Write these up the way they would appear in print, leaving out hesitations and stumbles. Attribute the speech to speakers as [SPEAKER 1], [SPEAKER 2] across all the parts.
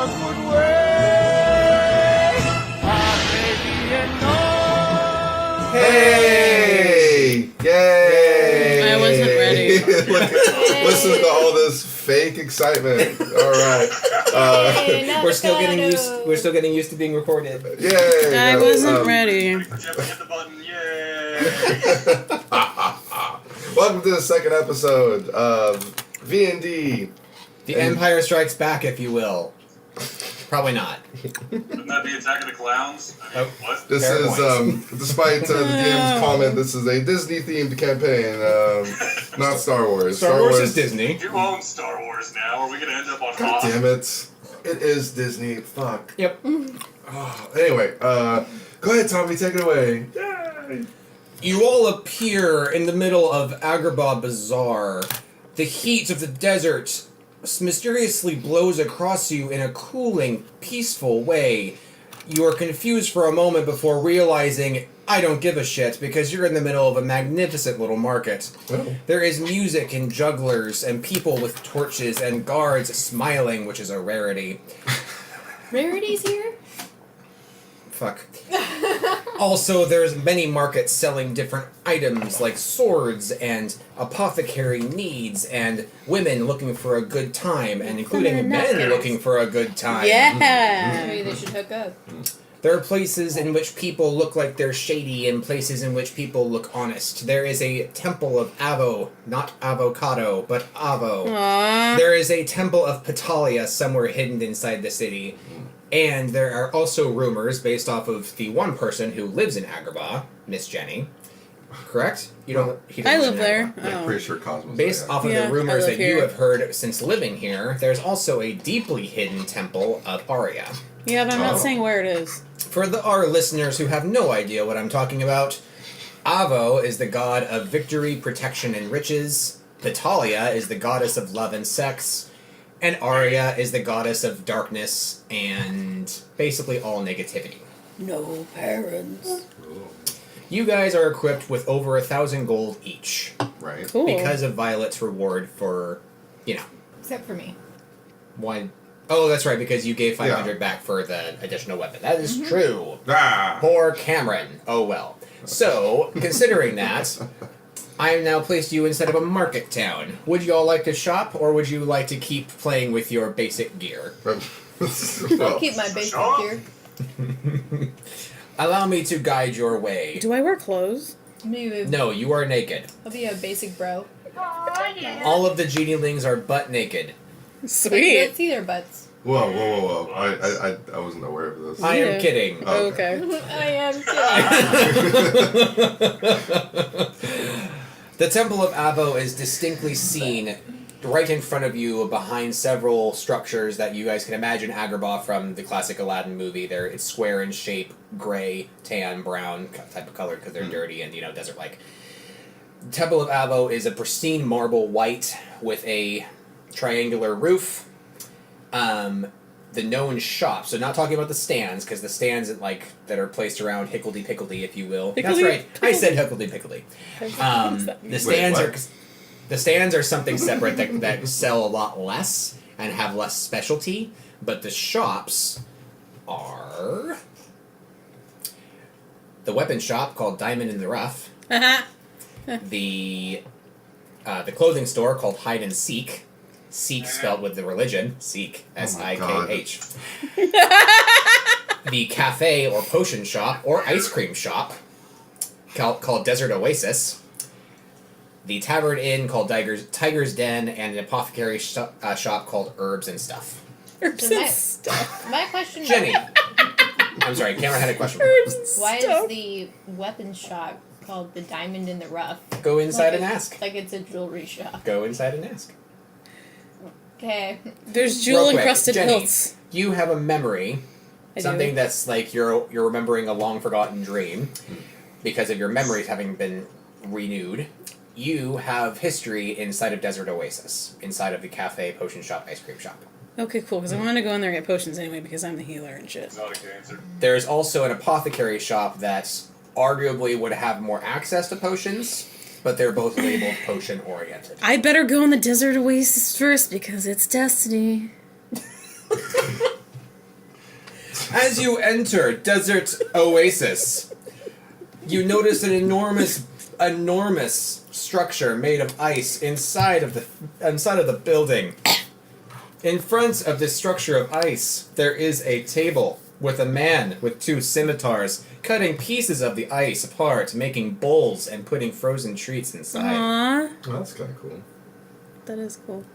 [SPEAKER 1] would wait.
[SPEAKER 2] Hey! Yay!
[SPEAKER 3] I wasn't ready.
[SPEAKER 2] Listen to all this fake excitement. All right.
[SPEAKER 4] We're still getting used. We're still getting used to being recorded.
[SPEAKER 2] Yay!
[SPEAKER 3] I wasn't ready.
[SPEAKER 5] Hit the button, yay!
[SPEAKER 2] Welcome to the second episode of V&D.
[SPEAKER 4] The Empire Strikes Back, if you will. Probably not.
[SPEAKER 5] Wouldn't that be Attack of the Clowns? I mean, what?
[SPEAKER 2] This
[SPEAKER 4] Fair
[SPEAKER 2] is, despite the DM's comment, this is a Disney-themed campaign, not Star Wars.
[SPEAKER 4] Star Wars is Disney.
[SPEAKER 5] You own Star Wars now. Are we going to end up on
[SPEAKER 2] God
[SPEAKER 5] Hoth?
[SPEAKER 2] damn it. It is Disney. Fuck.
[SPEAKER 4] Yep.
[SPEAKER 2] Oh, anyway, go ahead, Tommy, take it away. Yay!
[SPEAKER 4] You all appear in the middle of Agrabah Bazaar. The heat of the desert mysteriously blows across you in a cooling, peaceful way. You are confused for a moment before realizing, I don't give a shit, because you're in the middle of a magnificent little market.
[SPEAKER 2] Oh.
[SPEAKER 4] There is music and jugglers and people with torches and guards smiling, which is a rarity.
[SPEAKER 3] Rarities here?
[SPEAKER 4] Fuck. Also, there's many markets selling different items like swords and apothecary needs and women looking for a good time and including men looking for a good time.
[SPEAKER 3] Yeah.
[SPEAKER 6] Maybe they should hook up.
[SPEAKER 4] There are places in which people look like they're shady and places in which people look honest. There is a temple of Avo, not avocado, but Avo.
[SPEAKER 3] Aww.
[SPEAKER 4] There is a temple of Pflegl somewhere hidden inside the city. And there are also rumors based off of the one person who lives in Agrabah, Miss Jenny. Correct? You don't. He
[SPEAKER 3] I
[SPEAKER 4] doesn't
[SPEAKER 3] live
[SPEAKER 4] in
[SPEAKER 3] there.
[SPEAKER 4] Agrabah.
[SPEAKER 2] Yeah,
[SPEAKER 3] Oh.
[SPEAKER 2] pretty sure Cosmos.
[SPEAKER 4] Based off of
[SPEAKER 3] Yeah,
[SPEAKER 4] the
[SPEAKER 3] I
[SPEAKER 4] rumors
[SPEAKER 3] live
[SPEAKER 4] that you
[SPEAKER 3] here.
[SPEAKER 4] have heard since living here, there's also a deeply hidden temple of Arya.
[SPEAKER 3] Yeah, but I'm not
[SPEAKER 2] Oh.
[SPEAKER 3] saying where it is.
[SPEAKER 4] For our listeners who have no idea what I'm talking about, Avo is the god of victory, protection, and riches. Pflegl is the goddess of love and sex. And Arya is the goddess of darkness and basically all negativity.
[SPEAKER 3] No parents.
[SPEAKER 4] You guys are equipped with over 1,000 gold each.
[SPEAKER 2] Right.
[SPEAKER 3] Cool.
[SPEAKER 4] Because of Violet's reward for,
[SPEAKER 6] Except for me.
[SPEAKER 4] one. Oh, that's right, because you gave 500 back for the additional weapon. That is true.
[SPEAKER 2] Ah!
[SPEAKER 4] Poor Cameron. Oh well. So, considering that, I have now placed you instead of a market town. Would you all like to shop, or would you like to keep playing with your basic gear?
[SPEAKER 6] I'll
[SPEAKER 2] Well,
[SPEAKER 6] keep my basic
[SPEAKER 5] Sure.
[SPEAKER 6] here.
[SPEAKER 4] Allow me to guide your way.
[SPEAKER 3] Do I wear clothes?
[SPEAKER 6] Maybe
[SPEAKER 4] No, you are naked.
[SPEAKER 6] I'll be a basic bro.
[SPEAKER 4] All of the genielings are butt naked.
[SPEAKER 3] Sweet.
[SPEAKER 6] Let's see their butts.
[SPEAKER 2] whoa. I wasn't aware of this.
[SPEAKER 4] I
[SPEAKER 3] Yeah.
[SPEAKER 4] am kidding.
[SPEAKER 2] Oh.
[SPEAKER 3] Okay.
[SPEAKER 6] I am kidding.
[SPEAKER 4] The Temple of Avo is distinctly seen right in front of you behind several structures that you guys can imagine Agrabah from the classic Aladdin movie. It's square in shape, gray, tan, brown type of color because they're dirty and, desert-like. The Temple of Avo is a pristine marble white with a triangular roof. The known shops, so not talking about the stands, because the stands that are placed around hickledy-pickledy, if you will. That's right, I said hickledy-pickledy. The stands are something separate that sell a lot less and have less specialty, but the shops are the weapon shop called Diamond in the Rough, the clothing store called Hide and Seek. Seek spelled with the religion. Seek. S-I-K-H. The cafe or potion shop or ice cream shop called Desert Oasis. The tavern inn called Tiger's Den, and an apothecary shop called Herbs and Stuff.
[SPEAKER 3] Herbs
[SPEAKER 6] So
[SPEAKER 3] and
[SPEAKER 6] my-
[SPEAKER 3] stuff.
[SPEAKER 6] My question
[SPEAKER 4] Jenny. I'm sorry, Cameron had a question.
[SPEAKER 3] Herbs and
[SPEAKER 6] why
[SPEAKER 3] stuff.
[SPEAKER 6] is the weapon shop called the Diamond in the Rough?
[SPEAKER 4] Go inside and
[SPEAKER 6] Like
[SPEAKER 4] ask.
[SPEAKER 6] Like it's a jewelry shop.
[SPEAKER 4] Go inside and ask.
[SPEAKER 6] Okay.
[SPEAKER 3] There's
[SPEAKER 4] Real quick,
[SPEAKER 3] jewel-encrusted
[SPEAKER 4] Jenny,
[SPEAKER 3] hilts.
[SPEAKER 4] You have a memory.
[SPEAKER 3] I
[SPEAKER 4] Something
[SPEAKER 3] do.
[SPEAKER 4] that's like you're remembering a long forgotten dream because of your memories having been renewed. You have history inside of Desert Oasis, inside of the cafe, potion shop, ice cream shop.
[SPEAKER 3] Okay, cool, because I want to go in there and get potions anyway because I'm the healer and shit.
[SPEAKER 5] Not a cancer.
[SPEAKER 4] There's also an apothecary shop that arguably would have more access to potions, but they're both labeled potion oriented.
[SPEAKER 3] I better go in the desert oasis first because it's destiny.
[SPEAKER 4] As you enter Desert Oasis, you notice an enormous structure made of ice inside of the building. In front of this structure of ice, there is a table with a man with 2 scimitars cutting pieces of the ice apart, making bowls and putting frozen treats inside.
[SPEAKER 3] Aww.
[SPEAKER 2] Oh, that's kind of cool.
[SPEAKER 3] That is cool.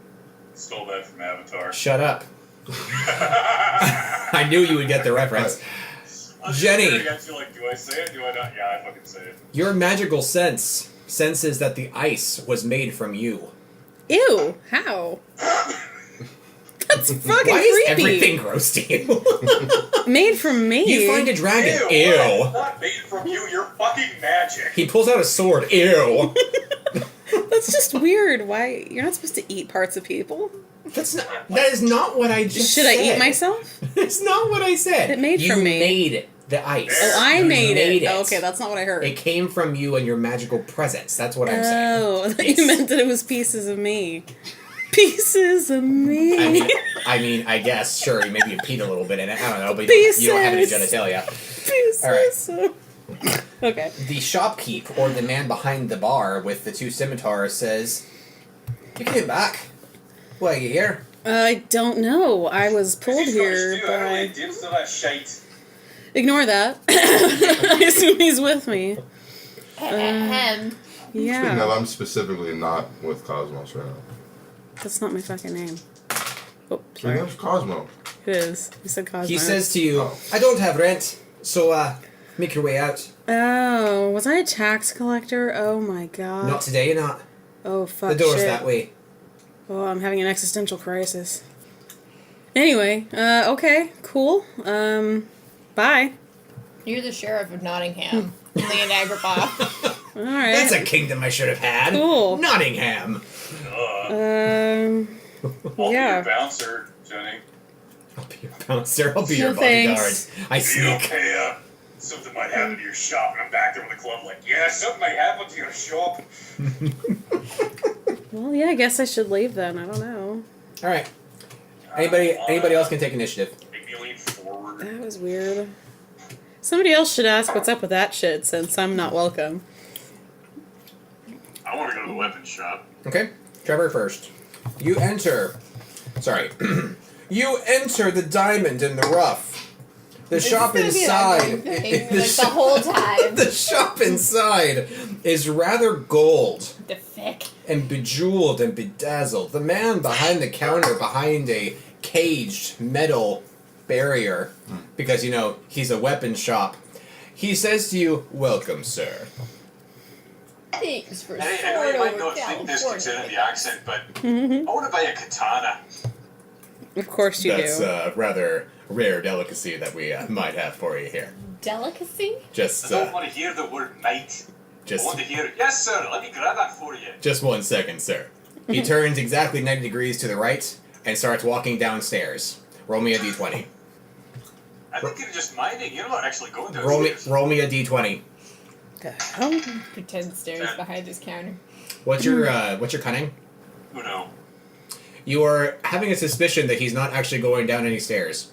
[SPEAKER 5] Stole that from Avatar.
[SPEAKER 4] Shut up. I knew you would get the reference. Jenny.
[SPEAKER 5] I feel like, do I say it? Do I not? Yeah, I fucking say it.
[SPEAKER 4] Your magical sense senses that the ice was made from you.
[SPEAKER 3] Ew. How? That's fucking
[SPEAKER 4] Why is
[SPEAKER 3] creepy.
[SPEAKER 4] everything gross to you?
[SPEAKER 3] Made from me.
[SPEAKER 4] You find a dragon.
[SPEAKER 5] Ew.
[SPEAKER 4] Ew.
[SPEAKER 5] It's not made from you. You're fucking magic.
[SPEAKER 4] He pulls out a sword. Ew.
[SPEAKER 3] That's just weird. Why? You're not supposed to eat parts of people.
[SPEAKER 4] That is not what I just
[SPEAKER 3] Should
[SPEAKER 4] said.
[SPEAKER 3] I eat myself?
[SPEAKER 4] That's not what I said.
[SPEAKER 3] It made
[SPEAKER 4] you
[SPEAKER 3] from me.
[SPEAKER 4] made the ice.
[SPEAKER 3] Oh, I
[SPEAKER 4] You
[SPEAKER 3] made it.
[SPEAKER 4] it.
[SPEAKER 3] Oh, okay, that's not what I heard.
[SPEAKER 4] It came from you and your magical presence. That's what I'm saying.
[SPEAKER 3] Oh, I thought
[SPEAKER 4] Yes.
[SPEAKER 3] you meant that it was pieces of me. Pieces of me.
[SPEAKER 4] I mean, I guess, sure, maybe you peed a little bit in it. I don't know, but
[SPEAKER 3] Pieces.
[SPEAKER 4] you don't have any genitalia.
[SPEAKER 3] Pieces. Okay.
[SPEAKER 4] The shopkeep, or the man behind the bar with the 2 scimitars, says, "You came back. Why are you here?"
[SPEAKER 3] I don't know. I was pulled here by...
[SPEAKER 5] Deals to that shite.
[SPEAKER 3] Ignore that. I assume he's with me.
[SPEAKER 6] Ahem.
[SPEAKER 2] Speaking of,
[SPEAKER 3] Yeah.
[SPEAKER 2] I'm specifically not with Cosmos right now.
[SPEAKER 3] That's not my fucking name. Oh,
[SPEAKER 2] Your
[SPEAKER 3] sorry.
[SPEAKER 2] name's Cosmo.
[SPEAKER 3] It is. You said Cosmo.
[SPEAKER 4] He says to you,
[SPEAKER 2] Oh.
[SPEAKER 4] "I don't have rent, so, make your way out.
[SPEAKER 3] Oh, was I a tax collector? Oh my god.
[SPEAKER 4] Not today, you're not.
[SPEAKER 3] Oh, fuck
[SPEAKER 4] The door's
[SPEAKER 3] shit.
[SPEAKER 4] that way."
[SPEAKER 3] Oh, I'm having an existential crisis. Anyway, okay, cool. Bye.
[SPEAKER 6] You're the sheriff of Nottingham. Leon Agrabah.
[SPEAKER 3] Alright.
[SPEAKER 4] That's a kingdom I should have had.
[SPEAKER 3] Cool.
[SPEAKER 4] Nottingham.
[SPEAKER 5] I'll be
[SPEAKER 3] yeah.
[SPEAKER 5] your bouncer, Jenny.
[SPEAKER 4] I'll be your bouncer. I'll be
[SPEAKER 3] No
[SPEAKER 4] your bodyguard.
[SPEAKER 3] thanks.
[SPEAKER 4] I
[SPEAKER 5] Be
[SPEAKER 4] sneak.
[SPEAKER 5] okay, something might happen to your shop, and I'm back there with the club like, yeah, something might happen to your shop.
[SPEAKER 3] Well, yeah, I guess I should leave then. I don't know.
[SPEAKER 4] All right. Anybody else can take initiative.
[SPEAKER 5] Make me lean forward.
[SPEAKER 3] That was weird. Somebody else should ask what's up with that shit since I'm not welcome.
[SPEAKER 5] I want to go to the weapons shop.
[SPEAKER 4] Okay. Trevor first. You enter. Sorry. You enter the diamond in the rough. The shop inside.
[SPEAKER 6] The whole time.
[SPEAKER 4] The shop inside is rather gold
[SPEAKER 6] The fick.
[SPEAKER 4] and bejeweled and bedazzled. The man behind the counter, behind a caged metal barrier, because, you know, he's a weapon shop, he says to you, "Welcome, sir."
[SPEAKER 6] Thanks for
[SPEAKER 5] Hey, I know you
[SPEAKER 6] sword
[SPEAKER 5] might
[SPEAKER 6] over
[SPEAKER 5] not think this considering
[SPEAKER 6] California.
[SPEAKER 5] the accent, but I want to buy a katana.
[SPEAKER 3] Of course you
[SPEAKER 4] That's
[SPEAKER 3] do.
[SPEAKER 4] a rather rare delicacy that we might have for you here.
[SPEAKER 6] Delicacy?
[SPEAKER 4] Just,
[SPEAKER 5] I don't want to hear the word knight. I want to hear, yes, sir, let me grab that for you.
[SPEAKER 4] just 1 second, sir. He turns exactly 90 degrees to the right and starts walking downstairs. Roll me a d20.
[SPEAKER 5] I think you're just minding. You're not actually going
[SPEAKER 4] Roll
[SPEAKER 5] downstairs.
[SPEAKER 4] me a d20.
[SPEAKER 3] The hell?
[SPEAKER 6] Pretend stairs behind this counter.
[SPEAKER 4] What's your cunning?
[SPEAKER 5] Oh, no.
[SPEAKER 4] You are having a suspicion that he's not actually going down any stairs.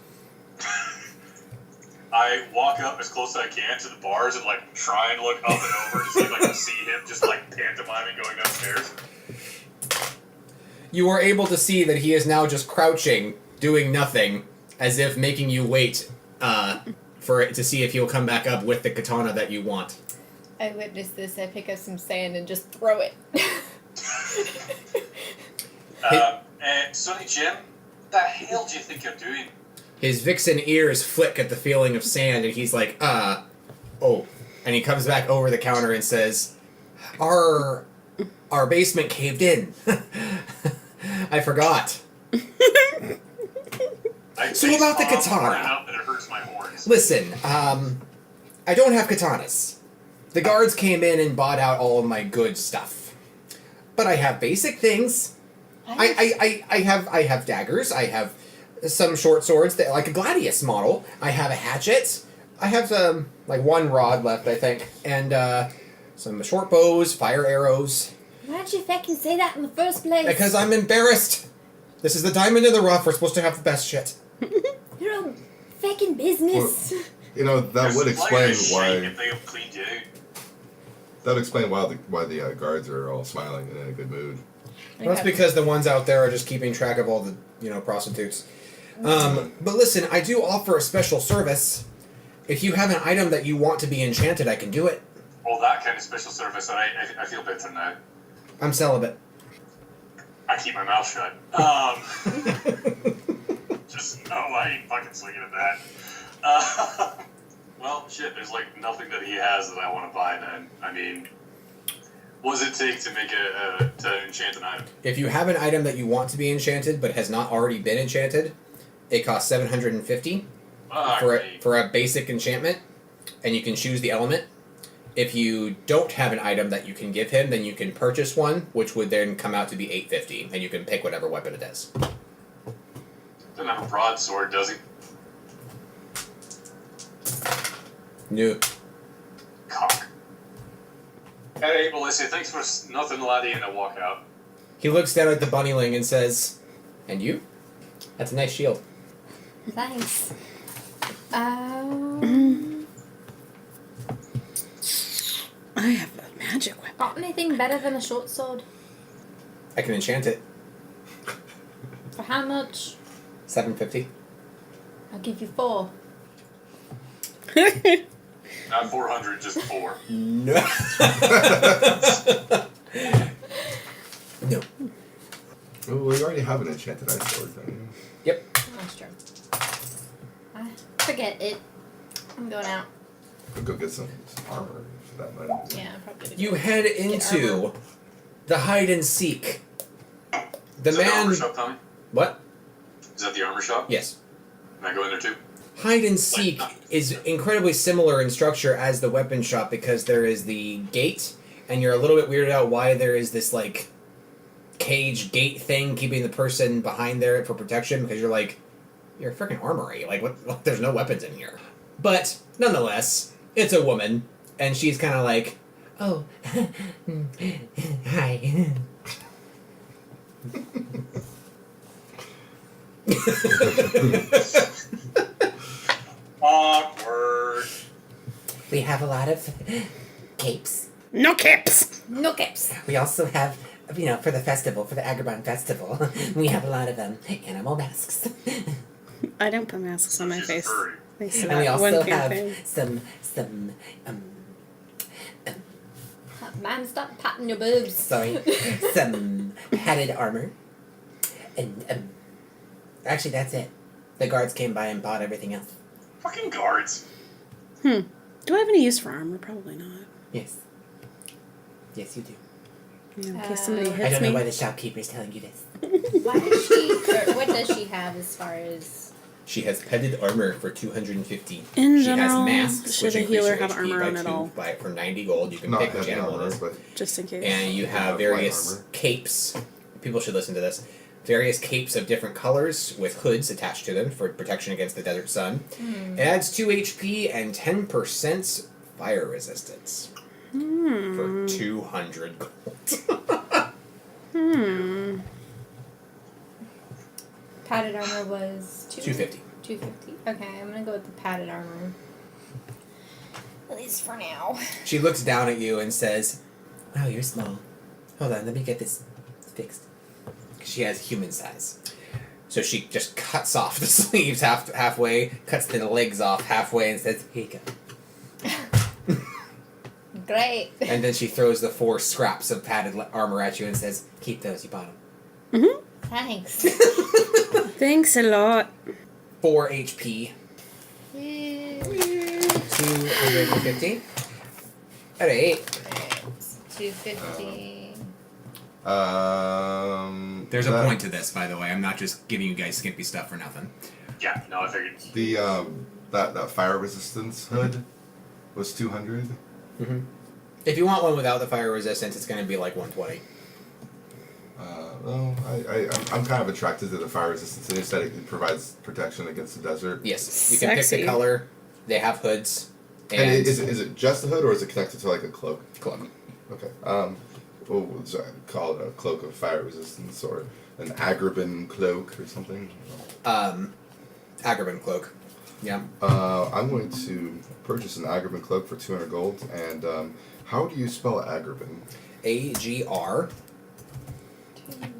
[SPEAKER 5] I walk up as close as I can to the bars and, like, try and look up and over to see if I can see him just, like, pantomiming going downstairs.
[SPEAKER 4] You are able to see that he is now just crouching, doing nothing, as if making you wait for it to see if he'll come back up with the katana that you want.
[SPEAKER 6] I witness this. I pick up some sand and just throw it.
[SPEAKER 5] Sonny Jim, the hell do you think you're doing?
[SPEAKER 4] His vixen ears flick at the feeling of sand, and he's like, oh. And he comes back over the counter and says, Our basement caved in. I forgot. So about the katana.
[SPEAKER 5] Enough that it hurts my horns.
[SPEAKER 4] Listen, I don't have katanas. The guards came in and bought out all of my good stuff. But I have basic things. I have daggers. I have some short swords that like a gladius model. I have a hatchet. I have like one rod left, I think, and some short bows, fire arrows.
[SPEAKER 6] Why'd you fucking say that in the first place?
[SPEAKER 4] Because I'm embarrassed. This is the diamond in the rough. We're supposed to have the best shit.
[SPEAKER 6] You're a fucking business.
[SPEAKER 2] You know, that would explain why.
[SPEAKER 5] If they have cleaned you out.
[SPEAKER 2] That would explain why the guards are all smiling and in a good mood.
[SPEAKER 4] Well, that's because the ones out there are just keeping track of all the, prostitutes. But listen, I do offer a special service. If you have an item that you want to be enchanted, I can do it.
[SPEAKER 5] Well, that kind of special service, I feel better now.
[SPEAKER 4] I'm celibate.
[SPEAKER 5] I keep my mouth shut. Just no, I ain't fucking swinging at that. Well, shit, there's like nothing that he has that I want to buy then. I mean, what does it take to make to enchant an item?
[SPEAKER 4] If you have an item that you want to be enchanted but has not already been enchanted, it costs 750 for a basic enchantment, and you can choose the element. If you don't have an item that you can give him, then you can purchase one, which would then come out to be 850, and you can pick whatever weapon it is.
[SPEAKER 5] Doesn't have a broadsword, does he?
[SPEAKER 4] No.
[SPEAKER 5] Cock. Hey, Melissa, thanks for nothing, laddie, and I walk out.
[SPEAKER 4] He looks down at the bunnyling and says, "And you? That's a nice shield."
[SPEAKER 6] Thanks.
[SPEAKER 3] I have a magic weapon.
[SPEAKER 6] Got anything better than a short sword?
[SPEAKER 4] I can enchant it.
[SPEAKER 6] For how much?
[SPEAKER 4] 750.
[SPEAKER 6] I'll give you 4.
[SPEAKER 5] Not 400, just 4.
[SPEAKER 4] No. No.
[SPEAKER 2] Well, we already have an enchanted ice sword, don't you?
[SPEAKER 4] Yep.
[SPEAKER 6] That's true. Forget it. I'm going out.
[SPEAKER 2] We'll go get some armor for that money.
[SPEAKER 6] Yeah, probably.
[SPEAKER 4] You head into the hide and seek. The
[SPEAKER 5] Is that the
[SPEAKER 4] man.
[SPEAKER 5] armor shop, Tommy?
[SPEAKER 4] What?
[SPEAKER 5] Is that the armor shop?
[SPEAKER 4] Yes.
[SPEAKER 5] Can I go in there too?
[SPEAKER 4] Hide and seek is incredibly similar in structure as the weapon shop because there is the gate, and you're a little bit weirded out why there is this like cage gate thing keeping the person behind there for protection because you're a freaking armory. Like what? There's no weapons in here. But nonetheless, it's a woman, and she's kind of like, "Oh, hi."
[SPEAKER 5] Awkward.
[SPEAKER 7] We have a lot of capes.
[SPEAKER 3] No caps.
[SPEAKER 6] No caps.
[SPEAKER 7] We also have, for the festival, for the Agrabah festival, we have a lot of animal masks.
[SPEAKER 3] I don't put masks on my
[SPEAKER 5] She's
[SPEAKER 3] face.
[SPEAKER 5] furry.
[SPEAKER 3] Thanks to
[SPEAKER 7] And we
[SPEAKER 3] that
[SPEAKER 7] also
[SPEAKER 3] one
[SPEAKER 7] have
[SPEAKER 3] campaign.
[SPEAKER 7] some
[SPEAKER 6] Man, stop patting your boobs.
[SPEAKER 7] sorry, some padded armor. And, actually that's it. The guards came by and bought everything else.
[SPEAKER 5] Fucking guards.
[SPEAKER 3] Do I have any use for armor? Probably not.
[SPEAKER 7] Yes. Yes, you do.
[SPEAKER 3] Yeah, in case somebody
[SPEAKER 7] I
[SPEAKER 3] hits
[SPEAKER 7] don't
[SPEAKER 3] me.
[SPEAKER 7] know why the shopkeeper's telling you this.
[SPEAKER 6] Why does she, or what does she have as far as...
[SPEAKER 4] She has padded armor for 250.
[SPEAKER 3] In
[SPEAKER 4] she
[SPEAKER 3] general,
[SPEAKER 4] has masks,
[SPEAKER 3] should
[SPEAKER 4] which
[SPEAKER 3] a
[SPEAKER 4] increase
[SPEAKER 3] healer
[SPEAKER 4] your
[SPEAKER 3] have
[SPEAKER 4] HP
[SPEAKER 3] armor
[SPEAKER 4] by
[SPEAKER 3] on at
[SPEAKER 4] 2
[SPEAKER 3] all?
[SPEAKER 4] for 90 gold. You can
[SPEAKER 2] Not
[SPEAKER 4] pick which
[SPEAKER 2] heavy
[SPEAKER 4] animal it
[SPEAKER 2] armor,
[SPEAKER 4] is.
[SPEAKER 2] but
[SPEAKER 3] Just in case.
[SPEAKER 4] And you have
[SPEAKER 2] light
[SPEAKER 4] various
[SPEAKER 2] armor.
[SPEAKER 4] capes. People should listen to this. Various capes of different colors with hoods attached to them for protection against the desert sun. It adds 2 HP and 10% fire resistance for 200 gold.
[SPEAKER 6] Padded armor was...
[SPEAKER 4] 250.
[SPEAKER 6] 250. Okay, I'm gonna go with the padded armor. At least for now.
[SPEAKER 4] She looks down at you and says,
[SPEAKER 7] Wow, you're small. Hold on, let me get this fixed.
[SPEAKER 4] she has human size. So she just cuts off the sleeves halfway, cuts the legs off halfway, and says,
[SPEAKER 7] Here you go.
[SPEAKER 6] Great.
[SPEAKER 4] and then she throws the 4 scraps of padded armor at you and says,
[SPEAKER 7] Keep those, you bought them.
[SPEAKER 6] Thanks.
[SPEAKER 3] Thanks a lot.
[SPEAKER 4] 4 HP.
[SPEAKER 7] 250.
[SPEAKER 4] Alright.
[SPEAKER 6] 250.
[SPEAKER 4] There's a
[SPEAKER 2] that-
[SPEAKER 4] point to this, by the way. I'm not just giving you guys skimpy stuff for nothing.
[SPEAKER 5] Yeah, no, I figured.
[SPEAKER 2] The that fire resistance hood was 200.
[SPEAKER 4] If you want one without the fire resistance, it's going to be like 120.
[SPEAKER 2] Well, I'm kind of attracted to the fire resistance. And instead, it provides protection against the desert.
[SPEAKER 4] Yes, you can pick
[SPEAKER 3] Sexy.
[SPEAKER 4] the color. They have hoods.
[SPEAKER 2] And is it just a hood, or is it connected to like a cloak?
[SPEAKER 4] Cloak.
[SPEAKER 2] Okay. What would I call it? A cloak of fire resistance, or an Agrabah cloak, or something?
[SPEAKER 4] Agrabah cloak. Yeah.
[SPEAKER 2] I'm going to purchase an Agrabah cloak for 200 gold. And how do you spell Agrabah?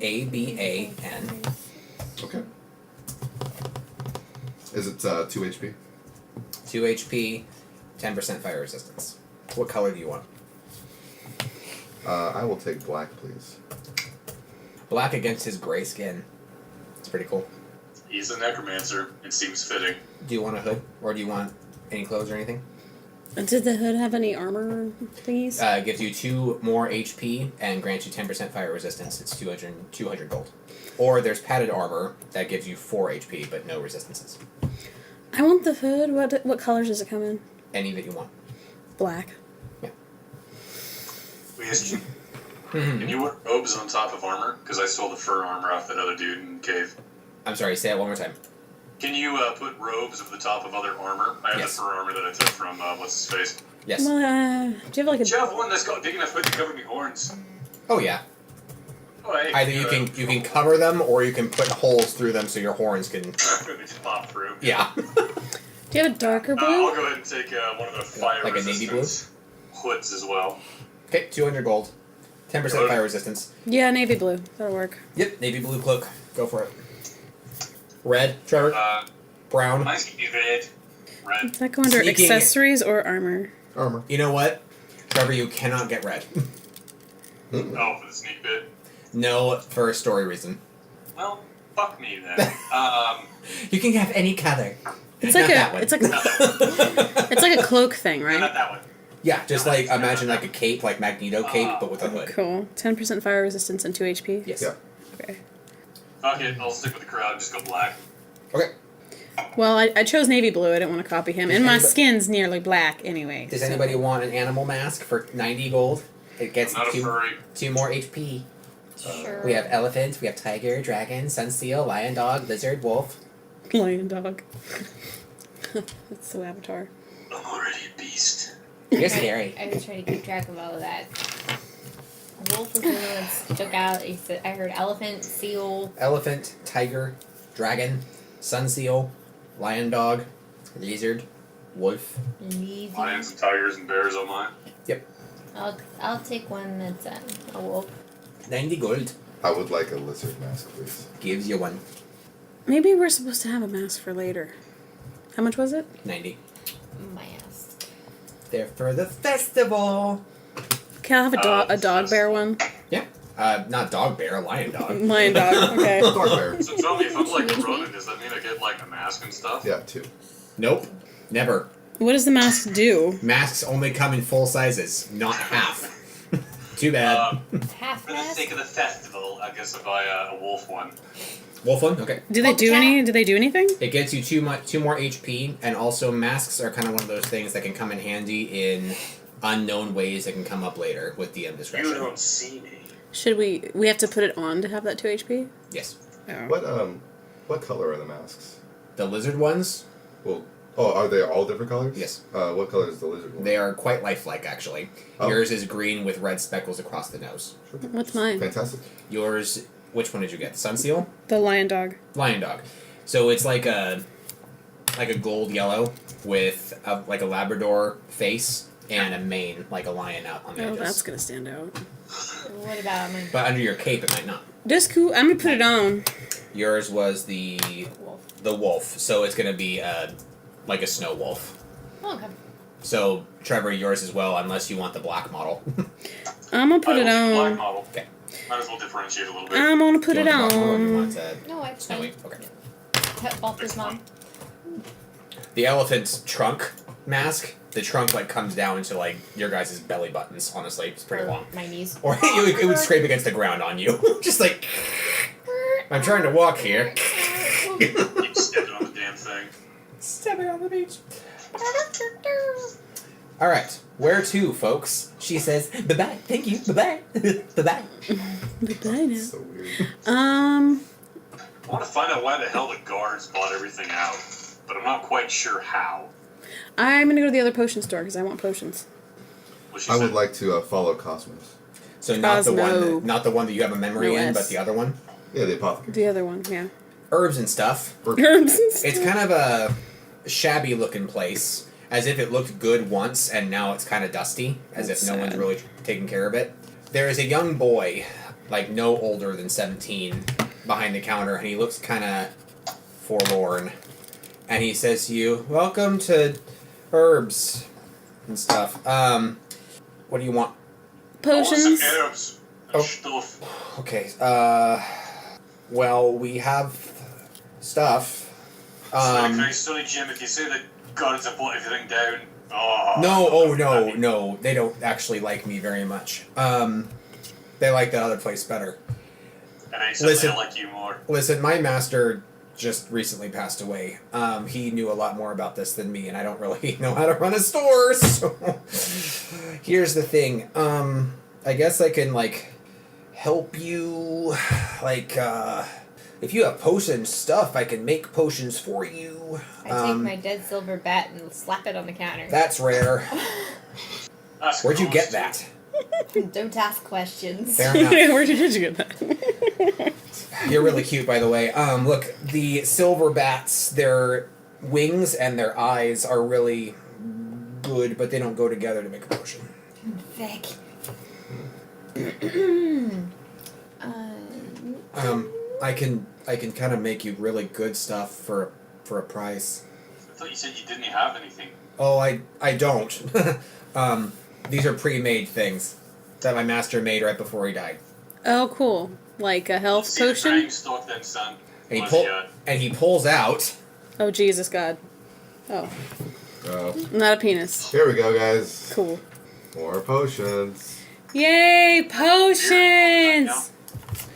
[SPEAKER 4] AGRABAN.
[SPEAKER 2] Okay. Is it 2 HP?
[SPEAKER 4] 2 HP, 10% fire resistance. What color do you want?
[SPEAKER 2] I will take black, please.
[SPEAKER 4] Black against his gray skin. It's pretty cool.
[SPEAKER 5] He's a necromancer. It seems fitting.
[SPEAKER 4] Do you want a hood, or do you want any clothes or anything?
[SPEAKER 3] Did the hood have any armor, please?
[SPEAKER 4] It gives you 2 more HP and grants you 10% fire resistance. It's 200 gold. Or there's padded armor that gives you 4 HP but no resistances.
[SPEAKER 3] I want the hood. What colors does it come in?
[SPEAKER 4] Any that you want.
[SPEAKER 3] Black.
[SPEAKER 5] Question. Can you wear robes on top of armor? Because I stole the fur armor off that other dude in the cave.
[SPEAKER 4] I'm sorry, say it one more time.
[SPEAKER 5] Can you put robes over the top of other armor? I have
[SPEAKER 4] Yes.
[SPEAKER 5] the fur armor that I took from what's his face.
[SPEAKER 4] Yes.
[SPEAKER 3] Well, do you have like
[SPEAKER 5] Do you
[SPEAKER 3] a...
[SPEAKER 5] have one that's got big enough hood to cover me horns?
[SPEAKER 4] Oh yeah.
[SPEAKER 5] Oh, hey,
[SPEAKER 4] Either you can cover them or you can put holes through them so your horns can.
[SPEAKER 5] They just pop through.
[SPEAKER 4] Yeah.
[SPEAKER 3] Do you have a darker blue?
[SPEAKER 5] I'll go ahead and take one of the fire
[SPEAKER 4] Like a navy blue?
[SPEAKER 5] hoods as well.
[SPEAKER 4] Okay, 200 gold. 10% fire resistance.
[SPEAKER 3] Yeah, navy blue. That'll work.
[SPEAKER 4] Yep, navy blue cloak. Go for it. Red, Trevor. Brown.
[SPEAKER 5] Mine's gonna be red.
[SPEAKER 3] Does that go under
[SPEAKER 4] Sneaking-
[SPEAKER 3] accessories or armor?
[SPEAKER 2] Armor.
[SPEAKER 4] You know what? Trevor, you cannot get red.
[SPEAKER 5] Oh, for the sneak bit.
[SPEAKER 4] No, for a story reason.
[SPEAKER 5] Well, fuck me then.
[SPEAKER 4] You can have any color.
[SPEAKER 3] It's
[SPEAKER 4] Not
[SPEAKER 3] like
[SPEAKER 4] that
[SPEAKER 3] a
[SPEAKER 4] one.
[SPEAKER 3] it's like it's like a cloak thing,
[SPEAKER 5] Not
[SPEAKER 3] right?
[SPEAKER 5] that one.
[SPEAKER 4] Yeah, just like imagine like a cape, like Magneto cape, but with a hood.
[SPEAKER 3] Cool. 10% fire resistance and 2 HP.
[SPEAKER 4] Yes.
[SPEAKER 2] Yeah.
[SPEAKER 3] Okay.
[SPEAKER 5] Fuck it, I'll stick with the crowd, just go black.
[SPEAKER 4] Okay.
[SPEAKER 3] Well, I chose navy blue. I didn't want to copy him, and my skin's nearly black anyway.
[SPEAKER 4] Does
[SPEAKER 3] so-
[SPEAKER 4] anybody want an animal mask for 90 gold? It gets
[SPEAKER 5] I'm not a
[SPEAKER 4] two,
[SPEAKER 5] furry.
[SPEAKER 4] 2 more HP.
[SPEAKER 6] Sure.
[SPEAKER 4] We have elephant, we have tiger, dragon, sun seal, lion, dog, lizard, wolf.
[SPEAKER 3] lion dog. That's so Avatar.
[SPEAKER 5] I'm already a beast.
[SPEAKER 4] You're scary.
[SPEAKER 6] I was trying to keep track of all of that. Wolf was the one that stuck out. He said, I heard elephant, seal.
[SPEAKER 4] Elephant, tiger, dragon, sun seal, lion, dog, lizard, wolf.
[SPEAKER 6] Easy.
[SPEAKER 5] Lions and tigers and bears on mine.
[SPEAKER 6] I'll take one that's a wolf.
[SPEAKER 4] 90 gold.
[SPEAKER 2] I would like a lizard mask, please.
[SPEAKER 4] Gives you one.
[SPEAKER 3] Maybe we're supposed to have a mask for later. How much was it?
[SPEAKER 4] 90.
[SPEAKER 6] My ass.
[SPEAKER 4] They're for the festival.
[SPEAKER 3] Okay, I'll have a dog bear one.
[SPEAKER 4] Yeah. Not dog bear, lion dog.
[SPEAKER 3] Lion dog. Okay.
[SPEAKER 2] Dark bear.
[SPEAKER 5] So tell me, if I'm like Ronan, does that mean I get like a mask and stuff?
[SPEAKER 2] Yeah, 2.
[SPEAKER 4] Nope. Never.
[SPEAKER 3] What does the mask do?
[SPEAKER 4] Masks only come in full sizes, not half. Too bad.
[SPEAKER 6] Half
[SPEAKER 5] For the
[SPEAKER 6] mask?
[SPEAKER 5] sake of the festival, I guess I'll buy a wolf one.
[SPEAKER 4] Wolf one? Okay.
[SPEAKER 3] Do they do anything?
[SPEAKER 4] It gets you 2 more HP, and also masks are kind of one of those things that can come in handy in unknown ways that can come up later with DM discretion.
[SPEAKER 5] You don't see me.
[SPEAKER 3] Should we have to put it on to have that 2 HP?
[SPEAKER 4] Yes.
[SPEAKER 3] Oh.
[SPEAKER 2] What color are the masks?
[SPEAKER 4] The lizard ones,
[SPEAKER 2] Well, are they all different colors?
[SPEAKER 4] Yes.
[SPEAKER 2] What color is the lizard one?
[SPEAKER 4] they are quite lifelike, actually.
[SPEAKER 2] Oh.
[SPEAKER 4] Yours is green with red speckles across the nose.
[SPEAKER 3] What's mine?
[SPEAKER 2] Fantastic.
[SPEAKER 4] Yours, which one did you get? Sun seal?
[SPEAKER 3] The lion dog.
[SPEAKER 4] Lion dog. So it's like a gold yellow with like a Labrador face and a mane like a lion out on the
[SPEAKER 3] Oh,
[SPEAKER 4] edges.
[SPEAKER 3] that's gonna stand out.
[SPEAKER 6] What about my
[SPEAKER 4] But under your cape, it might not.
[SPEAKER 3] That's cool. I'm gonna put it on.
[SPEAKER 4] Yours was the
[SPEAKER 6] wolf?
[SPEAKER 4] wolf, so it's gonna be like a snow wolf.
[SPEAKER 6] Oh, okay.
[SPEAKER 4] So Trevor, yours as well, unless you want the black model.
[SPEAKER 3] I'm gonna put
[SPEAKER 5] I
[SPEAKER 3] it
[SPEAKER 5] will take black
[SPEAKER 3] on.
[SPEAKER 5] model.
[SPEAKER 4] Okay.
[SPEAKER 5] Might as well differentiate a little bit.
[SPEAKER 3] I'm gonna put
[SPEAKER 4] You
[SPEAKER 3] it
[SPEAKER 4] want the black model or you
[SPEAKER 3] on.
[SPEAKER 4] want,
[SPEAKER 6] No, it's
[SPEAKER 4] snowy.
[SPEAKER 6] fine.
[SPEAKER 4] Okay.
[SPEAKER 6] Walter's mom.
[SPEAKER 4] The elephant's trunk mask. The trunk like comes down into like your guys' belly buttons. Honestly, it's pretty
[SPEAKER 6] Or
[SPEAKER 4] long.
[SPEAKER 6] my knees.
[SPEAKER 4] Or it would scrape against the ground on you, just like I'm trying to walk here.
[SPEAKER 5] Keep stepping on the damn thing.
[SPEAKER 4] Stepping on the beach. All right, where to, folks? She says, "Bye bye, thank you, bye bye, bye bye."
[SPEAKER 3] Bye now.
[SPEAKER 2] So weird.
[SPEAKER 5] I want to find out why the hell the guards bought everything out, but I'm not quite sure how.
[SPEAKER 3] I'm gonna go to the other potion store because I want potions.
[SPEAKER 5] What she
[SPEAKER 2] I
[SPEAKER 5] said.
[SPEAKER 2] would like to follow Cosmos.
[SPEAKER 4] So not the
[SPEAKER 3] Cosmo.
[SPEAKER 4] one that you have a memory
[SPEAKER 3] No
[SPEAKER 4] in,
[SPEAKER 3] S.
[SPEAKER 4] but the other one.
[SPEAKER 2] Yeah, the apothecary.
[SPEAKER 3] The other one, yeah.
[SPEAKER 4] Herbs and stuff.
[SPEAKER 3] Herbs and
[SPEAKER 4] It's
[SPEAKER 3] stuff.
[SPEAKER 4] kind of a shabby looking place, as if it looked good once and now it's kind of dusty, as
[SPEAKER 3] That's
[SPEAKER 4] if no one's
[SPEAKER 3] sad.
[SPEAKER 4] really taking care of it. There is a young boy, like no older than 17, behind the counter, and he looks kind of forlorn. And he says to you, "Welcome to Herbs and stuff. What do you want?"
[SPEAKER 5] I want
[SPEAKER 3] Potions.
[SPEAKER 5] some herbs and
[SPEAKER 4] Oh.
[SPEAKER 5] stuff.
[SPEAKER 4] Okay, well, we have stuff.
[SPEAKER 5] Sorry, Christ, sorry, Jim, if you say the guards have put everything down. Oh,
[SPEAKER 4] No, they don't actually like me very much. They like that other place better.
[SPEAKER 5] And I certainly
[SPEAKER 4] Listen.
[SPEAKER 5] like you more.
[SPEAKER 4] Listen, my master just recently passed away. He knew a lot more about this than me, and I don't really know how to run a store, so... Here's the thing. I guess I can, like, help you, like, if you have potion stuff, I can make potions for you.
[SPEAKER 6] I take my dead silver bat and slap it on the counter.
[SPEAKER 4] That's rare.
[SPEAKER 5] That's
[SPEAKER 4] Where'd you
[SPEAKER 5] gross,
[SPEAKER 4] get
[SPEAKER 5] too.
[SPEAKER 4] that?
[SPEAKER 6] Don't ask questions.
[SPEAKER 4] Fair enough.
[SPEAKER 3] Where did you get that?
[SPEAKER 4] You're really cute, by the way. Look, the silver bats, their wings and their eyes are really good, but they don't go together to make a potion.
[SPEAKER 6] Vic.
[SPEAKER 4] I can kind of make you really good stuff for a price.
[SPEAKER 5] I thought you said you didn't have anything.
[SPEAKER 4] Oh, I don't. These are pre-made things that my master made right before he died.
[SPEAKER 3] Oh, cool. Like a health
[SPEAKER 5] See the
[SPEAKER 3] potion?
[SPEAKER 5] prime stock then, son.
[SPEAKER 4] And
[SPEAKER 5] What has
[SPEAKER 4] he pulls out.
[SPEAKER 3] Oh, Jesus God. Oh, not a penis.
[SPEAKER 2] Here we go, guys.
[SPEAKER 3] Cool.
[SPEAKER 2] More potions.
[SPEAKER 3] Yay, potions!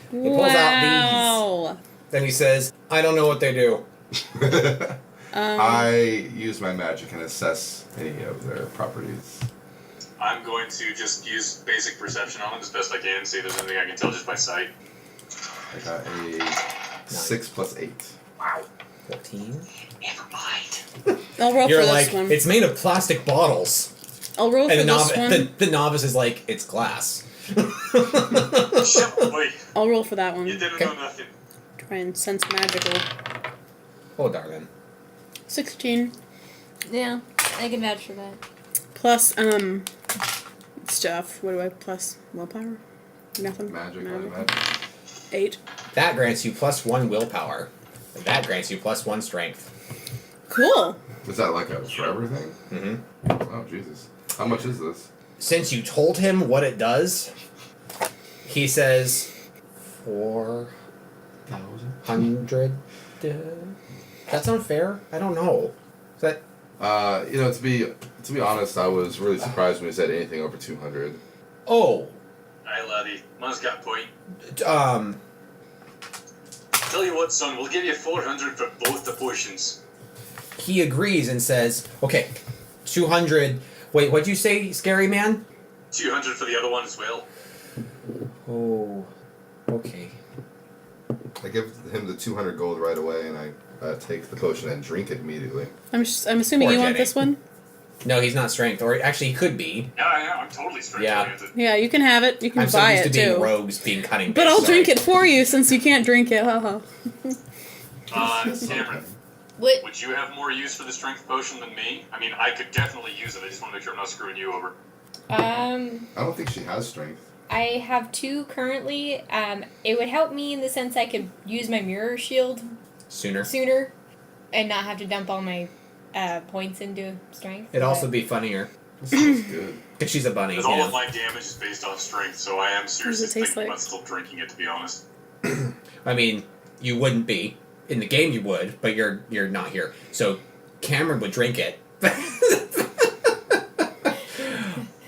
[SPEAKER 4] pulls out
[SPEAKER 3] Wow.
[SPEAKER 4] Then he says, "I don't know what they do."
[SPEAKER 2] I use my magic and assess any of their properties.
[SPEAKER 5] I'm going to just use basic perception on them as best I can, see if there's anything I can tell just by sight.
[SPEAKER 2] I got a 6 plus 8.
[SPEAKER 5] Wow.
[SPEAKER 4] 14.
[SPEAKER 5] Never mind.
[SPEAKER 3] I'll roll
[SPEAKER 4] You're
[SPEAKER 3] for
[SPEAKER 4] like,
[SPEAKER 3] this one.
[SPEAKER 4] it's made of plastic bottles.
[SPEAKER 3] I'll roll for
[SPEAKER 4] And
[SPEAKER 3] this one.
[SPEAKER 4] the novice is like, it's glass.
[SPEAKER 5] Shut up, boy.
[SPEAKER 3] I'll roll for that one.
[SPEAKER 5] You didn't
[SPEAKER 4] Okay.
[SPEAKER 5] know nothing.
[SPEAKER 3] Try and sense magical.
[SPEAKER 4] Oh, darling.
[SPEAKER 3] 16
[SPEAKER 6] Yeah, I can vouch for that.
[SPEAKER 3] plus stuff. What do I plus willpower? Nothing.
[SPEAKER 2] Magic,
[SPEAKER 3] No.
[SPEAKER 2] magic.
[SPEAKER 3] 8.
[SPEAKER 4] That grants you +1 willpower. And that grants you +1 strength.
[SPEAKER 3] Cool.
[SPEAKER 2] Is that like a forever thing?
[SPEAKER 4] Mm-hmm.
[SPEAKER 2] Oh, Jesus. How much is this?
[SPEAKER 4] Since you told him what it does, he says 4,000. That sound fair? I don't know. Is that
[SPEAKER 2] To be honest, I was really surprised when he said anything over 200.
[SPEAKER 4] oh
[SPEAKER 5] Aye, laddie. Man's got a point.
[SPEAKER 4] um
[SPEAKER 5] Tell you what, son, we'll give you 400 for both the potions.
[SPEAKER 4] he agrees and says, okay, 200. Wait, what'd you say, scary man?
[SPEAKER 5] 200 for the other one as well.
[SPEAKER 4] Oh, okay.
[SPEAKER 2] I give him the 200 gold right away, and I take the potion and drink it immediately.
[SPEAKER 3] I'm assuming
[SPEAKER 4] Poor
[SPEAKER 3] you want
[SPEAKER 4] Jenny.
[SPEAKER 3] this one?
[SPEAKER 4] No, he's not strength, or actually he could be.
[SPEAKER 5] Yeah, I'm totally straight
[SPEAKER 4] Yeah.
[SPEAKER 5] oriented.
[SPEAKER 3] Yeah, you can have it. You can
[SPEAKER 4] I'm so
[SPEAKER 3] buy
[SPEAKER 4] used
[SPEAKER 3] it
[SPEAKER 4] to being
[SPEAKER 3] too.
[SPEAKER 4] rogues, being cunning.
[SPEAKER 3] But
[SPEAKER 4] bitch,
[SPEAKER 3] I'll
[SPEAKER 4] sorry.
[SPEAKER 3] drink it for you since you can't drink it. Haha.
[SPEAKER 5] Cameron,
[SPEAKER 6] What?
[SPEAKER 5] would you have more use for the strength potion than me? I mean, I could definitely use it. I just want to make sure I'm not screwing you over.
[SPEAKER 2] I don't think she has strength.
[SPEAKER 6] I have 2 currently. It would help me in the sense I could use my mirror shield
[SPEAKER 4] Sooner.
[SPEAKER 6] sooner and not have to dump all my points into strength.
[SPEAKER 4] It'd also
[SPEAKER 6] but-
[SPEAKER 4] be funnier.
[SPEAKER 2] This sounds good.
[SPEAKER 4] Because she's a bunny,
[SPEAKER 5] Because
[SPEAKER 4] you
[SPEAKER 5] all
[SPEAKER 4] know.
[SPEAKER 5] of my damage is based off strength, so I am seriously
[SPEAKER 3] it taste
[SPEAKER 5] thinking
[SPEAKER 3] like?
[SPEAKER 5] about still drinking it, to be honest.
[SPEAKER 4] I mean, you wouldn't be. In the game you would, but you're not here. So Cameron would drink it.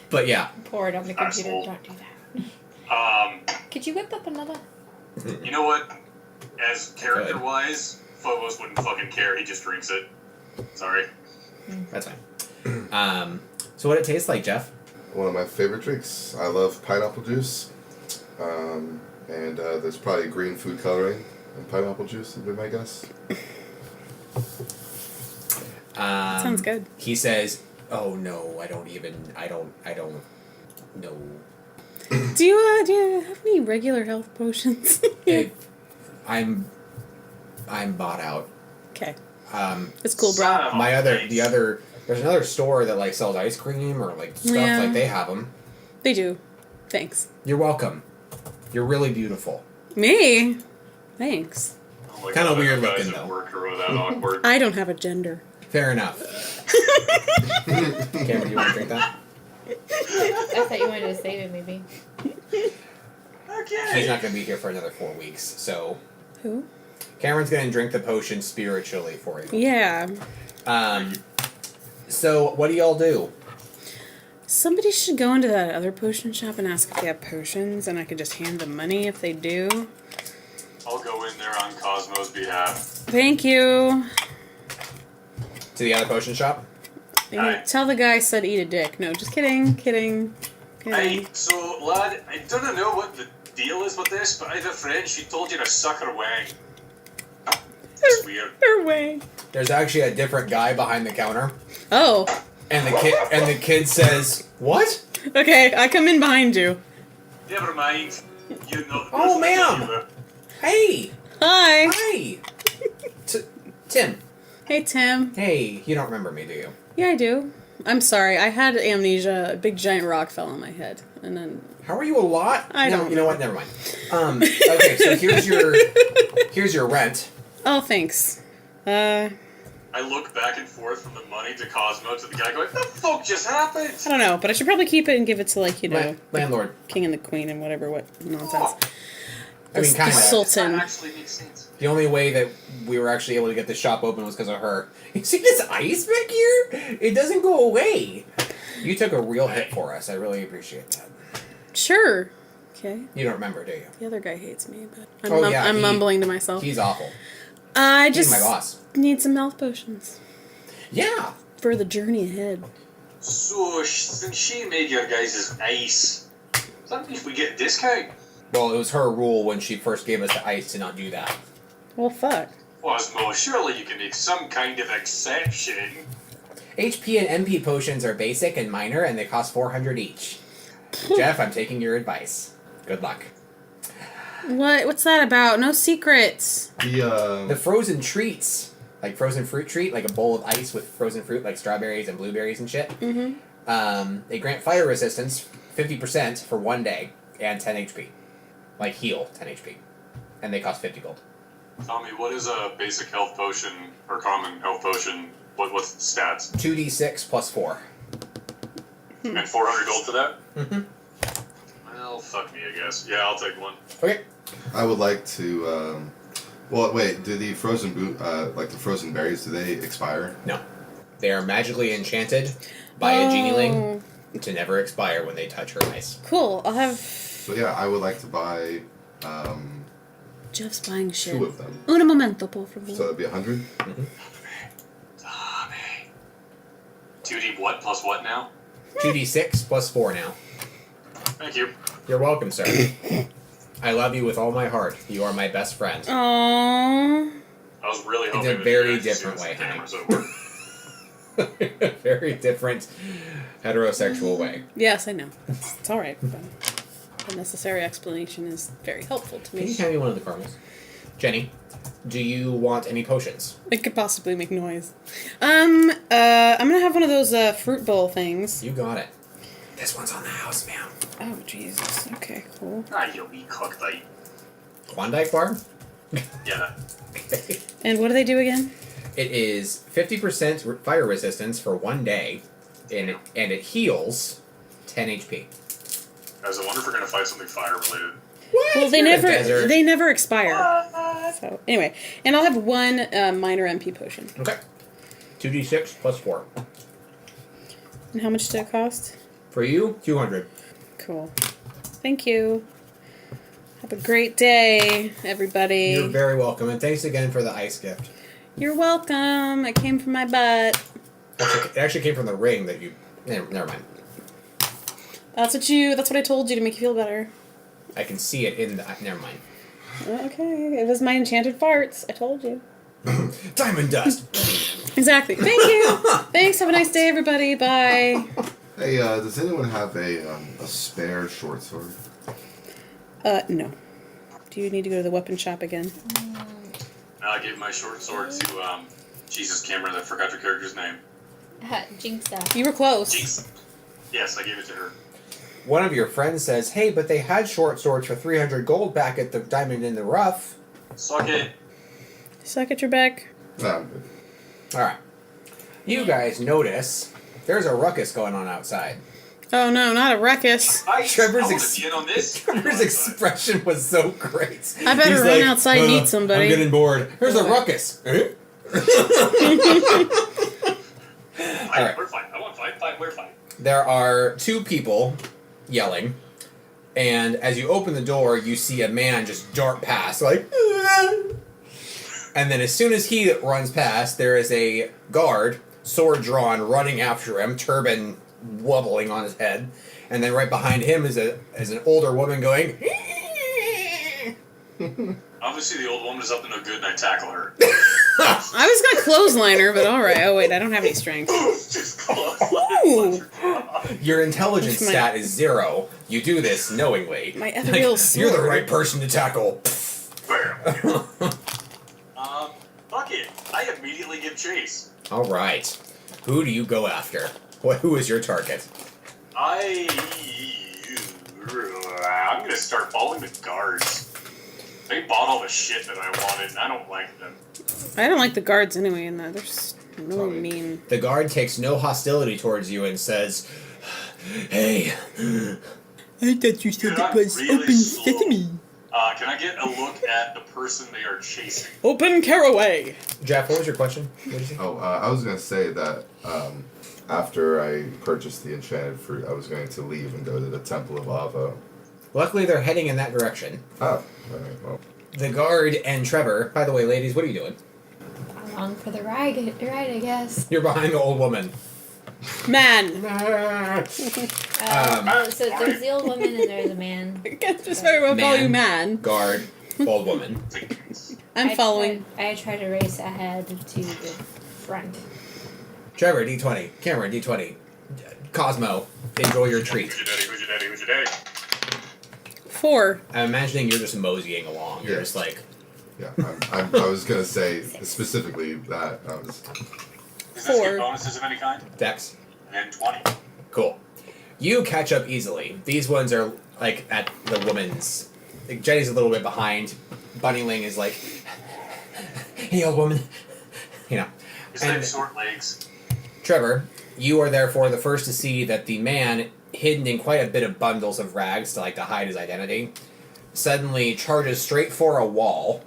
[SPEAKER 4] But yeah.
[SPEAKER 6] Pour it on the computer.
[SPEAKER 5] Asshole.
[SPEAKER 6] Don't do that. Could you whip up another?
[SPEAKER 5] You know what? As character-wise, Phobos wouldn't fucking care. He just drinks it. Sorry.
[SPEAKER 4] That's fine. So what it tastes like, Jeff?
[SPEAKER 2] One of my favorite drinks. I love pineapple juice. And there's probably green food coloring and pineapple juice would be my guess.
[SPEAKER 3] Sounds good.
[SPEAKER 4] He says, "Oh no, I don't know."
[SPEAKER 3] Do you have any regular health potions?
[SPEAKER 4] If I'm bought out.
[SPEAKER 3] Okay. It's cool, bro.
[SPEAKER 4] There's another store that like sells ice cream or like stuff like they have them.
[SPEAKER 3] They do. Thanks.
[SPEAKER 4] You're welcome. You're really beautiful.
[SPEAKER 3] Me? Thanks.
[SPEAKER 5] Oh my
[SPEAKER 4] Kinda
[SPEAKER 5] God,
[SPEAKER 4] weird
[SPEAKER 5] guys
[SPEAKER 4] looking,
[SPEAKER 5] at
[SPEAKER 4] though.
[SPEAKER 5] work are that awkward.
[SPEAKER 3] I don't have a gender.
[SPEAKER 4] Fair enough. Cameron, do you want to drink that?
[SPEAKER 6] I thought you wanted to save it, maybe.
[SPEAKER 5] Okay.
[SPEAKER 4] She's not going to be here for another 4 weeks, so
[SPEAKER 3] Who?
[SPEAKER 4] Cameron's going to drink the potion spiritually for you.
[SPEAKER 3] Yeah.
[SPEAKER 4] So what do y'all do?
[SPEAKER 3] Somebody should go into that other potion shop and ask if they have potions, and I could just hand them money if they do.
[SPEAKER 5] I'll go in there on Cosmo's behalf.
[SPEAKER 3] Thank you.
[SPEAKER 4] To the other potion shop?
[SPEAKER 5] Aye.
[SPEAKER 3] Tell the guy I said eat a dick. No, just kidding.
[SPEAKER 5] Hey, so lad, I don't know what the deal is with this, but I have a friend, she told you to suck her wang. It's weird.
[SPEAKER 3] Her way.
[SPEAKER 4] There's actually a different guy behind the counter,
[SPEAKER 3] Oh,
[SPEAKER 4] and the kid says, "What?"
[SPEAKER 3] okay. I come in behind you.
[SPEAKER 5] Never mind. You know.
[SPEAKER 4] Oh, ma'am. Hey,
[SPEAKER 3] Hi.
[SPEAKER 4] hi, Tim.
[SPEAKER 3] Hey, Tim.
[SPEAKER 4] Hey, you don't remember me, do you?
[SPEAKER 3] Yeah, I do. I'm sorry. I had amnesia. A big giant rock fell on my head, and then
[SPEAKER 4] How are you a lot?
[SPEAKER 3] I
[SPEAKER 4] No,
[SPEAKER 3] don't
[SPEAKER 4] you know what? Never mind. Okay, so here's your rent.
[SPEAKER 3] oh, thanks.
[SPEAKER 5] I look back and forth from the money to Cosmo to the guy going, "What the fuck just happened?"
[SPEAKER 3] I don't know, but I should probably keep it and give it to like
[SPEAKER 4] Landlord.
[SPEAKER 3] King and the Queen and whatever what nonsense.
[SPEAKER 4] I mean,
[SPEAKER 3] The
[SPEAKER 4] kind of.
[SPEAKER 3] Sultan.
[SPEAKER 5] That actually makes sense.
[SPEAKER 4] The only way that we were actually able to get the shop open was because of her. You see this ice back here? It doesn't go away. You took a real hit for us. I really appreciate that.
[SPEAKER 3] Sure. Okay.
[SPEAKER 4] You don't remember, do you?
[SPEAKER 3] The other guy hates me, but I'm mumbling to myself.
[SPEAKER 4] He's awful.
[SPEAKER 3] I
[SPEAKER 4] He's
[SPEAKER 3] just
[SPEAKER 4] my boss.
[SPEAKER 3] need some health potions
[SPEAKER 4] Yeah.
[SPEAKER 3] for the journey ahead.
[SPEAKER 5] So, since she made your guys' ice, does that mean if we get a discount?
[SPEAKER 4] Well, it was her rule when she first gave us the ice to not do that.
[SPEAKER 3] Well, fuck.
[SPEAKER 5] Cosmo, surely you can make some kind of exception.
[SPEAKER 4] HP and MP potions are basic and minor, and they cost 400 each. Jeff, I'm taking your advice. Good luck.
[SPEAKER 3] What's that about? No secrets.
[SPEAKER 4] The frozen treats, like frozen fruit treat, like a bowl of ice with frozen fruit, like strawberries and blueberries and shit.
[SPEAKER 3] Mm-hmm.
[SPEAKER 4] They grant fire resistance 50% for 1 day and 10 HP. Like heal 10 HP. And they cost 50 gold.
[SPEAKER 5] Tommy, what is a basic health potion or common health potion? What's the stats?
[SPEAKER 4] 2d6 plus 4.
[SPEAKER 5] And 400 gold for that?
[SPEAKER 4] Mm-hmm.
[SPEAKER 5] Well, fuck me, I guess. Yeah, I'll take one.
[SPEAKER 4] Okay.
[SPEAKER 2] I would like to. Well, wait. Do the like the frozen berries, do they expire?
[SPEAKER 4] No. They are magically enchanted by a genieling to never expire when they touch her ice.
[SPEAKER 3] Cool. I'll have.
[SPEAKER 2] So yeah, I would like to buy
[SPEAKER 3] Jeff's buying shit.
[SPEAKER 2] 2 of them.
[SPEAKER 3] Un momento, por favor.
[SPEAKER 2] So that'd be 100.
[SPEAKER 5] Tommy. 2D what plus what now?
[SPEAKER 4] 2d6 plus 4 now.
[SPEAKER 5] Thank you.
[SPEAKER 4] You're welcome, sir. I love you with all my heart. You are my best friend.
[SPEAKER 3] Aww.
[SPEAKER 5] I was really hoping
[SPEAKER 4] a
[SPEAKER 5] that
[SPEAKER 4] very
[SPEAKER 5] you guys
[SPEAKER 4] different
[SPEAKER 5] would see
[SPEAKER 4] way,
[SPEAKER 5] this the cameras over.
[SPEAKER 4] Very different heterosexual way.
[SPEAKER 3] Yes, I know. It's all right. But the necessary explanation is very helpful to
[SPEAKER 4] Can you
[SPEAKER 3] me.
[SPEAKER 4] hand me one of the caramels? Jenny, do you want any potions?
[SPEAKER 3] It could possibly make noise. I'm gonna have one of those fruit bowl things.
[SPEAKER 4] You got it. This one's on the house, ma'am.
[SPEAKER 3] Oh Jesus. Okay, cool.
[SPEAKER 5] Ah, you wee cockbite.
[SPEAKER 4] Klondike bar?
[SPEAKER 5] Yeah.
[SPEAKER 3] And what do they do again?
[SPEAKER 4] It is 50% fire resistance for 1 day, and it heals 10 HP.
[SPEAKER 5] Guys, I wonder if we're gonna fight something fire related.
[SPEAKER 4] What?
[SPEAKER 3] Well,
[SPEAKER 4] You're in a desert.
[SPEAKER 3] they never expire. So anyway, and I'll have one minor MP potion.
[SPEAKER 4] Okay. 2d6 plus 4.
[SPEAKER 3] And how much did it cost?
[SPEAKER 4] For you, 200.
[SPEAKER 3] Cool. Thank you. Have a great day, everybody.
[SPEAKER 4] You're very welcome, and thanks again for the ice gift.
[SPEAKER 3] You're welcome. It came from my butt.
[SPEAKER 4] It actually came from the ring that you... Never mind.
[SPEAKER 3] That's what I told you to make you feel better.
[SPEAKER 4] I can see it in the... Never mind.
[SPEAKER 3] Okay, it was my enchanted farts. I told you.
[SPEAKER 4] Diamond dust!
[SPEAKER 3] Exactly. Thank you. Thanks. Have a nice day, everybody. Bye.
[SPEAKER 2] Hey, does anyone have a spare short sword?
[SPEAKER 3] No. Do you need to go to the weapon shop again?
[SPEAKER 5] I gave my short sword to Jesus, Cameron, I forgot your character's name.
[SPEAKER 6] Jinxa.
[SPEAKER 3] You were close.
[SPEAKER 5] Jinx. Yes, I gave it to her.
[SPEAKER 4] One of your friends says, "Hey, but they had short swords for 300 gold back at the Diamond in the Rough."
[SPEAKER 5] Suck it.
[SPEAKER 3] Suck at your back.
[SPEAKER 2] No, I'm good.
[SPEAKER 4] Alright. You guys notice there's a ruckus going on outside.
[SPEAKER 3] Oh no, not a ruckus.
[SPEAKER 4] Trevor's
[SPEAKER 5] I want to be in on this.
[SPEAKER 4] Trevor's expression was so great.
[SPEAKER 3] I better
[SPEAKER 4] He's
[SPEAKER 3] run
[SPEAKER 4] like,
[SPEAKER 3] outside and eat somebody."
[SPEAKER 4] I'm getting bored. There's a ruckus. Eh? Alright.
[SPEAKER 5] We're fine. I want fine. We're fine.
[SPEAKER 4] There are two people yelling, and as you open the door, you see a man just dart past, like, and then as soon as he runs past, there is a guard, sword drawn, running after him, turban wobbling on his head, and then right behind him is an older woman going.
[SPEAKER 5] Obviously, the old woman is up to no good, and I tackle her.
[SPEAKER 3] I was gonna clothesline her, but alright. Oh wait, I don't have any strength.
[SPEAKER 5] Just close.
[SPEAKER 3] Ooh.
[SPEAKER 4] Your intelligence
[SPEAKER 3] My-
[SPEAKER 4] stat is 0. You do this knowingly.
[SPEAKER 3] My ethereal
[SPEAKER 4] You're the
[SPEAKER 3] sword.
[SPEAKER 4] right person to tackle.
[SPEAKER 5] Fuck it. I immediately give chase.
[SPEAKER 4] All right. Who do you go after? Who is your target?
[SPEAKER 5] I'm gonna start following the guards. They bought all the shit that I wanted, and I don't like them.
[SPEAKER 3] I don't like the guards anyway, and they're just really mean.
[SPEAKER 4] The guard takes no hostility towards you and says, "Hey, I thought you said
[SPEAKER 5] Dude, I'm really slow. Can I get a look at the person they are chasing?
[SPEAKER 3] Open caraway.
[SPEAKER 4] Jeff, what was your question? What did you say?"
[SPEAKER 2] Oh, I was gonna say that after I purchased the enchanted fruit, I was going to leave and go to the Temple of Avo.
[SPEAKER 4] Luckily, they're heading in that direction.
[SPEAKER 2] Oh, alright, well.
[SPEAKER 4] The guard and Trevor, by the way, ladies, what are you doing?
[SPEAKER 6] Along for the ride, I guess.
[SPEAKER 4] You're behind the old woman.
[SPEAKER 3] Man.
[SPEAKER 6] So there's the old woman and there's a man.
[SPEAKER 3] I guess just very well call you man.
[SPEAKER 4] Guard, old woman.
[SPEAKER 3] I'm following.
[SPEAKER 6] I try to race ahead to the front.
[SPEAKER 4] Trevor, D20. Cameron, D20. Cosmo, enjoy your treat.
[SPEAKER 5] Who's your daddy? Who's your daddy? Who's your daddy?
[SPEAKER 3] 4.
[SPEAKER 4] I'm imagining you're just moseying along. You're
[SPEAKER 2] Yeah.
[SPEAKER 4] just like,
[SPEAKER 2] Yeah, I was gonna say specifically that I was.
[SPEAKER 5] Does this
[SPEAKER 3] 4.
[SPEAKER 5] get bonuses of any kind?
[SPEAKER 4] Dex.
[SPEAKER 5] And 20.
[SPEAKER 4] Cool. You catch up easily. These ones are like at the woman's. Like, Jenny's a little bit behind. Bunnyling is like, "Hey, old woman," you know.
[SPEAKER 5] Because I have short legs.
[SPEAKER 4] Trevor, you are therefore the first to see that the man, hidden in quite a bit of bundles of rags to hide his identity, suddenly charges straight for a wall,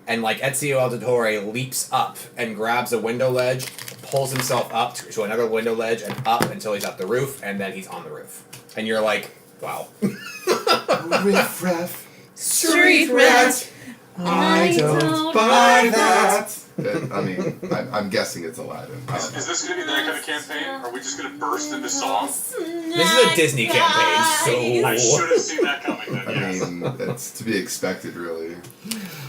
[SPEAKER 4] and like Ezio Auditore leaps up and grabs a window ledge, pulls himself up to another window ledge and up until he's up the roof, and then he's on the roof. And you're like, wow.
[SPEAKER 2] Riffraff.
[SPEAKER 3] Street rat.
[SPEAKER 6] I don't
[SPEAKER 2] buy that. I mean, I'm guessing it's Aladdin.
[SPEAKER 5] Is this going to be that kind of campaign? Or are we just going to burst into song?
[SPEAKER 4] This is a Disney campaign,
[SPEAKER 5] I
[SPEAKER 4] so...
[SPEAKER 5] should have seen that coming then,
[SPEAKER 2] I
[SPEAKER 5] yes.
[SPEAKER 2] mean, it's to be expected, really.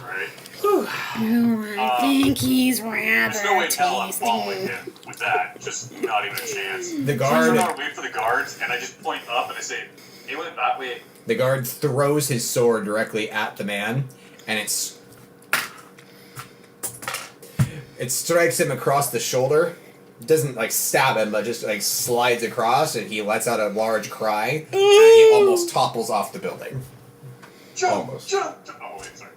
[SPEAKER 5] Right.
[SPEAKER 3] Oh, I think he's rather
[SPEAKER 5] There's no way in hell I'm
[SPEAKER 3] tasty.
[SPEAKER 5] following him with that. Just not even a chance.
[SPEAKER 4] The
[SPEAKER 5] So I
[SPEAKER 4] guard,
[SPEAKER 5] wait for the guards, and I just point up and I say, "He went that way."
[SPEAKER 4] the guard throws his sword directly at the man, and it strikes him across the shoulder. It doesn't stab him, but just slides across, and he lets out a large cry, and he almost topples off the building.
[SPEAKER 5] Jump!
[SPEAKER 2] Almost.
[SPEAKER 5] Jump! Oh, wait, sorry.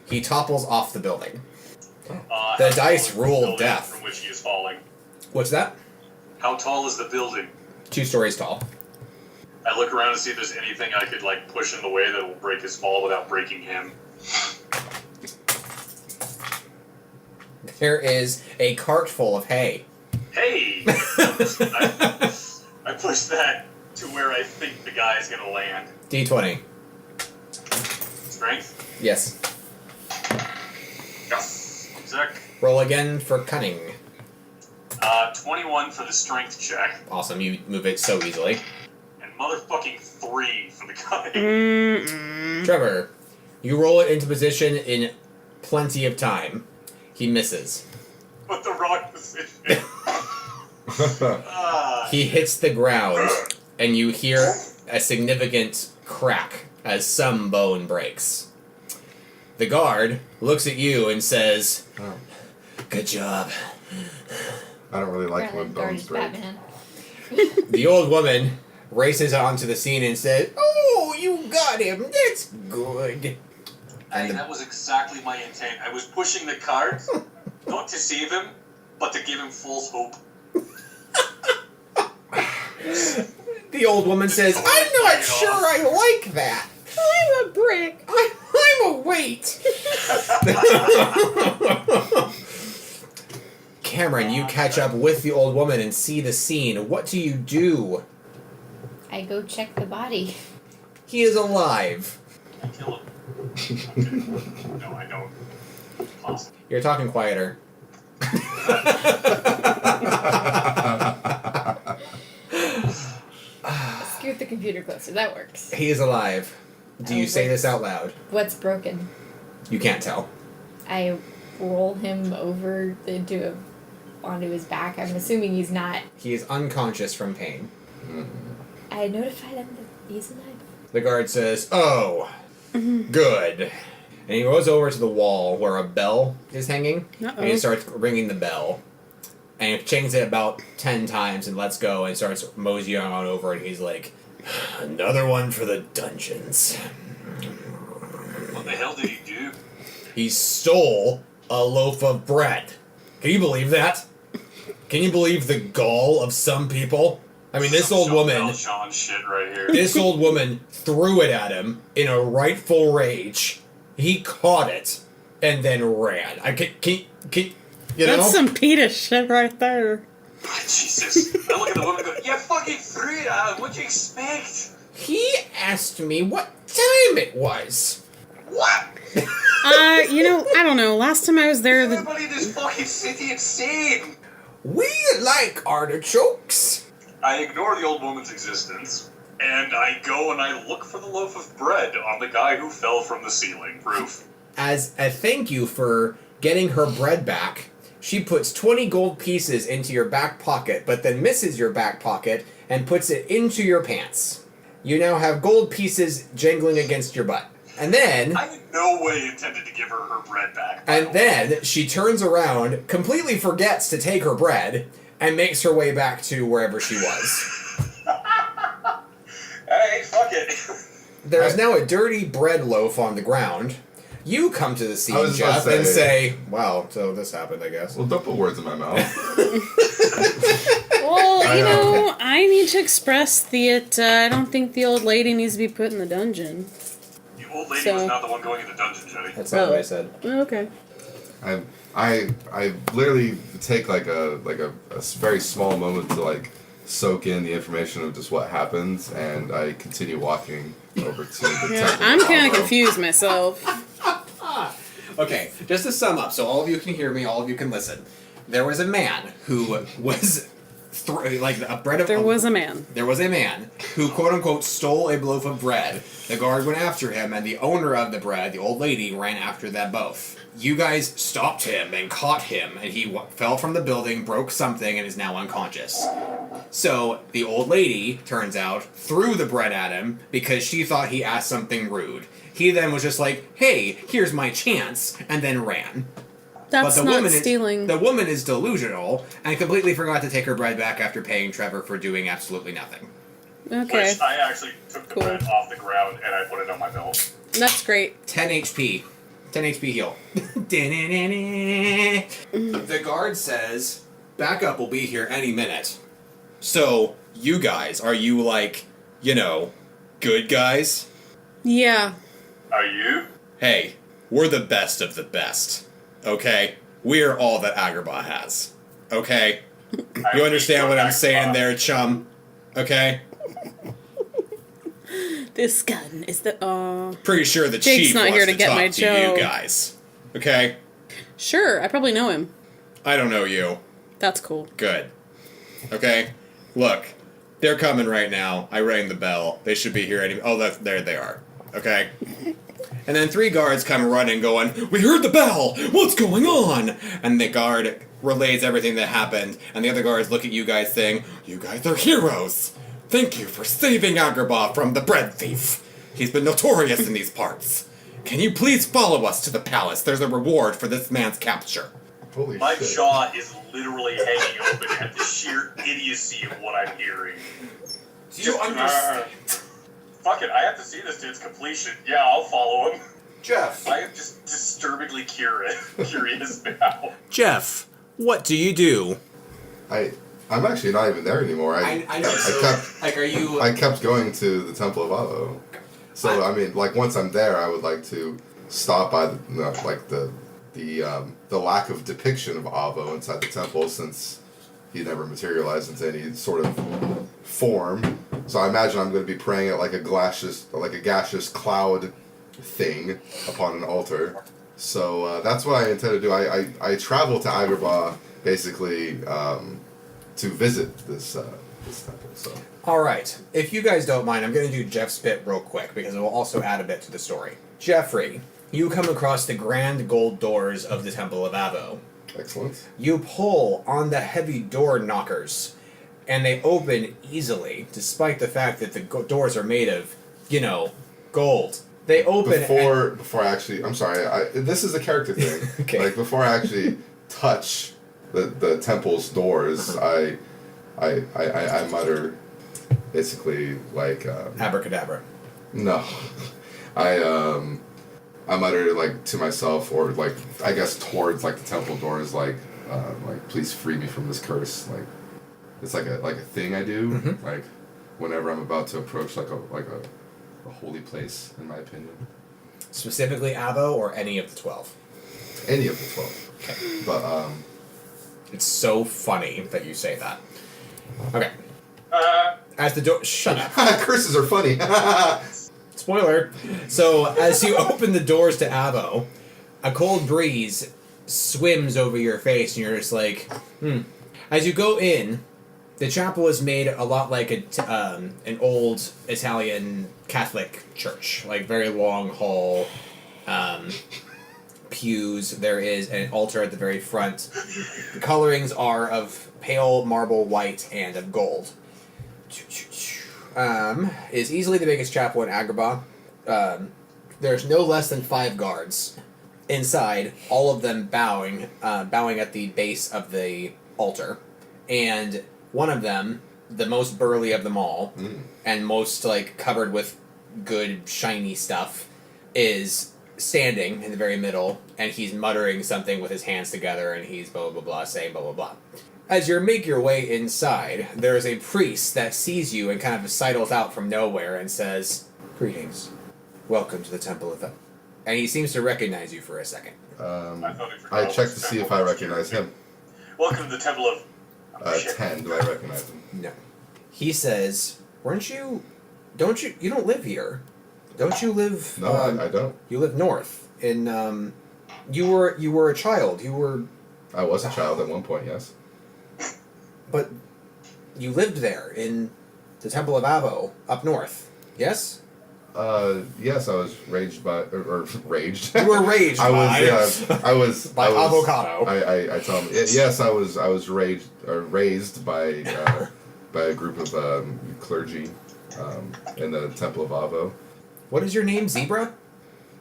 [SPEAKER 4] He topples off the building. The
[SPEAKER 5] How
[SPEAKER 4] dice
[SPEAKER 5] tall is the
[SPEAKER 4] roll
[SPEAKER 5] building
[SPEAKER 4] death.
[SPEAKER 5] From which he is falling.
[SPEAKER 4] What's that?
[SPEAKER 5] How tall is the building?
[SPEAKER 4] 2 stories tall.
[SPEAKER 5] I look around to see if there's anything I could push in the way that will break his fall without breaking him.
[SPEAKER 4] There is a cart full of hay.
[SPEAKER 5] Hey! I push that to where I think the guy is gonna land.
[SPEAKER 4] D20.
[SPEAKER 5] Strength?
[SPEAKER 4] Yes.
[SPEAKER 5] Yes. Sec.
[SPEAKER 4] Roll again for cunning.
[SPEAKER 5] 21 for the strength check,
[SPEAKER 4] Awesome, you move it so easily.
[SPEAKER 5] and motherfucking 3 for the cunning.
[SPEAKER 4] Trevor, you roll it into position in plenty of time. He misses.
[SPEAKER 5] But the wrong position.
[SPEAKER 4] He hits the ground, and you hear a significant crack as some bone breaks. The guard looks at you and says, Good job.
[SPEAKER 2] I don't really like when
[SPEAKER 6] Guard
[SPEAKER 2] bones
[SPEAKER 6] is
[SPEAKER 2] break.
[SPEAKER 6] Batman.
[SPEAKER 4] The old woman races onto the scene and says, "Oh, you got him. That's good."
[SPEAKER 5] Aye, that was exactly my intent. I was pushing the cart, not to save him, but to give him false hope.
[SPEAKER 4] The old woman says, "I'm not sure I like that.
[SPEAKER 3] I'm a brick.
[SPEAKER 4] I'm a weight." Cameron, you catch up with the old woman and see the scene. What do you do?
[SPEAKER 6] I go check the body.
[SPEAKER 4] He is alive.
[SPEAKER 5] I kill him. No, I don't. Possible.
[SPEAKER 4] You're talking quieter.
[SPEAKER 6] Scoot the computer closer. That works.
[SPEAKER 4] He is alive. Do you say this out loud?
[SPEAKER 6] What's broken?
[SPEAKER 4] You can't tell.
[SPEAKER 6] I roll him over onto his back. I'm assuming he's not.
[SPEAKER 4] He is unconscious from pain.
[SPEAKER 6] I notified him that he's alive.
[SPEAKER 4] The guard says, "Oh, good." And he goes over to the wall where a bell is hanging, and he starts ringing the bell. And he changes it about 10 times and lets go and starts moseying on over, and he's like, "Another one for the dungeons."
[SPEAKER 5] What the hell did he do?
[SPEAKER 4] He stole a loaf of bread. Can you believe that? Can you believe the gall of some people? I mean, this old woman...
[SPEAKER 5] Sean shit right here.
[SPEAKER 4] This old woman threw it at him in a rightful rage. He caught it and then ran. You know?
[SPEAKER 3] That's some PETA shit right there.
[SPEAKER 5] Jesus. I look at the woman and go, "You fucking threw it at him. What'd you expect?"
[SPEAKER 4] He asked me what time it was.
[SPEAKER 5] What?
[SPEAKER 3] I don't know. Last time I was there,
[SPEAKER 5] Everybody in this fucking city insane.
[SPEAKER 4] We like artichokes.
[SPEAKER 5] I ignore the old woman's existence, and I go and I look for the loaf of bread on the guy who fell from the ceiling roof.
[SPEAKER 4] As a thank you for getting her bread back, she puts 20 gold pieces into your back pocket, but then misses your back pocket and puts it into your pants. You now have gold pieces jangling against your butt. And then...
[SPEAKER 5] I in no way intended to give her bread back.
[SPEAKER 4] And then she turns around, completely forgets to take her bread, and makes her way back to wherever she was.
[SPEAKER 5] Hey, fuck it.
[SPEAKER 4] There is now a dirty bread loaf on the ground. You come to the scene,
[SPEAKER 2] I was about
[SPEAKER 4] Jeff,
[SPEAKER 2] to
[SPEAKER 4] and say, "Wow, so this happened, I guess."
[SPEAKER 2] Well, don't put words in my mouth.
[SPEAKER 3] well,
[SPEAKER 2] I know.
[SPEAKER 3] I need to express that I don't think the old lady needs to be put in the dungeon.
[SPEAKER 5] The old lady was not the one going in the dungeon, Jody.
[SPEAKER 4] That's not what I said.
[SPEAKER 3] Okay.
[SPEAKER 2] I literally take like a very small moment to like soak in the information of just what happens, and I continue walking over to the
[SPEAKER 3] Yeah,
[SPEAKER 2] temple.
[SPEAKER 3] I'm kind of confused myself.
[SPEAKER 4] Okay, just to sum up, so all of you can hear me, all of you can listen. There was a man who was
[SPEAKER 3] There was a man.
[SPEAKER 4] There was a man who, quote unquote, stole a loaf of bread. The guard went after him, and the owner of the bread, the old lady, ran after them both. You guys stopped him and caught him, and he fell from the building, broke something, and is now unconscious. So the old lady, turns out, threw the bread at him because she thought he asked something rude. He then was just like, "Hey, here's my chance," and then ran.
[SPEAKER 3] That's
[SPEAKER 4] But the
[SPEAKER 3] not
[SPEAKER 4] woman
[SPEAKER 3] stealing.
[SPEAKER 4] The woman is delusional and completely forgot to take her bread back after paying Trevor for doing absolutely nothing.
[SPEAKER 3] Okay.
[SPEAKER 5] Which I actually took the
[SPEAKER 3] Cool.
[SPEAKER 5] bread off the ground and I put it on my belt.
[SPEAKER 3] That's great.
[SPEAKER 4] 10 HP. 10 HP heal. The guard says, backup will be here any minute. So, you guys, are you like, good guys?
[SPEAKER 3] Yeah.
[SPEAKER 5] Are you?
[SPEAKER 4] Hey, we're the best of the best. Okay? We're all that Agrabah has. Okay? You understand what I'm saying there, chum? Okay?
[SPEAKER 3] This gun is the.
[SPEAKER 4] Pretty sure the
[SPEAKER 3] Jake's
[SPEAKER 4] chief
[SPEAKER 3] not
[SPEAKER 4] wants
[SPEAKER 3] here
[SPEAKER 4] to
[SPEAKER 3] to get
[SPEAKER 4] talk
[SPEAKER 3] my
[SPEAKER 4] to
[SPEAKER 3] joke.
[SPEAKER 4] you guys. Okay?
[SPEAKER 3] Sure, I probably know him.
[SPEAKER 4] I don't know you.
[SPEAKER 3] That's cool.
[SPEAKER 4] Good. Okay? Look, they're coming right now. I rang the bell. They should be here any... Oh, there they are. Okay? And then 3 guards come running going, "We heard the bell! What's going on?" And the guard relays everything that happened, and the other guards look at you guys saying, "You guys are heroes! Thank you for saving Agrabah from the bread thief. He's been notorious in these parts. Can you please follow us to the palace? There's a reward for this man's capture."
[SPEAKER 2] Holy
[SPEAKER 5] My
[SPEAKER 2] shit.
[SPEAKER 5] jaw is literally hanging open at the sheer idiocy of what I'm hearing.
[SPEAKER 4] Do you understand?
[SPEAKER 5] Fuck it, I have to see this to its completion. Yeah, I'll follow him.
[SPEAKER 4] Jeff.
[SPEAKER 5] I am just disturbingly curious now.
[SPEAKER 4] Jeff, what do you do?
[SPEAKER 2] I'm actually not even there anymore.
[SPEAKER 4] I know. Are you?
[SPEAKER 2] I kept going to the Temple of Avo. So I mean, like once I'm there, I would like to stop by the lack of depiction of Avo inside the temple, since he never materialized into any sort of form. So I imagine I'm going to be praying at like a gaseous cloud thing upon an altar. So that's what I intend to do. I travel to Agrabah basically to visit this temple. So.
[SPEAKER 4] All right. If you guys don't mind, I'm going to do Jeff's bit real quick because it will also add a bit to the story. Jeffrey, you come across the grand gold doors of the Temple of Avo.
[SPEAKER 2] Excellent.
[SPEAKER 4] You pull on the heavy door knockers, and they open easily, despite the fact that the doors are made of, gold. They open
[SPEAKER 2] before I actually. I'm sorry. This is a character thing.
[SPEAKER 4] Okay.
[SPEAKER 2] Like before I actually touch the temple's doors, I mutter, basically like.
[SPEAKER 4] Abracadabra.
[SPEAKER 2] No, I mutter like to myself, or like I guess towards like the temple doors, like please free me from this curse. Like it's like a thing I do, like whenever I'm about to approach like a holy place, in my opinion.
[SPEAKER 4] Specifically Avo or any of the 12?
[SPEAKER 2] Any of the 12.
[SPEAKER 4] Okay.
[SPEAKER 2] But
[SPEAKER 4] It's so funny that you say that. Okay. As the door... Shut up.
[SPEAKER 2] curses are funny.
[SPEAKER 4] Spoiler. So, as you open the doors to Avo, a cold breeze swims over your face, and you're just like, As you go in, the chapel is made a lot like an old Italian Catholic church. Like, very long hall, pews. There is an altar at the very front. The colorings are of pale marble white and of gold. Is easily the biggest chapel in Agrabah. There's no less than 5 guards inside, all of them bowing at the base of the altar, and one of them, the most burly of them all, and most like covered with good shiny stuff, is standing in the very middle, and he's muttering something with his hands together, and he's blah blah blah saying blah blah blah. As you make your way inside, there is a priest that sees you and kind of sidles out from nowhere and says, "Greetings, welcome to the Temple of..." And he seems to recognize you for a second.
[SPEAKER 2] I check to see if I recognize him.
[SPEAKER 5] Welcome to the Temple of...
[SPEAKER 2] 10. Do I recognize him?
[SPEAKER 4] No. He says, you don't live here. Don't you live...
[SPEAKER 2] No, I don't.
[SPEAKER 4] You live north. You were a child.
[SPEAKER 2] I was a child at one point, yes.
[SPEAKER 4] But you lived there in the Temple of Avo, up north. Yes?
[SPEAKER 2] Yes, I was raged by... Or raged.
[SPEAKER 4] You were raged
[SPEAKER 2] I was
[SPEAKER 4] by avocado.
[SPEAKER 2] I tell him, yes, I was raised by a group of clergy in the Temple of Avo.
[SPEAKER 4] What is your name, Zebra?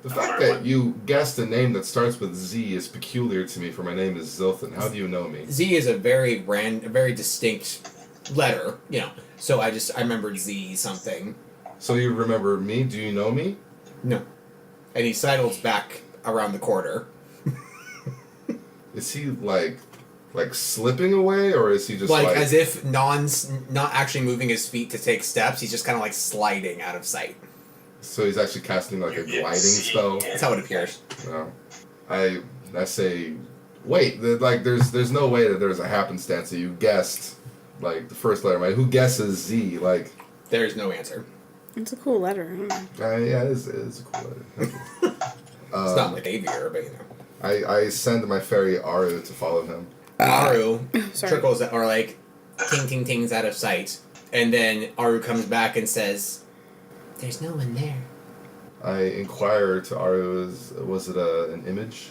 [SPEAKER 2] The fact that you guessed a name that starts with Z is peculiar to me, for my name is Zilthan. How do you know me?
[SPEAKER 4] Z is a very distinct letter, So I remembered Z something.
[SPEAKER 2] So you remember me? Do you know me?
[SPEAKER 4] No. And he sidles back around the corner.
[SPEAKER 2] Is he like slipping away, or is he just
[SPEAKER 4] like as if not actually moving his feet to take steps? He's just kind of like sliding out of sight.
[SPEAKER 2] So he's actually casting like a gliding spell.
[SPEAKER 4] That's how it appears.
[SPEAKER 2] No, I say, wait. There's no way that there's a happenstance that you guessed like the first letter. Who guesses Z? Like
[SPEAKER 4] there's no answer.
[SPEAKER 3] It's a cool letter.
[SPEAKER 2] Yeah, it is a cool letter.
[SPEAKER 4] It's not like aviar, but
[SPEAKER 2] I send my fairy Aru to follow him.
[SPEAKER 4] Aru trickles or like ting tings out of sight, and then Aru comes back and says, "There's no one there."
[SPEAKER 2] I inquire to Aru, was it an image?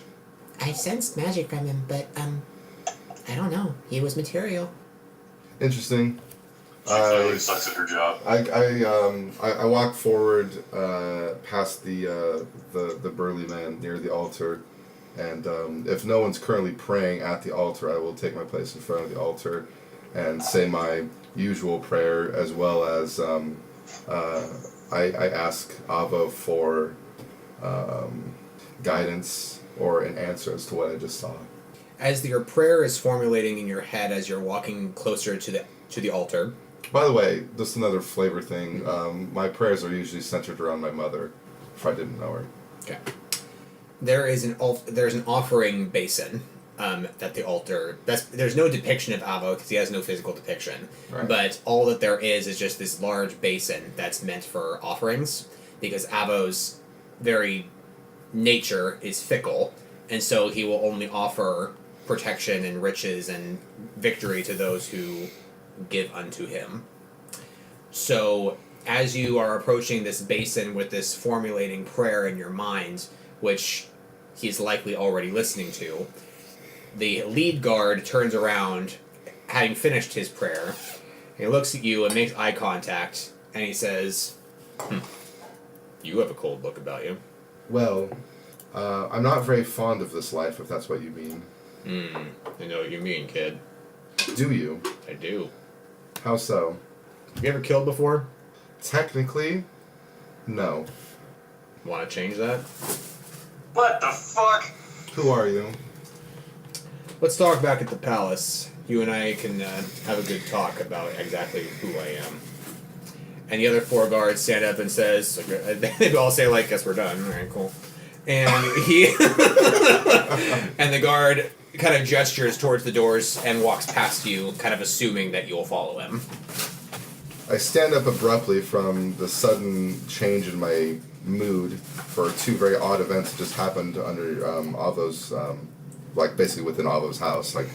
[SPEAKER 7] I sensed magic from him, but I don't know. He was material.
[SPEAKER 2] Interesting.
[SPEAKER 5] She clearly sucks at her job.
[SPEAKER 2] I walk forward past the burly man near the altar, And if no one's currently praying at the altar, I will take my place in front of the altar and say my usual prayer, as well as I ask Avo for guidance or an answer as to what I just saw.
[SPEAKER 4] As your prayer is formulating in your head as you're walking closer to the altar.
[SPEAKER 2] By the way, just another flavor thing. My prayers are usually centered around my mother, if I didn't know her.
[SPEAKER 4] Okay. There's an offering basin at the altar. There's no depiction of Avo because he has no physical depiction.
[SPEAKER 2] Right.
[SPEAKER 4] But all that there is just this large basin that's meant for offerings, because Avo's very nature is fickle, and so he will only offer protection and riches and victory to those who give unto him. So as you are approaching this basin with this formulating prayer in your mind, which he's likely already listening to, the lead guard turns around, having finished his prayer. He looks at you and makes eye contact, and he says, "You have a cold look about you."
[SPEAKER 2] Well, I'm not very fond of this life, if that's what you mean.
[SPEAKER 4] I know what you mean, kid.
[SPEAKER 2] Do you?
[SPEAKER 4] I do.
[SPEAKER 2] How so?
[SPEAKER 4] Have you ever killed before?
[SPEAKER 2] Technically, no.
[SPEAKER 4] Want to change that?
[SPEAKER 5] What the fuck?
[SPEAKER 2] Who are you?
[SPEAKER 4] Let's talk back at the palace. You and I can have a good talk about exactly who I am. And the other 4 guards stand up and says, they all say, like, guess we're done. All right, cool. And and the guard kind of gestures towards the doors and walks past you, kind of assuming that you'll follow him.
[SPEAKER 2] I stand up abruptly from the sudden change in my mood for 2 very odd events that just happened under Avo's, like basically within Avo's house, like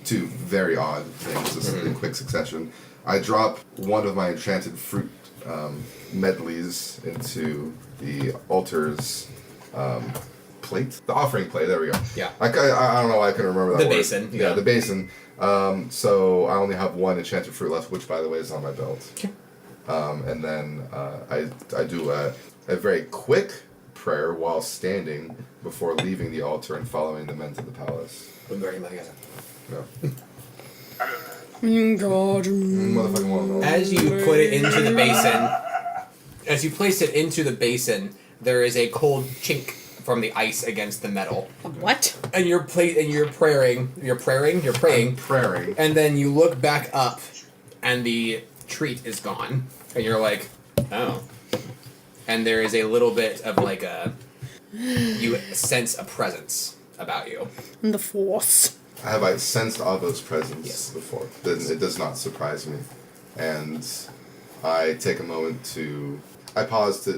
[SPEAKER 2] 2 very odd things just in quick succession. I drop one of my enchanted fruit medleys into the altar's plate, the offering plate. There we go.
[SPEAKER 4] Yeah.
[SPEAKER 2] I don't know why I couldn't remember that
[SPEAKER 4] The
[SPEAKER 2] word.
[SPEAKER 4] basin,
[SPEAKER 2] Yeah,
[SPEAKER 4] yeah.
[SPEAKER 2] the basin. So I only have 1 enchanted fruit left, which by the way is on my belt.
[SPEAKER 4] Okay.
[SPEAKER 2] And then I do a very quick prayer while standing before leaving the altar and following the men to the palace. No. Motherfucking won't.
[SPEAKER 4] As you put it into the basin, as you place it into the basin, there is a cold chink from the ice against the metal.
[SPEAKER 3] What?
[SPEAKER 4] And you're praying,
[SPEAKER 2] I'm praying.
[SPEAKER 4] and then you look back up, and the treat is gone, and you're like, oh. And there is a little bit of like you sense a presence about you.
[SPEAKER 3] The Force.
[SPEAKER 2] Have I sensed Avo's presence
[SPEAKER 4] Yes.
[SPEAKER 2] before? Then it does not surprise me. And I take a moment to... I pause to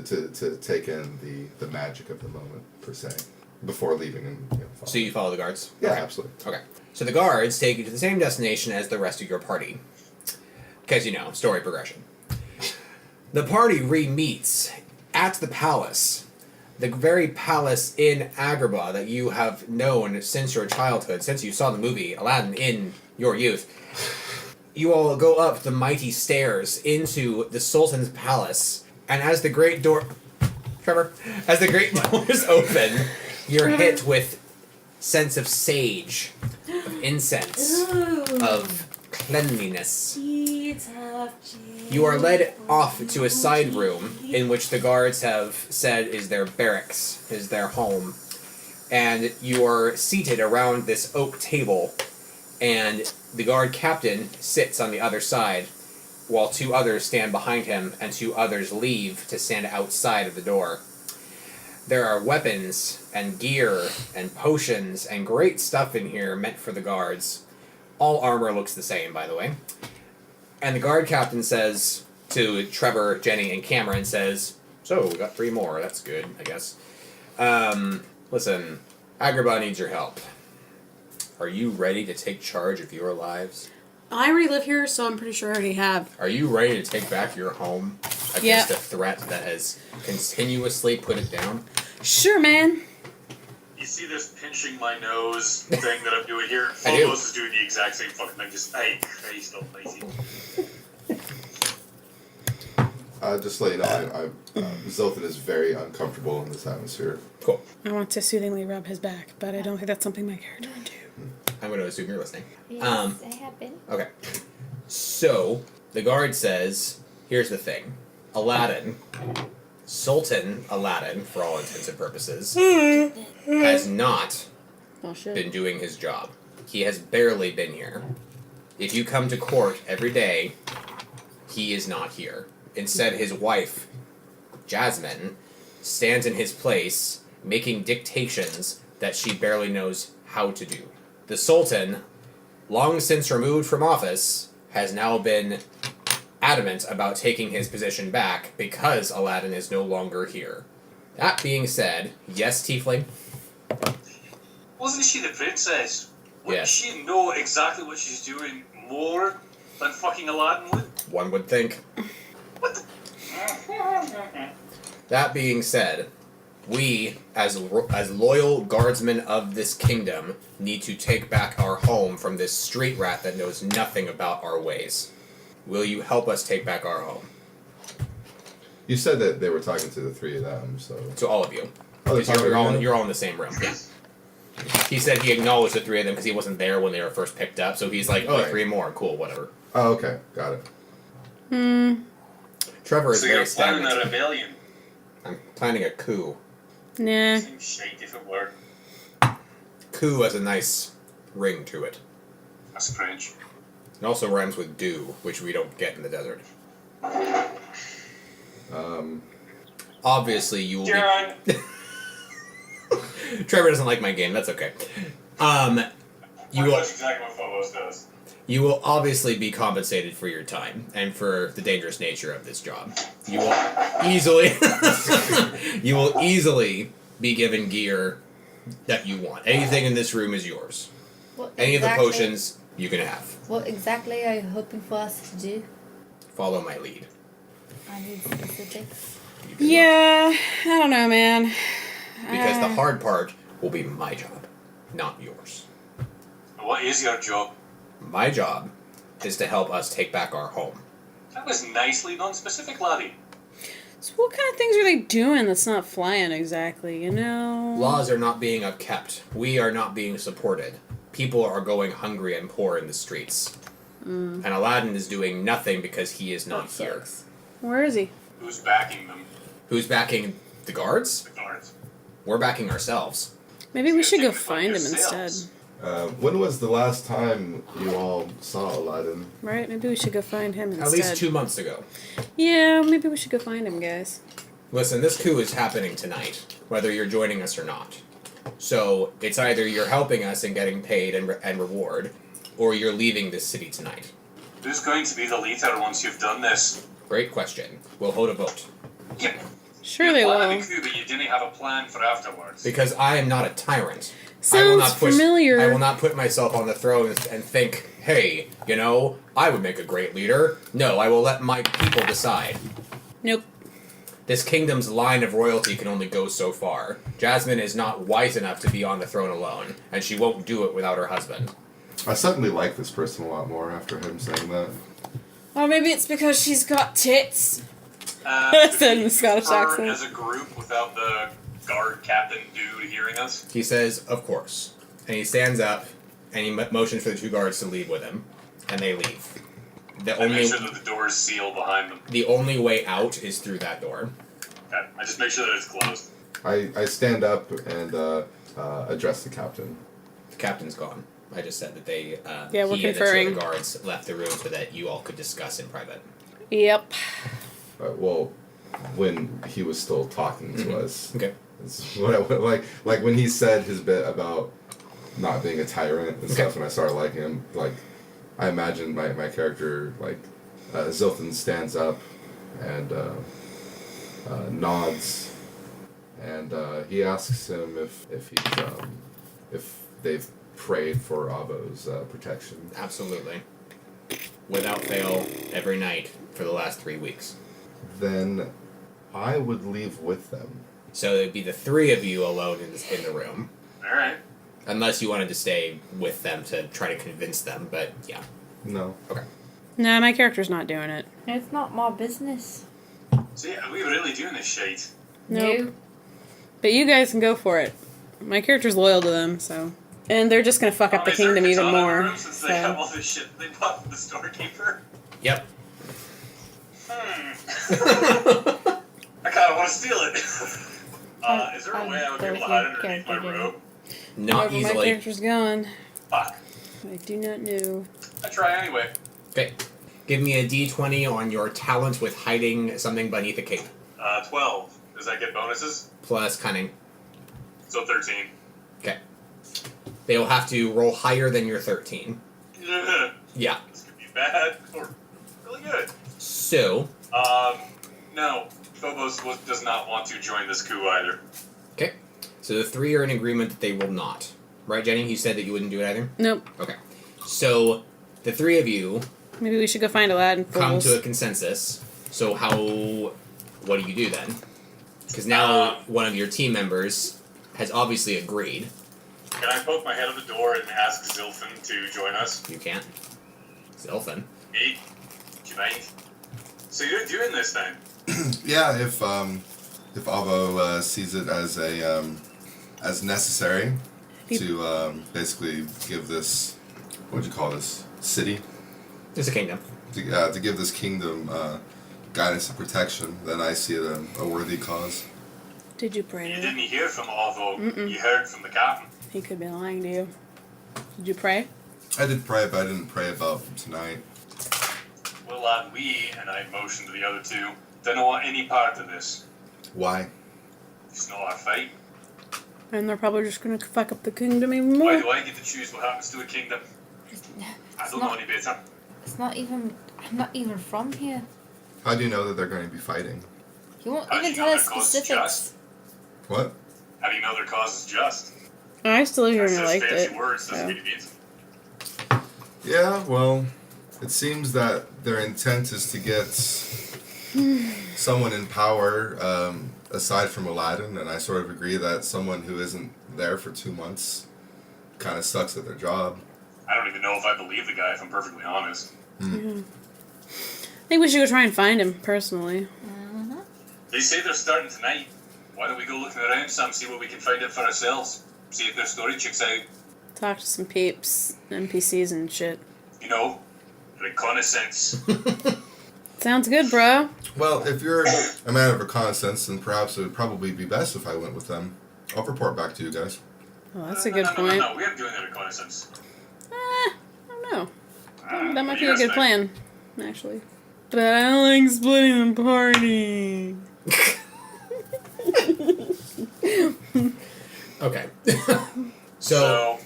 [SPEAKER 2] take in the magic of the moment, per se, before leaving and follow.
[SPEAKER 4] So you follow the guards?
[SPEAKER 2] Yeah,
[SPEAKER 4] Okay.
[SPEAKER 2] absolutely.
[SPEAKER 4] Okay. So the guards take you to the same destination as the rest of your party. Because, story progression. The party re-meets at the palace. The very palace in Agrabah that you have known since your childhood, since you saw the movie Aladdin in your youth. You all go up the mighty stairs into the Sultan's palace, and as the great doors open, you're hit with sense of sage, of incense, of cleanliness. You are led off to a side room in which the guards have said is their barracks, is their home. And you are seated around this oak table, and the guard captain sits on the other side, while 2 others stand behind him, and 2 others leave to stand outside of the door. There are weapons, and gear, and potions, and great stuff in here meant for the guards. All armor looks the same, by the way. And the guard captain says to Trevor, Jenny, and Cameron, says, "So, we got 3 more, that's good, I guess. Listen, Agrabah needs your help. Are you ready to take charge of your lives?
[SPEAKER 3] I already live here, so I'm pretty sure I already have.
[SPEAKER 4] Are you ready to take back your home against a threat that has continuously put it down?"
[SPEAKER 3] Sure, man.
[SPEAKER 5] You see this pinching my nose thing that I'm doing here?
[SPEAKER 4] I do.
[SPEAKER 5] Phobos is doing the exact same fucking thing, just, hey, Christ almighty.
[SPEAKER 2] Just to let you know, Zoltan is very uncomfortable in this atmosphere.
[SPEAKER 4] Cool.
[SPEAKER 3] I want to soothingly rub his back, but I don't think that's something my character would do.
[SPEAKER 4] I'm going to assume you're listening.
[SPEAKER 6] Yes, I have been.
[SPEAKER 4] Okay. So, the guard says, here's the thing. Aladdin, Sultan Aladdin, for all intents and purposes, has not been doing his job. He has barely been here. If you come to court every day, he is not here. Instead, his wife, Jasmine, stands in his place, making dictations that she barely knows how to do. The Sultan, long since removed from office, has now been adamant about taking his position back because Aladdin is no longer here. That being said, yes, J-Pfleg?
[SPEAKER 5] Wasn't she the princess? Wouldn't
[SPEAKER 4] Yes.
[SPEAKER 5] she know exactly what she's doing more than fucking Aladdin would?
[SPEAKER 4] One would think.
[SPEAKER 5] What the?
[SPEAKER 4] That being said, we, as loyal guardsmen of this kingdom, need to take back our home from this street rat that knows nothing about our ways. Will you help us take back our home?
[SPEAKER 2] You said that they were talking to the three of them, so...
[SPEAKER 4] To all of you.
[SPEAKER 2] Oh, they're
[SPEAKER 4] Because
[SPEAKER 2] talking to me?
[SPEAKER 4] you're all in the same room. Yeah. He said he acknowledged the three of them because he wasn't there when they were first picked up, so he's like, oh,
[SPEAKER 2] Right.
[SPEAKER 4] 3 more, cool, whatever.
[SPEAKER 2] Oh, okay. Got it.
[SPEAKER 4] Trevor is
[SPEAKER 5] So
[SPEAKER 4] very
[SPEAKER 5] you're planning a
[SPEAKER 4] stagnant.
[SPEAKER 5] rebellion?
[SPEAKER 4] I'm planning a coup.
[SPEAKER 3] Nah.
[SPEAKER 5] Seems shite if it were.
[SPEAKER 4] Coup has a nice ring to it.
[SPEAKER 5] That's French.
[SPEAKER 4] It also rhymes with dew, which we don't get in the desert. Obviously, you will be...
[SPEAKER 5] John!
[SPEAKER 4] Trevor doesn't like my game, that's okay. You will...
[SPEAKER 5] That's exactly what Phobos does.
[SPEAKER 4] You will obviously be compensated for your time and for the dangerous nature of this job. You will easily you will easily be given gear that you want. Anything in this room is yours.
[SPEAKER 6] What
[SPEAKER 4] Any of the
[SPEAKER 6] exactly-
[SPEAKER 4] potions you can have.
[SPEAKER 6] What exactly are you hoping for us to do?
[SPEAKER 4] Follow my lead.
[SPEAKER 6] I need specifics.
[SPEAKER 3] Yeah, I don't know, man.
[SPEAKER 4] Because the hard part will be my job, not yours.
[SPEAKER 5] What is your job?
[SPEAKER 4] My job is to help us take back our home.
[SPEAKER 5] That was nicely non-specific, laddie.
[SPEAKER 3] So what kind of things are they doing that's not flying exactly, you know?
[SPEAKER 4] Laws are not being upkept. We are not being supported. People are going hungry and poor in the streets. And Aladdin is doing nothing because he is not
[SPEAKER 3] That
[SPEAKER 4] here.
[SPEAKER 3] sucks. Where is he?
[SPEAKER 5] Who's backing them?
[SPEAKER 4] Who's backing the guards?
[SPEAKER 5] The guards.
[SPEAKER 4] We're backing ourselves.
[SPEAKER 3] Maybe we
[SPEAKER 5] You
[SPEAKER 3] should go
[SPEAKER 5] think about
[SPEAKER 3] find him instead.
[SPEAKER 5] yourselves.
[SPEAKER 2] When was the last time you all saw Aladdin?
[SPEAKER 3] Right? Maybe we should go find him instead.
[SPEAKER 4] At least 2 months ago.
[SPEAKER 3] Yeah, maybe we should go find him, guys.
[SPEAKER 4] Listen, this coup is happening tonight, whether you're joining us or not. So, it's either you're helping us and getting paid and reward, or you're leaving this city tonight.
[SPEAKER 5] Who's going to be the leader once you've done this?
[SPEAKER 4] Great question. We'll hold a vote.
[SPEAKER 5] Yep.
[SPEAKER 3] Sure they
[SPEAKER 5] planned
[SPEAKER 3] will.
[SPEAKER 5] the coup, but you didn't have a plan for afterwards.
[SPEAKER 4] Because I am not a tyrant. I will
[SPEAKER 3] Sounds
[SPEAKER 4] not push,
[SPEAKER 3] familiar.
[SPEAKER 4] I will not put myself on the throne and think, hey, you know, I would make a great leader. No, I will let my people decide.
[SPEAKER 3] Nope.
[SPEAKER 4] This kingdom's line of royalty can only go so far. Jasmine is not wise enough to be on the throne alone, and she won't do it without her husband.
[SPEAKER 2] I suddenly like this person a lot more after him saying that.
[SPEAKER 3] Or maybe it's because she's got tits.
[SPEAKER 5] Said
[SPEAKER 3] in the Scottish accent.
[SPEAKER 5] As a group, without the guard captain dude hearing us.
[SPEAKER 4] He says, of course. And he stands up, and he motions for the 2 guards to leave with him. And they leave. The
[SPEAKER 5] I
[SPEAKER 4] only,
[SPEAKER 5] make sure that the door is sealed behind them.
[SPEAKER 4] the only way out is through that door.
[SPEAKER 5] Okay. I just make sure that it's closed.
[SPEAKER 2] I stand up and address the captain.
[SPEAKER 4] The captain's gone. I just said that they,
[SPEAKER 3] Yeah, we're
[SPEAKER 4] he and the 2
[SPEAKER 3] conferring.
[SPEAKER 4] other guards left the room so that you all could discuss in private.
[SPEAKER 3] Yep.
[SPEAKER 2] Well, when he was still talking to us.
[SPEAKER 4] Okay.
[SPEAKER 2] It's what like when he said his bit about not being a tyrant and stuff, and I started liking him. Like, I imagine my character, like, Zilthan stands up and nods, and he asks him if they've prayed for Avo's protection.
[SPEAKER 4] Absolutely. Without fail, every night for the last 3 weeks.
[SPEAKER 2] Then I would leave with them.
[SPEAKER 4] So it'd be the 3 of you alone in the room.
[SPEAKER 5] Alright.
[SPEAKER 4] Unless you wanted to stay with them to try to convince them, but yeah.
[SPEAKER 2] No.
[SPEAKER 4] Okay.
[SPEAKER 3] Nah, my character's not doing it.
[SPEAKER 6] It's not my business.
[SPEAKER 5] See, are we really doing this shit?
[SPEAKER 3] Nope. But you guys can go for it. My character's loyal to them, so. And they're just gonna fuck up the
[SPEAKER 5] Is there a
[SPEAKER 3] kingdom even
[SPEAKER 5] katana in the
[SPEAKER 3] more.
[SPEAKER 5] room since they have
[SPEAKER 3] So.
[SPEAKER 5] all this shit they bought from the storekeeper?
[SPEAKER 4] Yep.
[SPEAKER 5] I kinda wanna steal it. Is there a way I would be able to hide underneath my
[SPEAKER 6] Character
[SPEAKER 5] robe?
[SPEAKER 4] Not
[SPEAKER 3] However, my
[SPEAKER 4] easily.
[SPEAKER 3] character's gone.
[SPEAKER 5] Fuck.
[SPEAKER 3] I do not know.
[SPEAKER 5] I try anyway.
[SPEAKER 4] Okay. Give me a d20 on your talent with hiding something beneath a cape.
[SPEAKER 5] 12. Does that get bonuses?
[SPEAKER 4] Plus cunning.
[SPEAKER 5] So 13.
[SPEAKER 4] Okay. They will have to roll higher than your 13. Yeah.
[SPEAKER 5] This could be bad or really good.
[SPEAKER 4] So,
[SPEAKER 5] No. Phobos does not want to join this coup either.
[SPEAKER 4] okay. So the three are in agreement that they will not. Right, Jenny? You said that you wouldn't do it either?
[SPEAKER 3] Nope.
[SPEAKER 4] Okay. So, the three of you
[SPEAKER 3] Maybe we should go find Aladdin.
[SPEAKER 4] come
[SPEAKER 3] Fools.
[SPEAKER 4] to a consensus. So what do you do then? Because now one of your team members has obviously agreed.
[SPEAKER 5] Can I poke my head out the door and ask Zilfin to join us?
[SPEAKER 4] You can't. Zilfin.
[SPEAKER 5] Hey, do you mind? So you're doing this then?
[SPEAKER 2] Yeah, if Avo sees it as as necessary to basically give this, what'd you call this, city?
[SPEAKER 4] It's a kingdom.
[SPEAKER 2] To give this kingdom guidance and protection, then I see it a worthy cause.
[SPEAKER 3] Did you pray
[SPEAKER 5] You
[SPEAKER 3] to
[SPEAKER 5] didn't
[SPEAKER 3] him?
[SPEAKER 5] hear from Avo. You heard from the captain.
[SPEAKER 3] He could be lying to you. Did you pray?
[SPEAKER 2] I did pray, but I didn't pray about tonight.
[SPEAKER 5] Well, we, and I motioned to the other two, don't want any part of this.
[SPEAKER 2] Why?
[SPEAKER 5] It's not our fight.
[SPEAKER 3] And they're probably just gonna fuck up the kingdom even
[SPEAKER 5] Why
[SPEAKER 3] more.
[SPEAKER 5] do I get to choose what happens to a kingdom? I don't know any better.
[SPEAKER 6] It's not even. I'm not even from here.
[SPEAKER 2] How do you know that they're going to be fighting?
[SPEAKER 6] You won't
[SPEAKER 5] How do
[SPEAKER 6] even
[SPEAKER 5] you
[SPEAKER 6] tell
[SPEAKER 5] know
[SPEAKER 6] us
[SPEAKER 5] their cause is
[SPEAKER 6] specifics.
[SPEAKER 5] just?
[SPEAKER 2] What?
[SPEAKER 5] How do you know their cause is just?
[SPEAKER 3] I still live here and I
[SPEAKER 5] That's just
[SPEAKER 3] liked
[SPEAKER 5] fancy
[SPEAKER 3] it.
[SPEAKER 5] words, doesn't
[SPEAKER 3] so.
[SPEAKER 5] mean it means.
[SPEAKER 2] Yeah, well, it seems that their intent is to get someone in power aside from Aladdin, and I sort of agree that someone who isn't there for 2 months kind of sucks at their job.
[SPEAKER 5] I don't even know if I believe the guy, if I'm perfectly honest.
[SPEAKER 3] I think we should go try and find him, personally.
[SPEAKER 5] They say they're starting tonight. Why don't we go looking around some, see what we can find out for ourselves? See if their story checks out.
[SPEAKER 3] Talk to some peeps, NPCs and shit.
[SPEAKER 5] You know, reconnaissance.
[SPEAKER 3] Sounds good, bro.
[SPEAKER 2] Well, if you're a man of reconnaissance, then perhaps it would probably be best if I went with them. I'll report back to you guys.
[SPEAKER 3] Oh, that's a good point.
[SPEAKER 5] No, we aren't doing a reconnaissance.
[SPEAKER 3] I don't know. That
[SPEAKER 5] what
[SPEAKER 3] might
[SPEAKER 5] do
[SPEAKER 3] be
[SPEAKER 5] you
[SPEAKER 3] a
[SPEAKER 5] guys
[SPEAKER 3] good
[SPEAKER 5] think?
[SPEAKER 3] plan, actually. But I don't like splitting the party.
[SPEAKER 4] Okay.
[SPEAKER 5] So,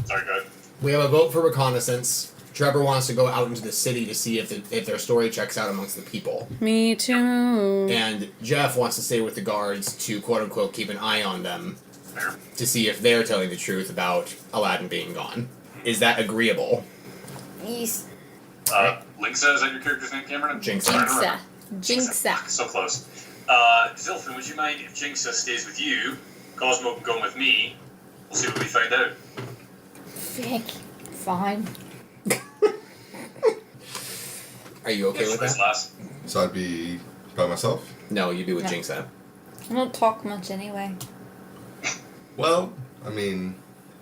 [SPEAKER 5] sorry, go ahead.
[SPEAKER 4] We have a vote for reconnaissance. Trevor wants to go out into the city to see if their story checks out amongst the people.
[SPEAKER 3] Me too.
[SPEAKER 4] And Jeff wants to stay with the guards to quote-unquote keep an eye on them
[SPEAKER 5] Fair.
[SPEAKER 4] to see if they're telling the truth about Aladdin being gone. Is that agreeable?
[SPEAKER 6] Yes.
[SPEAKER 5] Linksa, is that your character's name, Cameron?
[SPEAKER 4] Jinxa.
[SPEAKER 6] Jinxa. Jinxa.
[SPEAKER 5] So close. Zilfin, would you mind if Jinxa stays with you? Cosmo can go with me. We'll see what we find out.
[SPEAKER 6] Heck, fine.
[SPEAKER 4] Are you okay with that?
[SPEAKER 5] Last.
[SPEAKER 2] So I'd be by myself?
[SPEAKER 4] No, you'd be with
[SPEAKER 6] No.
[SPEAKER 4] Jinxa.
[SPEAKER 6] I don't talk much anyway.
[SPEAKER 2] Well, I mean,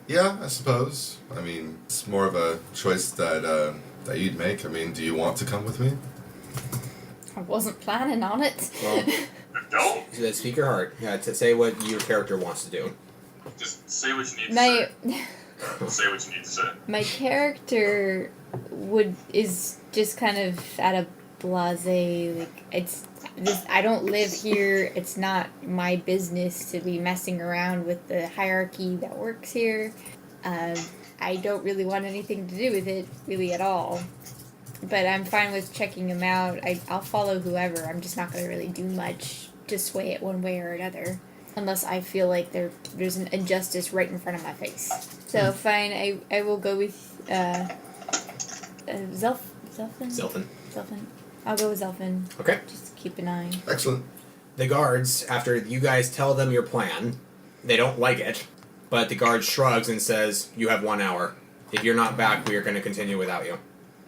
[SPEAKER 2] yeah, I suppose. I mean, it's more of a choice that you'd make. I mean, do you want to come with me?
[SPEAKER 6] I wasn't planning on it.
[SPEAKER 4] Well,
[SPEAKER 5] No,
[SPEAKER 4] speak your heart. Yeah, to say what your character wants to do.
[SPEAKER 5] just say what you need to
[SPEAKER 6] my
[SPEAKER 5] say. Say what you need to say.
[SPEAKER 6] my character is just kind of at a blasé, like it's this, I don't live here. It's not my business to be messing around with the hierarchy that works here. I don't really want anything to do with it really at all. But I'm fine with checking them out. I'll follow whoever. I'm just not going to really do much to sway it one way or another. Unless I feel like there's an injustice right in front of my face. So fine, I will go with Zelfin?
[SPEAKER 4] Zelfin.
[SPEAKER 6] Zelfin. I'll go with Zelfin.
[SPEAKER 4] Okay.
[SPEAKER 6] Just keep an eye.
[SPEAKER 2] Excellent.
[SPEAKER 4] The guards, after you guys tell them your plan, they don't like it, but the guard shrugs and says, "You have 1 hour. If you're not back, we are going to continue without you."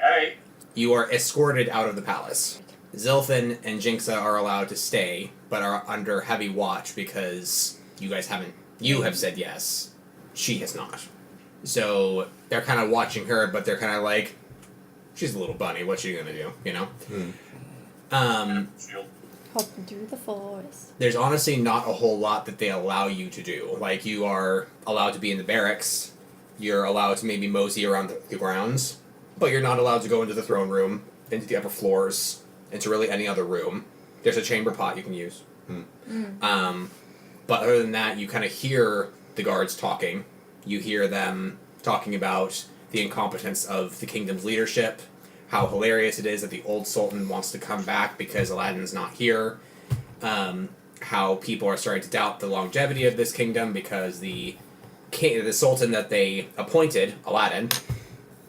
[SPEAKER 5] Alright.
[SPEAKER 4] You are escorted out of the palace. Zilfin and Jinxa are allowed to stay, but are under heavy watch because you guys haven't... You have said yes. She has not. So they're kind of watching her, but they're kind of like, she's a little bunny. What's she gonna do? You know.
[SPEAKER 5] Shield.
[SPEAKER 6] Hopping through the forest.
[SPEAKER 4] There's honestly not a whole lot that they allow you to do. Like, you are allowed to be in the barracks. You're allowed to maybe mosey around the grounds, but you're not allowed to go into the throne room, into the upper floors, into really any other room. There's a chamber pot you can use. But other than that, you kind of hear the guards talking. You hear them talking about the incompetence of the kingdom's leadership, how hilarious it is that the old sultan wants to come back because Aladdin's not here, how people are starting to doubt the longevity of this kingdom because the sultan that they appointed, Aladdin,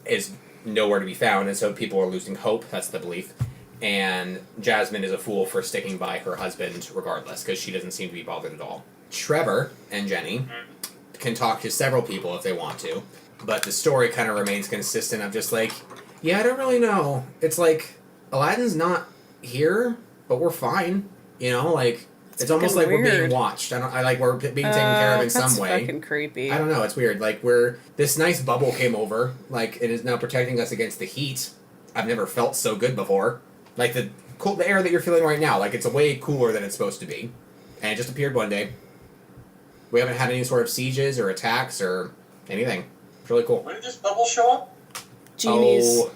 [SPEAKER 4] is nowhere to be found, and so people are losing hope. That's the belief. And Jasmine is a fool for sticking by her husband regardless, because she doesn't seem to be bothered at all. Trevor and Jenny can talk to several people if they want to, but the story kind of remains consistent of just like, yeah, I don't really know. It's like, Aladdin's not here, but we're fine. You know, like, it's almost like we're being watched. We're being taken care of in some way.
[SPEAKER 3] That's fucking creepy.
[SPEAKER 4] I don't know, it's weird. Like, this nice bubble came over, like, it is now protecting us against the heat. I've never felt so good before. Like, the air that you're feeling right now, like, it's way cooler than it's supposed to be. And it just appeared one day. We haven't had any sort of sieges or attacks or anything. It's really cool.
[SPEAKER 5] When did this bubble show up?
[SPEAKER 3] Genies.
[SPEAKER 4] Oh,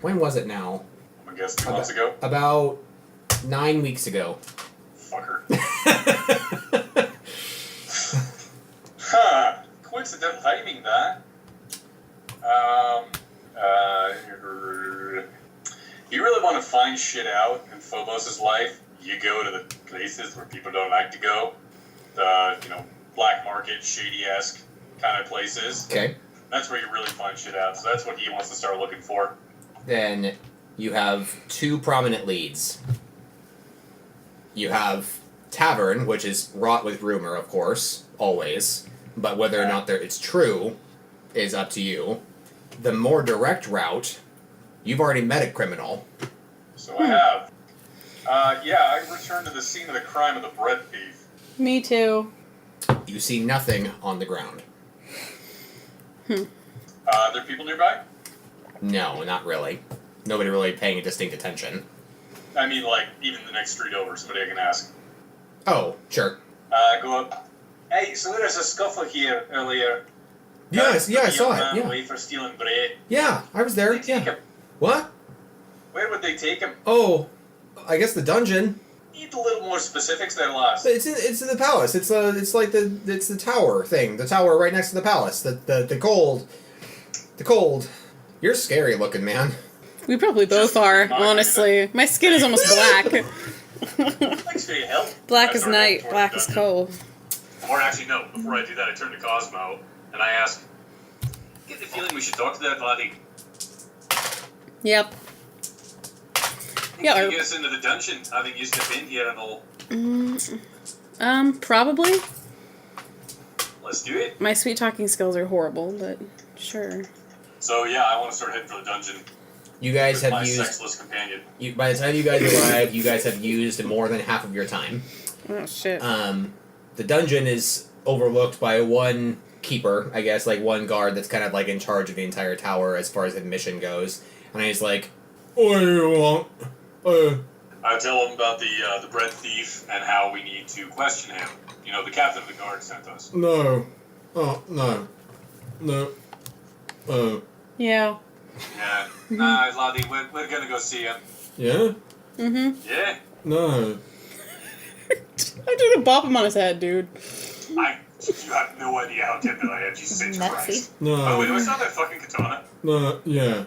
[SPEAKER 4] when was it now?
[SPEAKER 5] I'm gonna guess 2 months ago.
[SPEAKER 4] About 9 weeks ago.
[SPEAKER 5] Fucker. Huh. Coincidental timing, that. You really want to find shit out in Phobos' life, you go to the places where people don't like to go. The, black market, shady-esque kind of places.
[SPEAKER 4] Okay.
[SPEAKER 5] That's where you really find shit out, so that's what he wants to start looking for.
[SPEAKER 4] Then you have two prominent leads. You have Tavern, which is wrought with rumor, of course, always. But whether or not it's true is up to you. The more direct route, you've already met a criminal.
[SPEAKER 5] So I have. I returned to the scene of the crime of the bread thief.
[SPEAKER 3] Me too.
[SPEAKER 4] You see nothing on the ground.
[SPEAKER 5] Are there people nearby?
[SPEAKER 4] No, not really. Nobody really paying distinct attention.
[SPEAKER 5] I mean, like, even the next street over, somebody I can ask.
[SPEAKER 4] Oh, sure.
[SPEAKER 5] Go up. Hey, so there was a scuffle here earlier.
[SPEAKER 4] Yes, I saw it. Yeah.
[SPEAKER 5] Away for stealing bread.
[SPEAKER 4] Yeah, I was there.
[SPEAKER 5] Where'd they take him?
[SPEAKER 4] What?
[SPEAKER 5] Where would they take him?
[SPEAKER 4] Oh, I guess the dungeon.
[SPEAKER 5] Need a little more specifics there, lass.
[SPEAKER 4] It's in the palace. It's the tower thing. The tower right next to the palace. The cold. You're scary looking, man.
[SPEAKER 3] We probably both are, honestly. My skin is almost black.
[SPEAKER 5] Thanks for your help.
[SPEAKER 3] Black
[SPEAKER 5] That's
[SPEAKER 3] is
[SPEAKER 5] our
[SPEAKER 3] night,
[SPEAKER 5] report
[SPEAKER 3] black
[SPEAKER 5] done.
[SPEAKER 3] is cold.
[SPEAKER 5] Or actually, no. Before I do that, I turn to Cosmo and I ask, get the feeling we should talk to that laddie.
[SPEAKER 3] Yep.
[SPEAKER 5] Think
[SPEAKER 3] Yeah,
[SPEAKER 5] you
[SPEAKER 3] or-
[SPEAKER 5] get us into the dungeon, having you step in here and all.
[SPEAKER 3] Probably.
[SPEAKER 5] Let's do it.
[SPEAKER 3] My sweet talking skills are horrible, but sure.
[SPEAKER 5] So yeah, I want to start heading for the dungeon
[SPEAKER 4] You guys
[SPEAKER 5] with
[SPEAKER 4] have
[SPEAKER 5] my
[SPEAKER 4] used.
[SPEAKER 5] sexless companion.
[SPEAKER 4] By the time you guys arrive, you guys have used more than half of your time.
[SPEAKER 3] Oh, shit.
[SPEAKER 4] The dungeon is overlooked by one keeper, I guess, like one guard that's kind of like in charge of the entire tower as far as admission goes. And he's like, "What do you want?"
[SPEAKER 5] I tell him about the bread thief and how we need to question him. You know, the captain of the guard sent us.
[SPEAKER 4] No. Oh, no. No.
[SPEAKER 3] Yeah.
[SPEAKER 5] Yeah. Nah, laddie, we're gonna go see him.
[SPEAKER 4] Yeah?
[SPEAKER 3] Mm-hmm.
[SPEAKER 5] Yeah.
[SPEAKER 4] No.
[SPEAKER 3] I'm gonna bop him on his head, dude.
[SPEAKER 5] You have no idea how tempted I am, Jesus
[SPEAKER 6] Nutsy.
[SPEAKER 5] Christ.
[SPEAKER 4] No.
[SPEAKER 5] Oh, wait, do I still have that fucking katana?
[SPEAKER 4] No. Yeah.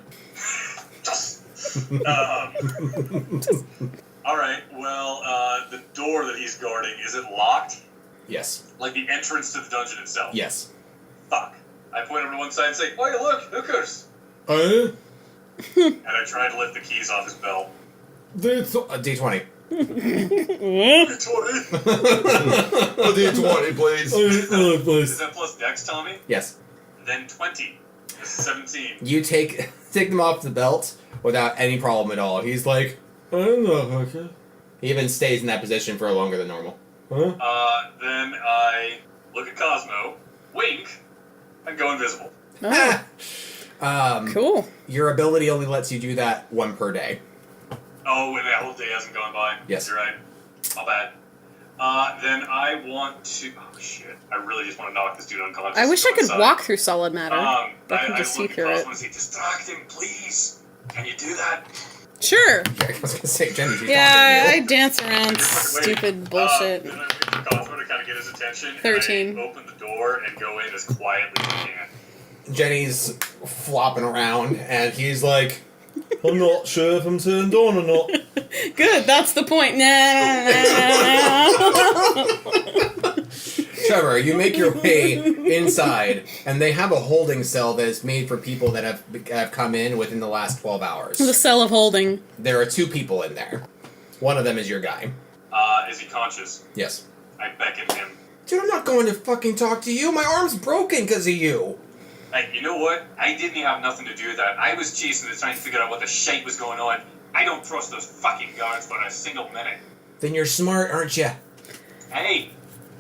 [SPEAKER 5] Alright, well, the door that he's guarding, is it locked?
[SPEAKER 4] Yes.
[SPEAKER 5] Like the entrance to the dungeon itself?
[SPEAKER 4] Yes.
[SPEAKER 5] Fuck. I point over to one side and say, "Oh, look, hookers!"
[SPEAKER 4] Oh?
[SPEAKER 5] And I try to lift the keys off his belt.
[SPEAKER 4] D20.
[SPEAKER 5] D20?
[SPEAKER 2] A D20, please.
[SPEAKER 5] Is that plus dex, Tommy?
[SPEAKER 4] Yes.
[SPEAKER 5] Then 20. This is 17.
[SPEAKER 4] You take them off the belt without any problem at all. He's like,
[SPEAKER 1] I'm not okay.
[SPEAKER 4] He even stays in that position for longer than normal.
[SPEAKER 1] Huh?
[SPEAKER 5] Then I look at Cosmo, wink, and go invisible.
[SPEAKER 3] Oh, cool.
[SPEAKER 4] Your ability only lets you do that one per day.
[SPEAKER 5] Oh, and that whole day hasn't gone by?
[SPEAKER 4] Yes.
[SPEAKER 5] You're right. My bad. Then I want to... Oh, shit. I really just want to knock this dude unconscious.
[SPEAKER 3] I wish I could
[SPEAKER 5] Inside.
[SPEAKER 3] walk through solid matter.
[SPEAKER 5] I
[SPEAKER 3] can just see
[SPEAKER 5] look at
[SPEAKER 3] through
[SPEAKER 5] Cosmo
[SPEAKER 3] it.
[SPEAKER 5] and say, distract him, please. Can you do that?
[SPEAKER 3] Sure.
[SPEAKER 4] I was gonna say, Jenny, she's
[SPEAKER 3] Yeah, I
[SPEAKER 4] talking to you.
[SPEAKER 3] dance around stupid bullshit.
[SPEAKER 5] Then I wait for Cosmo to kind of get his attention.
[SPEAKER 3] 13.
[SPEAKER 5] And I open the door and go in as quietly as I can.
[SPEAKER 4] Jennys flopping around, and he's like,
[SPEAKER 1] I'm not sure if I'm turned on or not.
[SPEAKER 3] Good, that's the point. Nah.
[SPEAKER 4] Trevor, you make your way inside, and they have a holding cell that is made for people that have come in within the last 12 hours.
[SPEAKER 3] The cell of holding.
[SPEAKER 4] There are 2 people in there. One of them is your guy.
[SPEAKER 5] Is he conscious?
[SPEAKER 4] Yes.
[SPEAKER 5] I beckon him.
[SPEAKER 4] Dude, I'm not going to fucking talk to you. My arm's broken because of you.
[SPEAKER 5] Hey, you know what? I didn't have nothing to do with that. I was chasing it, trying to figure out what the shite was going on. I don't trust those fucking guards for a single minute.
[SPEAKER 4] Then you're smart, aren't you?
[SPEAKER 5] Hey,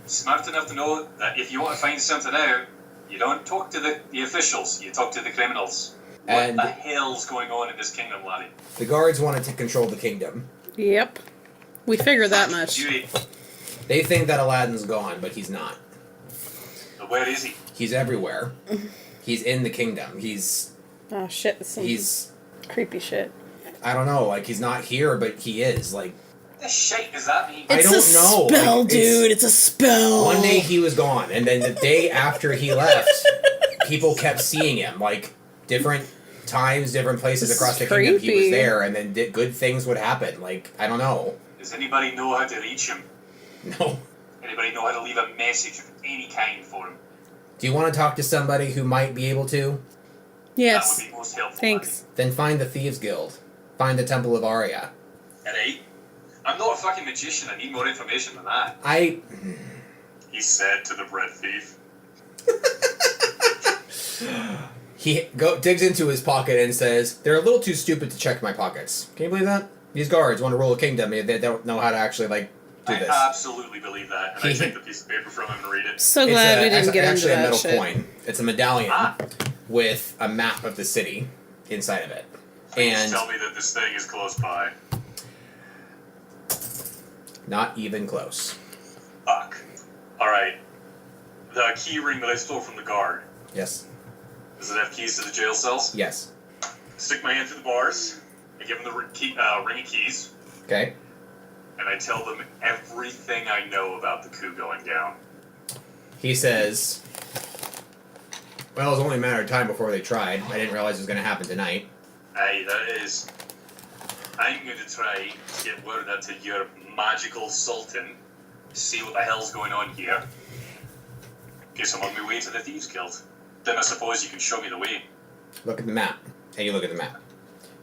[SPEAKER 5] smart enough to know that if you want to find something out, you don't talk to the officials, you talk to the criminals.
[SPEAKER 4] And
[SPEAKER 5] what the hell's going on in this kingdom, laddie?
[SPEAKER 4] the guards wanted to control the kingdom.
[SPEAKER 3] Yep. We figured that much.
[SPEAKER 5] Dewey,
[SPEAKER 4] They think that Aladdin's gone, but he's not.
[SPEAKER 5] where is he?
[SPEAKER 4] He's everywhere. He's in the kingdom.
[SPEAKER 3] Oh shit, this is
[SPEAKER 4] He's
[SPEAKER 3] creepy shit.
[SPEAKER 4] I don't know, like he's not here, but he is. Like
[SPEAKER 5] The shite does that mean?
[SPEAKER 4] I
[SPEAKER 3] It's
[SPEAKER 4] don't
[SPEAKER 3] a
[SPEAKER 4] know.
[SPEAKER 3] spell,
[SPEAKER 4] Like, it's-
[SPEAKER 3] dude. It's a spell.
[SPEAKER 4] one day he was gone, and then the day after he left, people kept seeing him. Like different times, different places
[SPEAKER 3] This
[SPEAKER 4] across the
[SPEAKER 3] is
[SPEAKER 4] kingdom, he was
[SPEAKER 3] creepy.
[SPEAKER 4] there, and then good things would happen. Like I don't know.
[SPEAKER 5] Does anybody know how to reach him?
[SPEAKER 4] No.
[SPEAKER 5] Anybody know how to leave a message of any kind for him?
[SPEAKER 4] Do you want to talk to somebody who might be able to?
[SPEAKER 3] Yes.
[SPEAKER 5] That would be most helpful.
[SPEAKER 3] Thanks.
[SPEAKER 4] Then find the Thieves Guild. Find the Temple of Aria.
[SPEAKER 5] Alright. I'm not a fucking magician, I need more information than that. He said to the bread thief.
[SPEAKER 4] He digs into his pocket and says, "They're a little too stupid to check my pockets." Can you believe that? These guards want to rule a kingdom. They don't know how to actually do
[SPEAKER 5] I
[SPEAKER 4] this.
[SPEAKER 5] absolutely believe that, and I
[SPEAKER 4] He-
[SPEAKER 5] take the piece of paper from him and read it.
[SPEAKER 3] So glad we didn't get into
[SPEAKER 4] actually a
[SPEAKER 3] that
[SPEAKER 4] metal
[SPEAKER 3] shit.
[SPEAKER 4] coin. It's a medallion
[SPEAKER 5] Ah.
[SPEAKER 4] with a map of the city inside of it.
[SPEAKER 5] Please
[SPEAKER 4] And
[SPEAKER 5] tell me that this thing is close by.
[SPEAKER 4] not even close.
[SPEAKER 5] Fuck. Alright. The key ring that I stole from the guard.
[SPEAKER 4] Yes.
[SPEAKER 5] Does it have keys to the jail cells?
[SPEAKER 4] Yes.
[SPEAKER 5] Stick my hand through the bars. I give them the ring of keys.
[SPEAKER 4] Okay.
[SPEAKER 5] And I tell them everything I know about the coup going down.
[SPEAKER 4] He says, "Well, it was only a matter of time before they tried. I didn't realize it was going to happen tonight."
[SPEAKER 5] Aye, that is. I'm going to try to get word out to your magical sultan. See what the hell's going on here. Guess I'm on my way to the Thieves Guild. Then I suppose you can show me the way.
[SPEAKER 4] Look at the map. And you look at the map.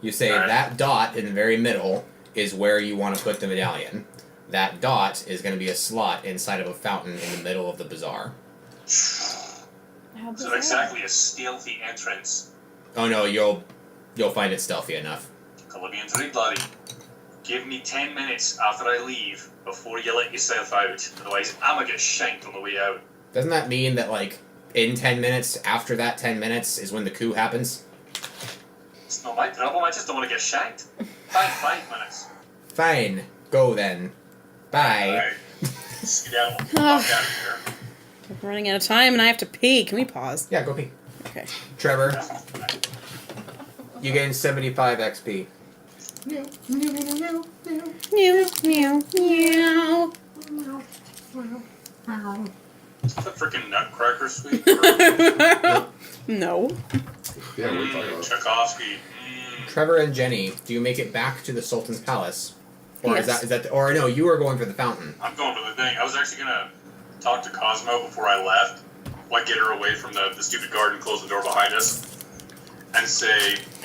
[SPEAKER 4] You say
[SPEAKER 5] Alright.
[SPEAKER 4] that dot in the very middle is where you want to put the medallion. That dot is going to be a slot inside of a fountain in the middle of the bazaar.
[SPEAKER 6] How
[SPEAKER 5] So
[SPEAKER 6] bizarre.
[SPEAKER 5] exactly a stealthy entrance.
[SPEAKER 4] Oh no, you'll find it stealthy enough.
[SPEAKER 5] Colombian trade, laddie. Give me 10 minutes after I leave before you let yourself out. Otherwise, I'm gonna get shanked on the way out.
[SPEAKER 4] Doesn't that mean that like in 10 minutes, after that 10 minutes is when the coup happens?
[SPEAKER 5] It's not my problem, I just don't want to get shanked. 5 minutes.
[SPEAKER 4] Fine. Go then. Bye.
[SPEAKER 5] Alright. Skedaddle. Fuck out of here.
[SPEAKER 3] We're running out of time and I have to pee. Can we pause?
[SPEAKER 4] Yeah, go pee.
[SPEAKER 3] Okay.
[SPEAKER 4] Trevor, you gain 75 XP.
[SPEAKER 3] Meow, meow, meow.
[SPEAKER 5] Is that freaking nutcracker sweet?
[SPEAKER 3] No.
[SPEAKER 2] Yeah, we're talking about.
[SPEAKER 5] Tchaikovsky.
[SPEAKER 4] Trevor and Jenny, do you make it back to the Sultan's palace? Or
[SPEAKER 3] Yes.
[SPEAKER 4] is that or no, you are going for the fountain.
[SPEAKER 5] I'm going for the thing. I was actually gonna talk to Cosmo before I left. Like, get her away from the stupid guard and close the door behind us. And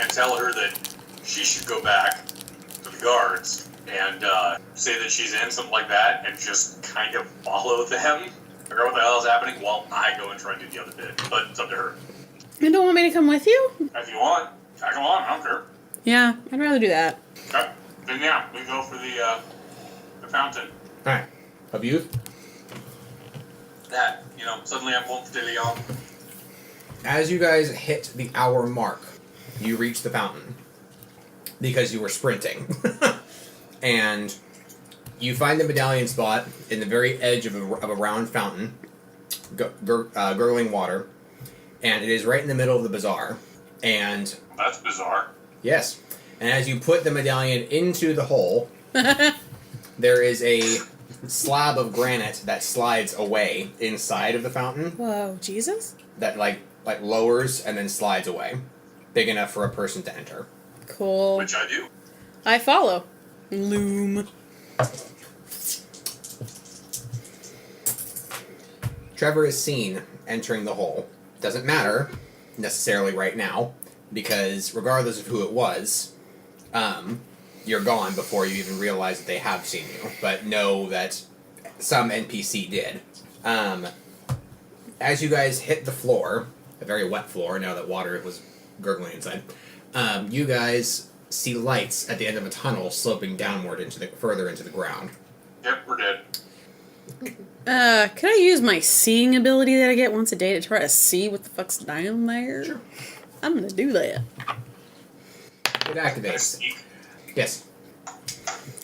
[SPEAKER 5] tell her that she should go back to the guards and say that she's in, something like that, and just kind of follow them. Figure out what the hell is happening while I go and try and do the other bit. But it's up to her.
[SPEAKER 3] You don't want me to come with you?
[SPEAKER 5] If you want, tag along, I don't care.
[SPEAKER 3] Yeah, I'd rather do that.
[SPEAKER 5] Okay. Then yeah, we go for the fountain.
[SPEAKER 4] Alright. Of youth?
[SPEAKER 5] That, suddenly I'm Won't de Leon.
[SPEAKER 4] As you guys hit the hour mark, you reach the fountain. Because you were sprinting. And you find the medallion spot in the very edge of a round fountain. Gurgling water. And it is right in the middle of the bazaar. And...
[SPEAKER 5] That's bizarre.
[SPEAKER 4] Yes. And as you put the medallion into the hole, there is a slab of granite that slides away inside of the fountain.
[SPEAKER 3] Whoa, Jesus?
[SPEAKER 4] That like lowers and then slides away. Big enough for a person to enter.
[SPEAKER 3] Cool.
[SPEAKER 5] Which I do.
[SPEAKER 3] I follow. Loom.
[SPEAKER 4] Trevor is seen entering the hole. Doesn't matter necessarily right now, because regardless of who it was, you're gone before you even realize that they have seen you. But know that some NPC did. As you guys hit the floor, a very wet floor, now that water was gurgling inside, you guys see lights at the end of a tunnel sloping downward further into the ground.
[SPEAKER 5] Yep, we're dead.
[SPEAKER 3] Could I use my seeing ability that I get once a day to try to see what the fuck's down there?
[SPEAKER 4] Sure.
[SPEAKER 3] I'm gonna do that.
[SPEAKER 4] It activates.
[SPEAKER 5] Sneak.
[SPEAKER 4] Yes.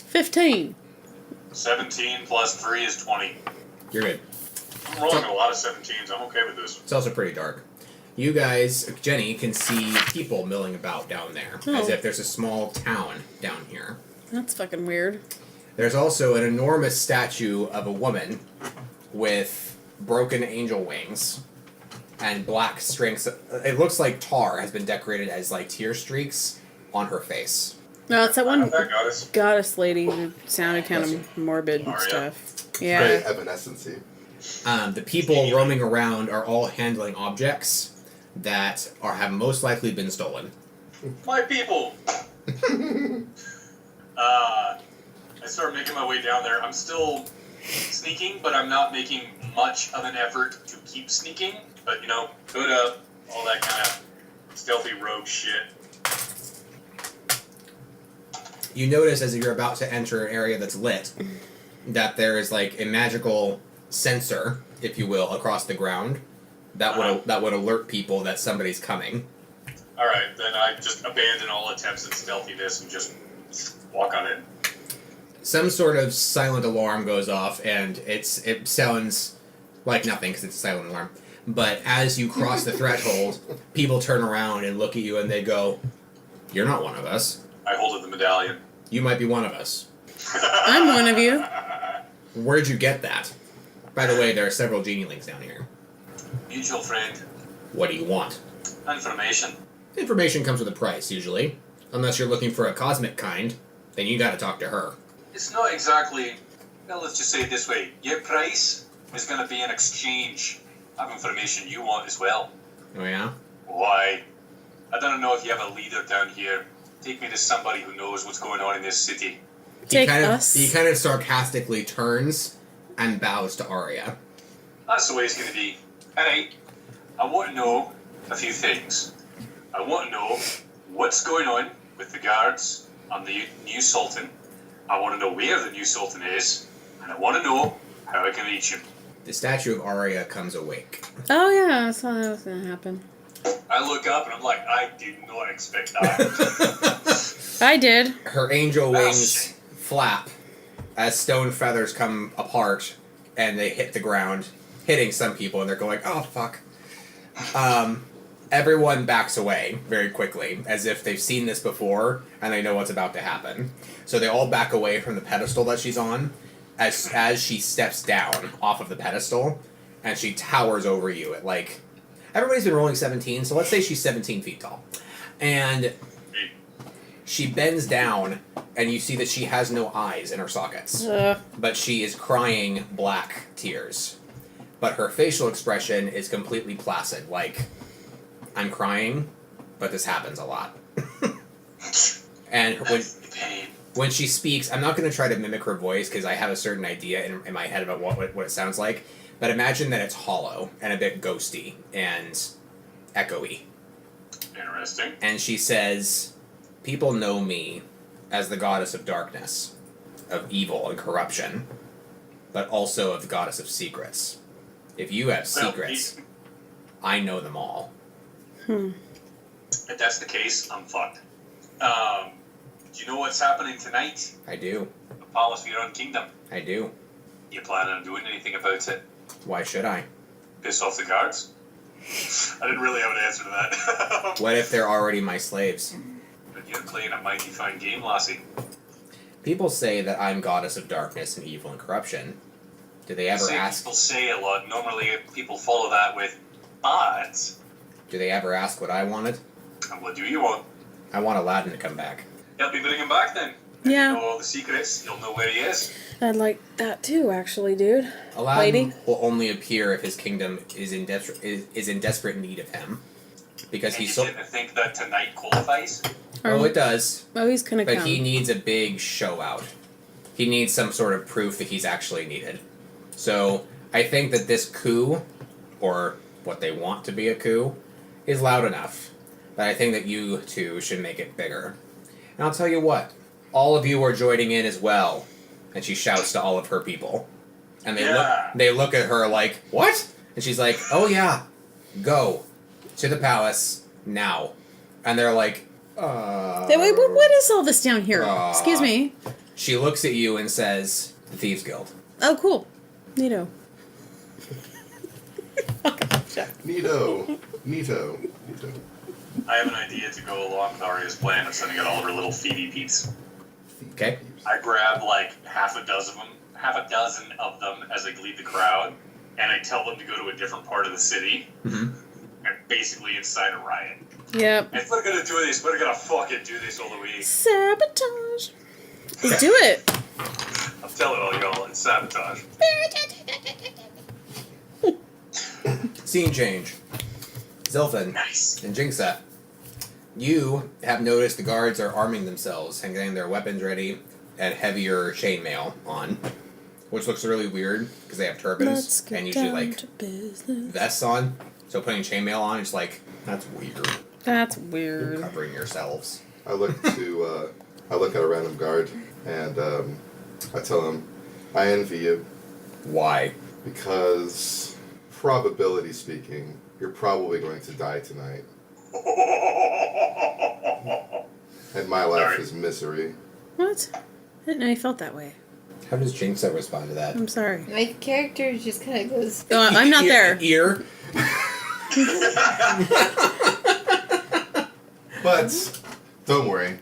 [SPEAKER 3] 15.
[SPEAKER 5] 17 plus 3 is 20.
[SPEAKER 4] You're good.
[SPEAKER 5] I'm rolling a lot of 17s. I'm okay with this.
[SPEAKER 4] It's also pretty dark. You guys, Jenny, can see people milling about down there, as
[SPEAKER 3] Oh.
[SPEAKER 4] if there's a small town down here.
[SPEAKER 3] That's fucking weird.
[SPEAKER 4] There's also an enormous statue of a woman with broken angel wings and black strings. It looks like tar has been decorated as like tear streaks on her face.
[SPEAKER 3] No, it's that one
[SPEAKER 5] That goddess.
[SPEAKER 3] goddess lady who sounded kind of morbid and
[SPEAKER 5] Aria.
[SPEAKER 3] stuff.
[SPEAKER 2] Very
[SPEAKER 3] Yeah.
[SPEAKER 2] evanescency.
[SPEAKER 4] The people roaming around are all handling objects that have most likely been stolen.
[SPEAKER 5] My people! I start making my way down there. I'm still sneaking, but I'm not making much of an effort to keep sneaking. But, hood up, all that kind of stealthy rogue shit.
[SPEAKER 4] You notice as you're about to enter an area that's lit that there is like a magical sensor, if you will, across the ground that would alert people that somebody's coming.
[SPEAKER 5] Alright, then I just abandon all attempts at stealthiness and just walk on in.
[SPEAKER 4] Some sort of silent alarm goes off, and it sounds like nothing because it's a silent alarm. But as you cross the threshold, people turn around and look at you, and they go, "You're not one of us.
[SPEAKER 5] I hold up the medallion.
[SPEAKER 4] You might be one of us.
[SPEAKER 3] I'm one of you.
[SPEAKER 4] Where'd you get that? By the way, there are several genielings down here.
[SPEAKER 5] Mutual friend.
[SPEAKER 4] What do you want?"
[SPEAKER 5] Information.
[SPEAKER 4] Information comes with a price, usually. Unless you're looking for a cosmic kind, then you gotta talk to her.
[SPEAKER 5] It's not exactly... Well, let's just say it this way. Your price is going to be an exchange of information you want as well.
[SPEAKER 4] Oh yeah?
[SPEAKER 5] Why? I don't know if you have a leader down here. Take me to somebody who knows what's going on in this city.
[SPEAKER 3] Take
[SPEAKER 4] he
[SPEAKER 3] us.
[SPEAKER 4] kind of sarcastically turns and bows to Arya.
[SPEAKER 5] That's the way it's going to be. Alright, I want to know a few things. I want to know what's going on with the guards on the new Sultan. I want to know where the new Sultan is. And I want to know how I can reach him.
[SPEAKER 4] The statue of Arya comes awake.
[SPEAKER 3] Oh yeah, I thought that was gonna happen.
[SPEAKER 5] I look up and I'm like, I did not expect that.
[SPEAKER 3] I did.
[SPEAKER 4] Her angel wings flap as stone feathers come apart and they hit the ground, hitting some people, and they're going, "Oh fuck." Everyone backs away very quickly, as if they've seen this before and they know what's about to happen. So they all back away from the pedestal that she's on as she steps down off of the pedestal, and she towers over you at like... Everybody's been rolling 17, so let's say she's 17 feet tall. And she bends down, and you see that she has no eyes in her sockets. But she is crying black tears. But her facial expression is completely placid, like... I'm crying, but this happens a lot. And when she speaks, I'm not going to try to mimic her voice because I have a certain idea in my head about what it sounds like. But imagine that it's hollow and a bit ghosty and echoey.
[SPEAKER 5] Interesting.
[SPEAKER 4] And she says, "People know me as the goddess of darkness, of evil and corruption, but also of the goddess of secrets. If you have secrets, I know them all.
[SPEAKER 5] If that's the case, I'm fucked. Do you know what's happening tonight?
[SPEAKER 4] I do.
[SPEAKER 5] The Palace of your own kingdom.
[SPEAKER 4] I do.
[SPEAKER 5] You plan on doing anything about it?
[SPEAKER 4] Why should I?
[SPEAKER 5] Piss off the guards? I didn't really have an answer to that.
[SPEAKER 4] What if they're already my slaves?
[SPEAKER 5] But you're playing a mighty fine game, lassie.
[SPEAKER 4] People say that I'm goddess of darkness and evil and corruption. Do they ever ask?
[SPEAKER 5] People say a lot. Normally, people follow that with, but.
[SPEAKER 4] Do they ever ask what I wanted?
[SPEAKER 5] And what do you want?
[SPEAKER 4] I want Aladdin to come back.
[SPEAKER 5] Help me bring him back then. If
[SPEAKER 3] Yeah.
[SPEAKER 5] you know all the secrets, you'll know where he is.
[SPEAKER 3] I'd like that too, actually, dude.
[SPEAKER 4] Aladdin
[SPEAKER 3] Lady?
[SPEAKER 4] will only appear if his kingdom is in desperate need of him, because
[SPEAKER 5] And
[SPEAKER 4] he's
[SPEAKER 5] you
[SPEAKER 4] so.
[SPEAKER 5] didn't think that tonight qualifies?
[SPEAKER 4] Oh, it does.
[SPEAKER 3] Oh, he's gonna
[SPEAKER 4] But
[SPEAKER 3] come.
[SPEAKER 4] he needs a big show out. He needs some sort of proof that he's actually needed. So I think that this coup, or what they want to be a coup, is loud enough. But I think that you two should make it bigger. And I'll tell you what, all of you are joining in as well. And she shouts to all of her people. And they look at her like, what? And she's like, oh yeah, go to the palace now. And they're like,
[SPEAKER 3] Wait, what is all this down here? Excuse me.
[SPEAKER 4] She looks at you and says, the Thieves Guild.
[SPEAKER 3] Oh, cool. Neato.
[SPEAKER 2] Neato.
[SPEAKER 5] I have an idea to go along with Arya's plan of sending out all of her little Phoebe peeps.
[SPEAKER 4] Okay.
[SPEAKER 5] I grab like half a dozen of them as they lead the crowd, and I tell them to go to a different part of the city
[SPEAKER 4] Mm-hmm.
[SPEAKER 5] and basically incite a riot.
[SPEAKER 3] Yep.
[SPEAKER 5] If we're gonna do this, we're gonna fucking do this all the way.
[SPEAKER 3] Sabotage. Let's do it.
[SPEAKER 5] I'm telling all y'all, it's sabotage.
[SPEAKER 4] Scene change. Zilfin
[SPEAKER 5] Nice.
[SPEAKER 4] and Jinxa, you have noticed the guards are arming themselves and getting their weapons ready and heavier chainmail on, which looks really weird because they have turbans
[SPEAKER 3] Let's get
[SPEAKER 4] and usually
[SPEAKER 3] down
[SPEAKER 4] like
[SPEAKER 3] to business.
[SPEAKER 4] vests on. So putting chainmail on, it's like, that's weird.
[SPEAKER 3] That's
[SPEAKER 4] You're
[SPEAKER 3] weird.
[SPEAKER 4] covering yourselves.
[SPEAKER 2] I look at a random guard and I tell him, I envy you
[SPEAKER 4] Why?
[SPEAKER 2] because, probability speaking, you're probably going to die tonight. And my life
[SPEAKER 5] Sorry.
[SPEAKER 2] is misery.
[SPEAKER 3] What? I didn't know you felt that way.
[SPEAKER 4] How does Jinxa respond to that?
[SPEAKER 3] I'm sorry.
[SPEAKER 6] My character just kind of goes.
[SPEAKER 3] Oh, I'm not there.
[SPEAKER 4] Ear.
[SPEAKER 2] But don't worry,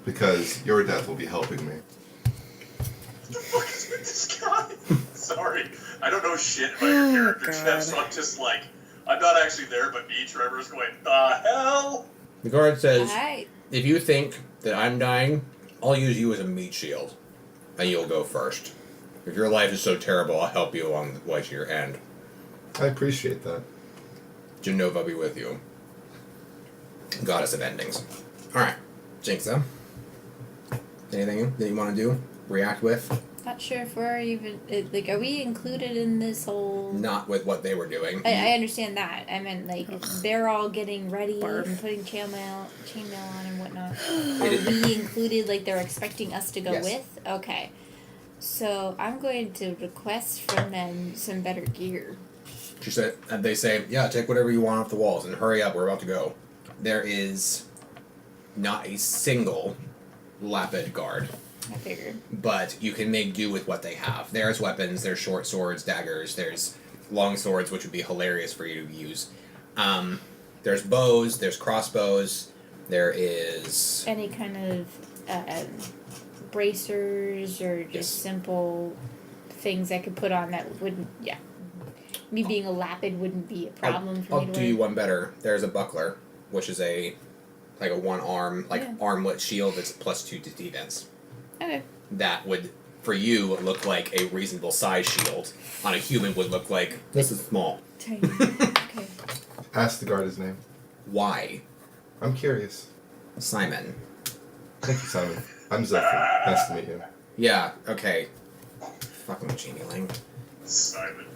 [SPEAKER 2] because your death will be helping me.
[SPEAKER 5] What the fuck is with this guy? Sorry. I don't know shit about your character,
[SPEAKER 3] God.
[SPEAKER 5] Jeff, so I'm just like, I'm not actually there, but me, Trevor's going, the hell?
[SPEAKER 4] The guard says,
[SPEAKER 6] Alright.
[SPEAKER 4] if you think that I'm dying, I'll use you as a meat shield, and you'll go first. If your life is so terrible, I'll help you along the way to your end.
[SPEAKER 2] I appreciate that.
[SPEAKER 4] Genova be with you. Goddess of endings. Alright, Jinxa. Anything that you want to do? React with?
[SPEAKER 6] Not sure if we're even like. Are we included in this whole?
[SPEAKER 4] Not with what they were doing.
[SPEAKER 6] I understand that. I meant like they're all getting ready
[SPEAKER 3] Barf.
[SPEAKER 6] and putting chainmail on and whatnot. Are we included? Like they're expecting us to go
[SPEAKER 4] Yes.
[SPEAKER 6] with? Okay. So I'm going to request from them some better gear.
[SPEAKER 4] She said, and they say, yeah, take whatever you want off the walls and hurry up, we're about to go. There is not a single lapid guard,
[SPEAKER 6] I figured.
[SPEAKER 4] but you can make do with what they have. There's weapons, there's short swords, daggers, there's long swords, which would be hilarious for you to use. There's bows, there's crossbows, there is...
[SPEAKER 6] Any kind of bracers or just
[SPEAKER 4] Yes.
[SPEAKER 6] simple things I could put on that wouldn't. Yeah. Me being a lapid wouldn't be a problem for
[SPEAKER 4] I'll
[SPEAKER 6] me to
[SPEAKER 4] do
[SPEAKER 6] wear.
[SPEAKER 4] you one better. There's a buckler, which is a one arm,
[SPEAKER 6] Yeah.
[SPEAKER 4] armlet shield that's +2 to defense.
[SPEAKER 6] Okay.
[SPEAKER 4] That would, for you, look like a reasonable size shield. On a human would look like, this is small.
[SPEAKER 6] Tiny. Okay.
[SPEAKER 2] Ask the guard his name.
[SPEAKER 4] Why?
[SPEAKER 2] I'm curious.
[SPEAKER 4] Simon.
[SPEAKER 2] Thank you, Simon. I'm Zephyr. Nice to meet you.
[SPEAKER 4] Yeah, okay. Fucking Genie Ling.
[SPEAKER 5] Simon.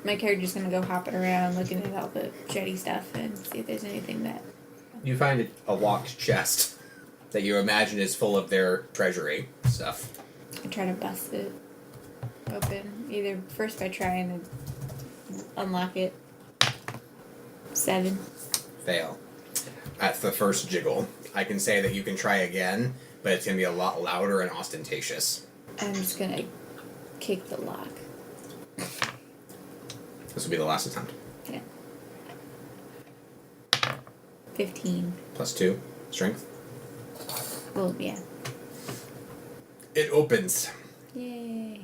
[SPEAKER 6] My character's gonna go hopping around looking at all the shitty stuff and see if there's anything that.
[SPEAKER 4] You find a locked chest that you imagine is full of their treasury stuff.
[SPEAKER 6] I try to bust it open. Either first by trying to unlock it. 7.
[SPEAKER 4] Fail. At the first jiggle. I can say that you can try again, but it's going to be a lot louder and ostentatious.
[SPEAKER 6] I'm just gonna kick the lock.
[SPEAKER 4] This will be the last attempt.
[SPEAKER 6] Yeah. 15.
[SPEAKER 4] Plus 2. Strength.
[SPEAKER 6] Well, yeah.
[SPEAKER 4] It opens.
[SPEAKER 6] Yay.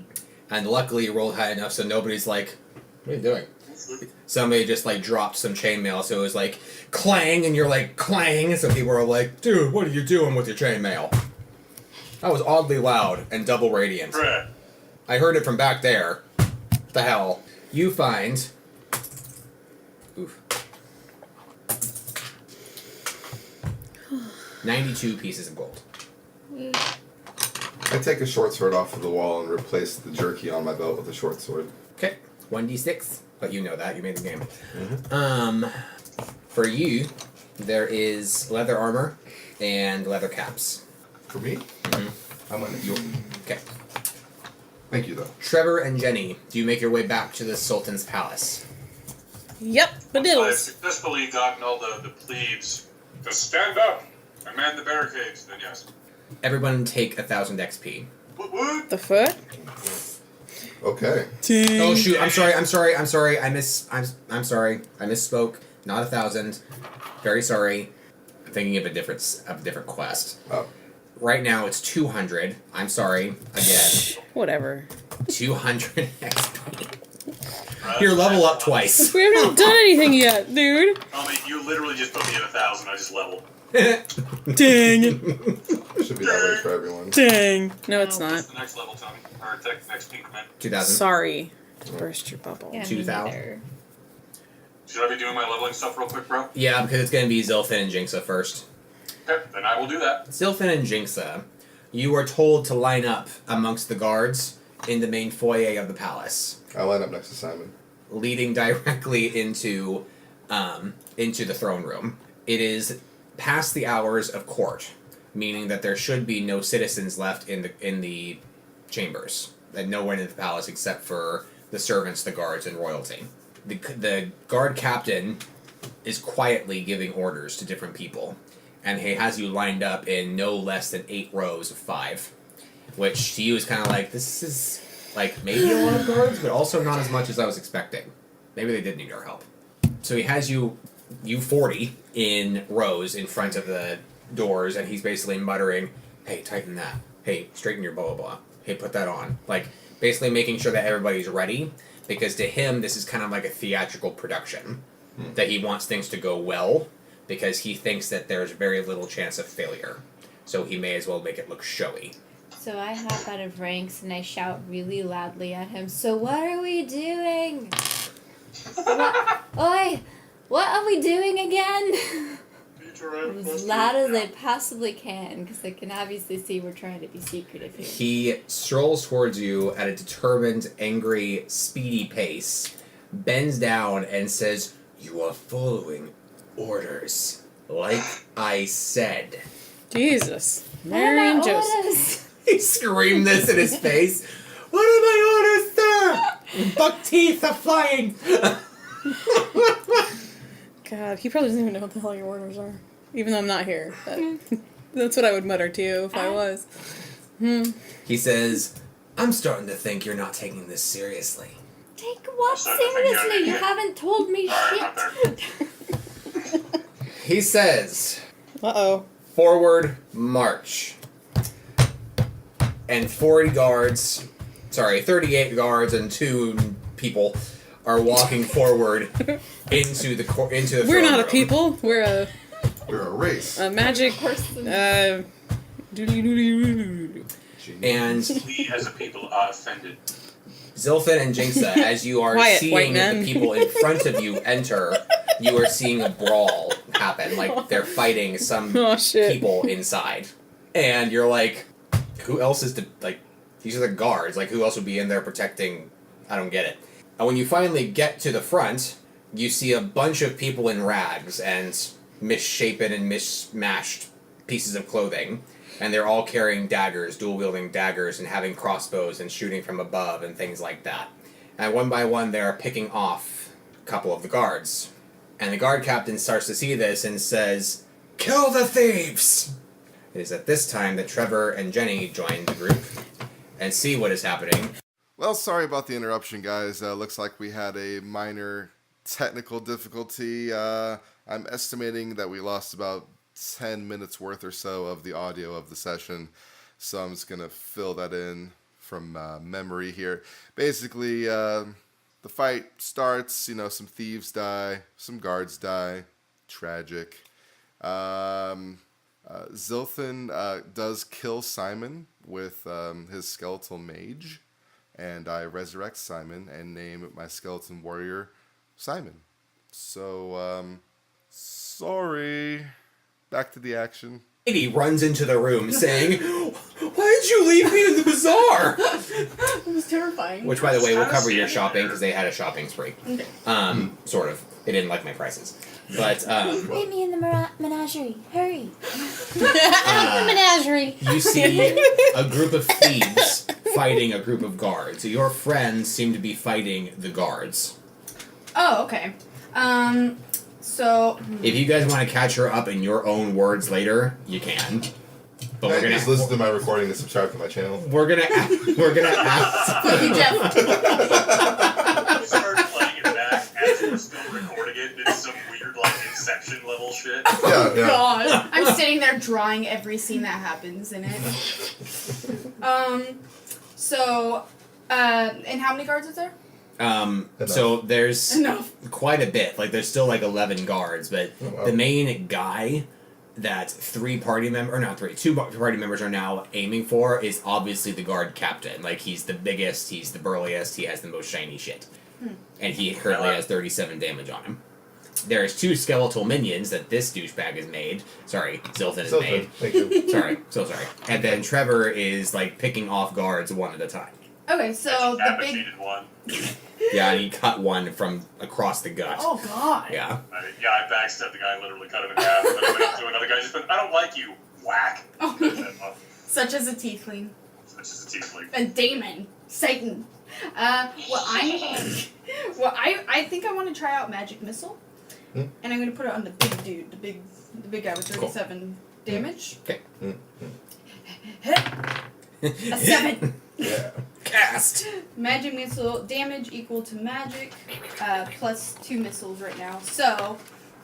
[SPEAKER 4] And luckily you rolled high enough so nobody's like, what are you doing? Somebody just like dropped some chainmail, so it was like clang, and you're like clang, so people are like, dude, what are you doing with your chainmail? That was oddly loud and double radiant.
[SPEAKER 5] Bruh.
[SPEAKER 4] I heard it from back there. What the hell? You find... Oof. 92 pieces of gold.
[SPEAKER 2] I take a short sword off of the wall and replace the jerky on my belt with a short sword.
[SPEAKER 4] Okay. 1d6. But you know that. You made the game.
[SPEAKER 2] Mm-hmm.
[SPEAKER 4] For you, there is leather armor and leather caps.
[SPEAKER 2] For me?
[SPEAKER 4] Mm-hmm.
[SPEAKER 2] I'm gonna... You...
[SPEAKER 4] Okay.
[SPEAKER 2] Thank you, though.
[SPEAKER 4] Trevor and Jenny, do you make your way back to the Sultan's palace?
[SPEAKER 3] Yep, the
[SPEAKER 5] I've
[SPEAKER 3] diddles.
[SPEAKER 5] successfully gotten all the plebes to stand up and man the barricades, then yes.
[SPEAKER 4] Everyone take 1,000 XP.
[SPEAKER 5] What?
[SPEAKER 3] The foot.
[SPEAKER 2] Okay.
[SPEAKER 4] Oh shoot! I'm sorry. I'm sorry. I'm sorry. I misspoke. Not 1,000. Very sorry. I'm thinking of a different quest.
[SPEAKER 2] Oh.
[SPEAKER 4] Right now it's 200. I'm sorry again.
[SPEAKER 3] Whatever.
[SPEAKER 4] 200 XP. Here, level up twice.
[SPEAKER 3] We haven't done anything yet, dude.
[SPEAKER 5] Tommy, you literally just put me at 1,000. I just leveled.
[SPEAKER 3] Dang.
[SPEAKER 2] Should be that way for everyone.
[SPEAKER 3] Dang. No, it's
[SPEAKER 5] What's
[SPEAKER 3] not.
[SPEAKER 5] the next level, Tommy? Or next increment?
[SPEAKER 4] 2,000.
[SPEAKER 3] Sorry. Burst your bubble.
[SPEAKER 6] Yeah, me
[SPEAKER 4] 2,000.
[SPEAKER 6] neither.
[SPEAKER 5] Should I be doing my leveling stuff real quick, bro?
[SPEAKER 4] Yeah, because it's going to be Zilfin and Jinxa first.
[SPEAKER 5] Okay, then I will do that.
[SPEAKER 4] Zilfin and Jinxa, you are told to line up amongst the guards in the main foyer of the palace,
[SPEAKER 2] I line up next to Simon.
[SPEAKER 4] leading directly into the throne room. It is past the hours of court, meaning that there should be no citizens left in the chambers, and no one in the palace except for the servants, the guards, and royalty. The guard captain is quietly giving orders to different people, and he has you lined up in no less than 8 rows of 5, which to you is kind of like, this is like maybe a lot of guards, but also not as much as I was expecting. Maybe they did need our help. So he has you 40 in rows in front of the doors, and he's basically muttering, hey, tighten that. Hey, straighten your blah, blah, blah. Hey, put that on. Like, basically making sure that everybody's ready, because to him, this is kind of like a theatrical production. That he wants things to go well, because he thinks that there's very little chance of failure. So he may as well make it look showy.
[SPEAKER 6] So I hop out of ranks and I shout really loudly at him, so what are we doing? Oi! What are we doing again? As loud as I possibly can, because I can obviously see we're trying to be secretive here.
[SPEAKER 4] He strolls towards you at a determined, angry, speedy pace, bends down, and says, you are following orders. Like I said.
[SPEAKER 3] Jesus.
[SPEAKER 6] What are
[SPEAKER 3] Mary
[SPEAKER 6] my
[SPEAKER 3] and Joseph.
[SPEAKER 6] orders?
[SPEAKER 4] He screamed this in his face. What are my orders, sir? Buck teeth are flying.
[SPEAKER 3] God, he probably doesn't even know what the hell your orders are. Even though I'm not here. But that's what I would mutter to you if I was.
[SPEAKER 4] He says, I'm starting to think you're not taking this seriously.
[SPEAKER 6] Take what seriously? You haven't told me shit.
[SPEAKER 4] He says,
[SPEAKER 3] Uh-oh.
[SPEAKER 4] forward march. And 38 guards and 2 people are walking forward into the
[SPEAKER 3] We're
[SPEAKER 4] throne
[SPEAKER 3] not a
[SPEAKER 4] room.
[SPEAKER 3] people. We're
[SPEAKER 2] We're a race.
[SPEAKER 3] a magic...
[SPEAKER 6] Person.
[SPEAKER 4] And
[SPEAKER 5] We as a people are offended.
[SPEAKER 4] Zilfin and Jinxa, as you are
[SPEAKER 3] Quiet,
[SPEAKER 4] seeing
[SPEAKER 3] white
[SPEAKER 4] the
[SPEAKER 3] men.
[SPEAKER 4] people in front of you enter, you are seeing a brawl happen. Like, they're fighting some
[SPEAKER 3] Oh, shit.
[SPEAKER 4] people inside. And you're like, who else is these are the guards. Like, who else would be in there protecting? I don't get it. And when you finally get to the front, you see a bunch of people in rags and misshapen and mismatched pieces of clothing, and they're all carrying daggers, dual-wielding daggers, and having crossbows and shooting from above and things like that. And one by one, they're picking off a couple of the guards. And the guard captain starts to see this and says, "Kill the thieves!" It is at this time that Trevor and Jenny join the group and see what is happening.
[SPEAKER 2] Well, sorry about the interruption, guys. Looks like we had a minor technical difficulty. I'm estimating that we lost about 10 minutes worth or so of the audio of the session, so I'm just going to fill that in from memory here. Basically, the fight starts, some thieves die, some guards die. Tragic. Zilthan does kill Simon with his skeletal mage, and I resurrect Simon and name my skeleton warrior Simon. So, sorry. Back to the action.
[SPEAKER 4] Lady runs into the room saying, "Why did you leave me in the bazaar?"
[SPEAKER 8] It was terrifying.
[SPEAKER 4] Which, by the way, will cover your shopping because they had a shopping spree.
[SPEAKER 8] Okay.
[SPEAKER 4] Sort of. They didn't like my prices. But,
[SPEAKER 6] Meet me in the menagerie. Hurry. The menagerie.
[SPEAKER 4] you see a group of thieves fighting a group of guards. Your friends seem to be fighting the guards.
[SPEAKER 8] Oh, okay. So.
[SPEAKER 4] If you guys want to catch her up in your own words later, you can. But
[SPEAKER 2] Can I just listen to my recording and subscribe to my channel?
[SPEAKER 4] We're gonna ask.
[SPEAKER 8] Fuck you, Jeff.
[SPEAKER 5] You start playing it back as we're still recording it. It's some weird, Inception level shit.
[SPEAKER 2] Yeah.
[SPEAKER 8] God. I'm sitting there drawing every scene that happens in it. And how many guards is there?
[SPEAKER 4] So there's
[SPEAKER 8] Enough.
[SPEAKER 4] quite a bit. There's still 11 guards, but the main guy that two party members are now aiming for is obviously the guard captain. He's the biggest, he's the burliest, he has the most shiny shit. And he currently has 37 damage on him. There's 2 skeletal minions that this douchebag has made. Sorry, Zilthan has made.
[SPEAKER 2] Thank you.
[SPEAKER 4] Sorry, so sorry. And then Trevor is picking off guards one at a time.
[SPEAKER 8] Okay, so the big.
[SPEAKER 5] Decapitated one.
[SPEAKER 4] Yeah, and he cut one from across the gut.
[SPEAKER 8] Oh God.
[SPEAKER 4] Yeah.
[SPEAKER 5] I backstabbed the guy and literally cut him in half. And then I went up to another guy and just went, "I don't like you." Whack.
[SPEAKER 8] Such as a tiefling.
[SPEAKER 5] Such as a tiefling.
[SPEAKER 8] A daemon. Satan. I think I want to try out magic missile, and I'm gonna put it on the big dude, the big guy with 37 damage.
[SPEAKER 4] Okay.
[SPEAKER 8] A 7.
[SPEAKER 2] Yeah.
[SPEAKER 4] Cast.
[SPEAKER 8] Magic missile damage equal to magic plus 2 missiles right now. So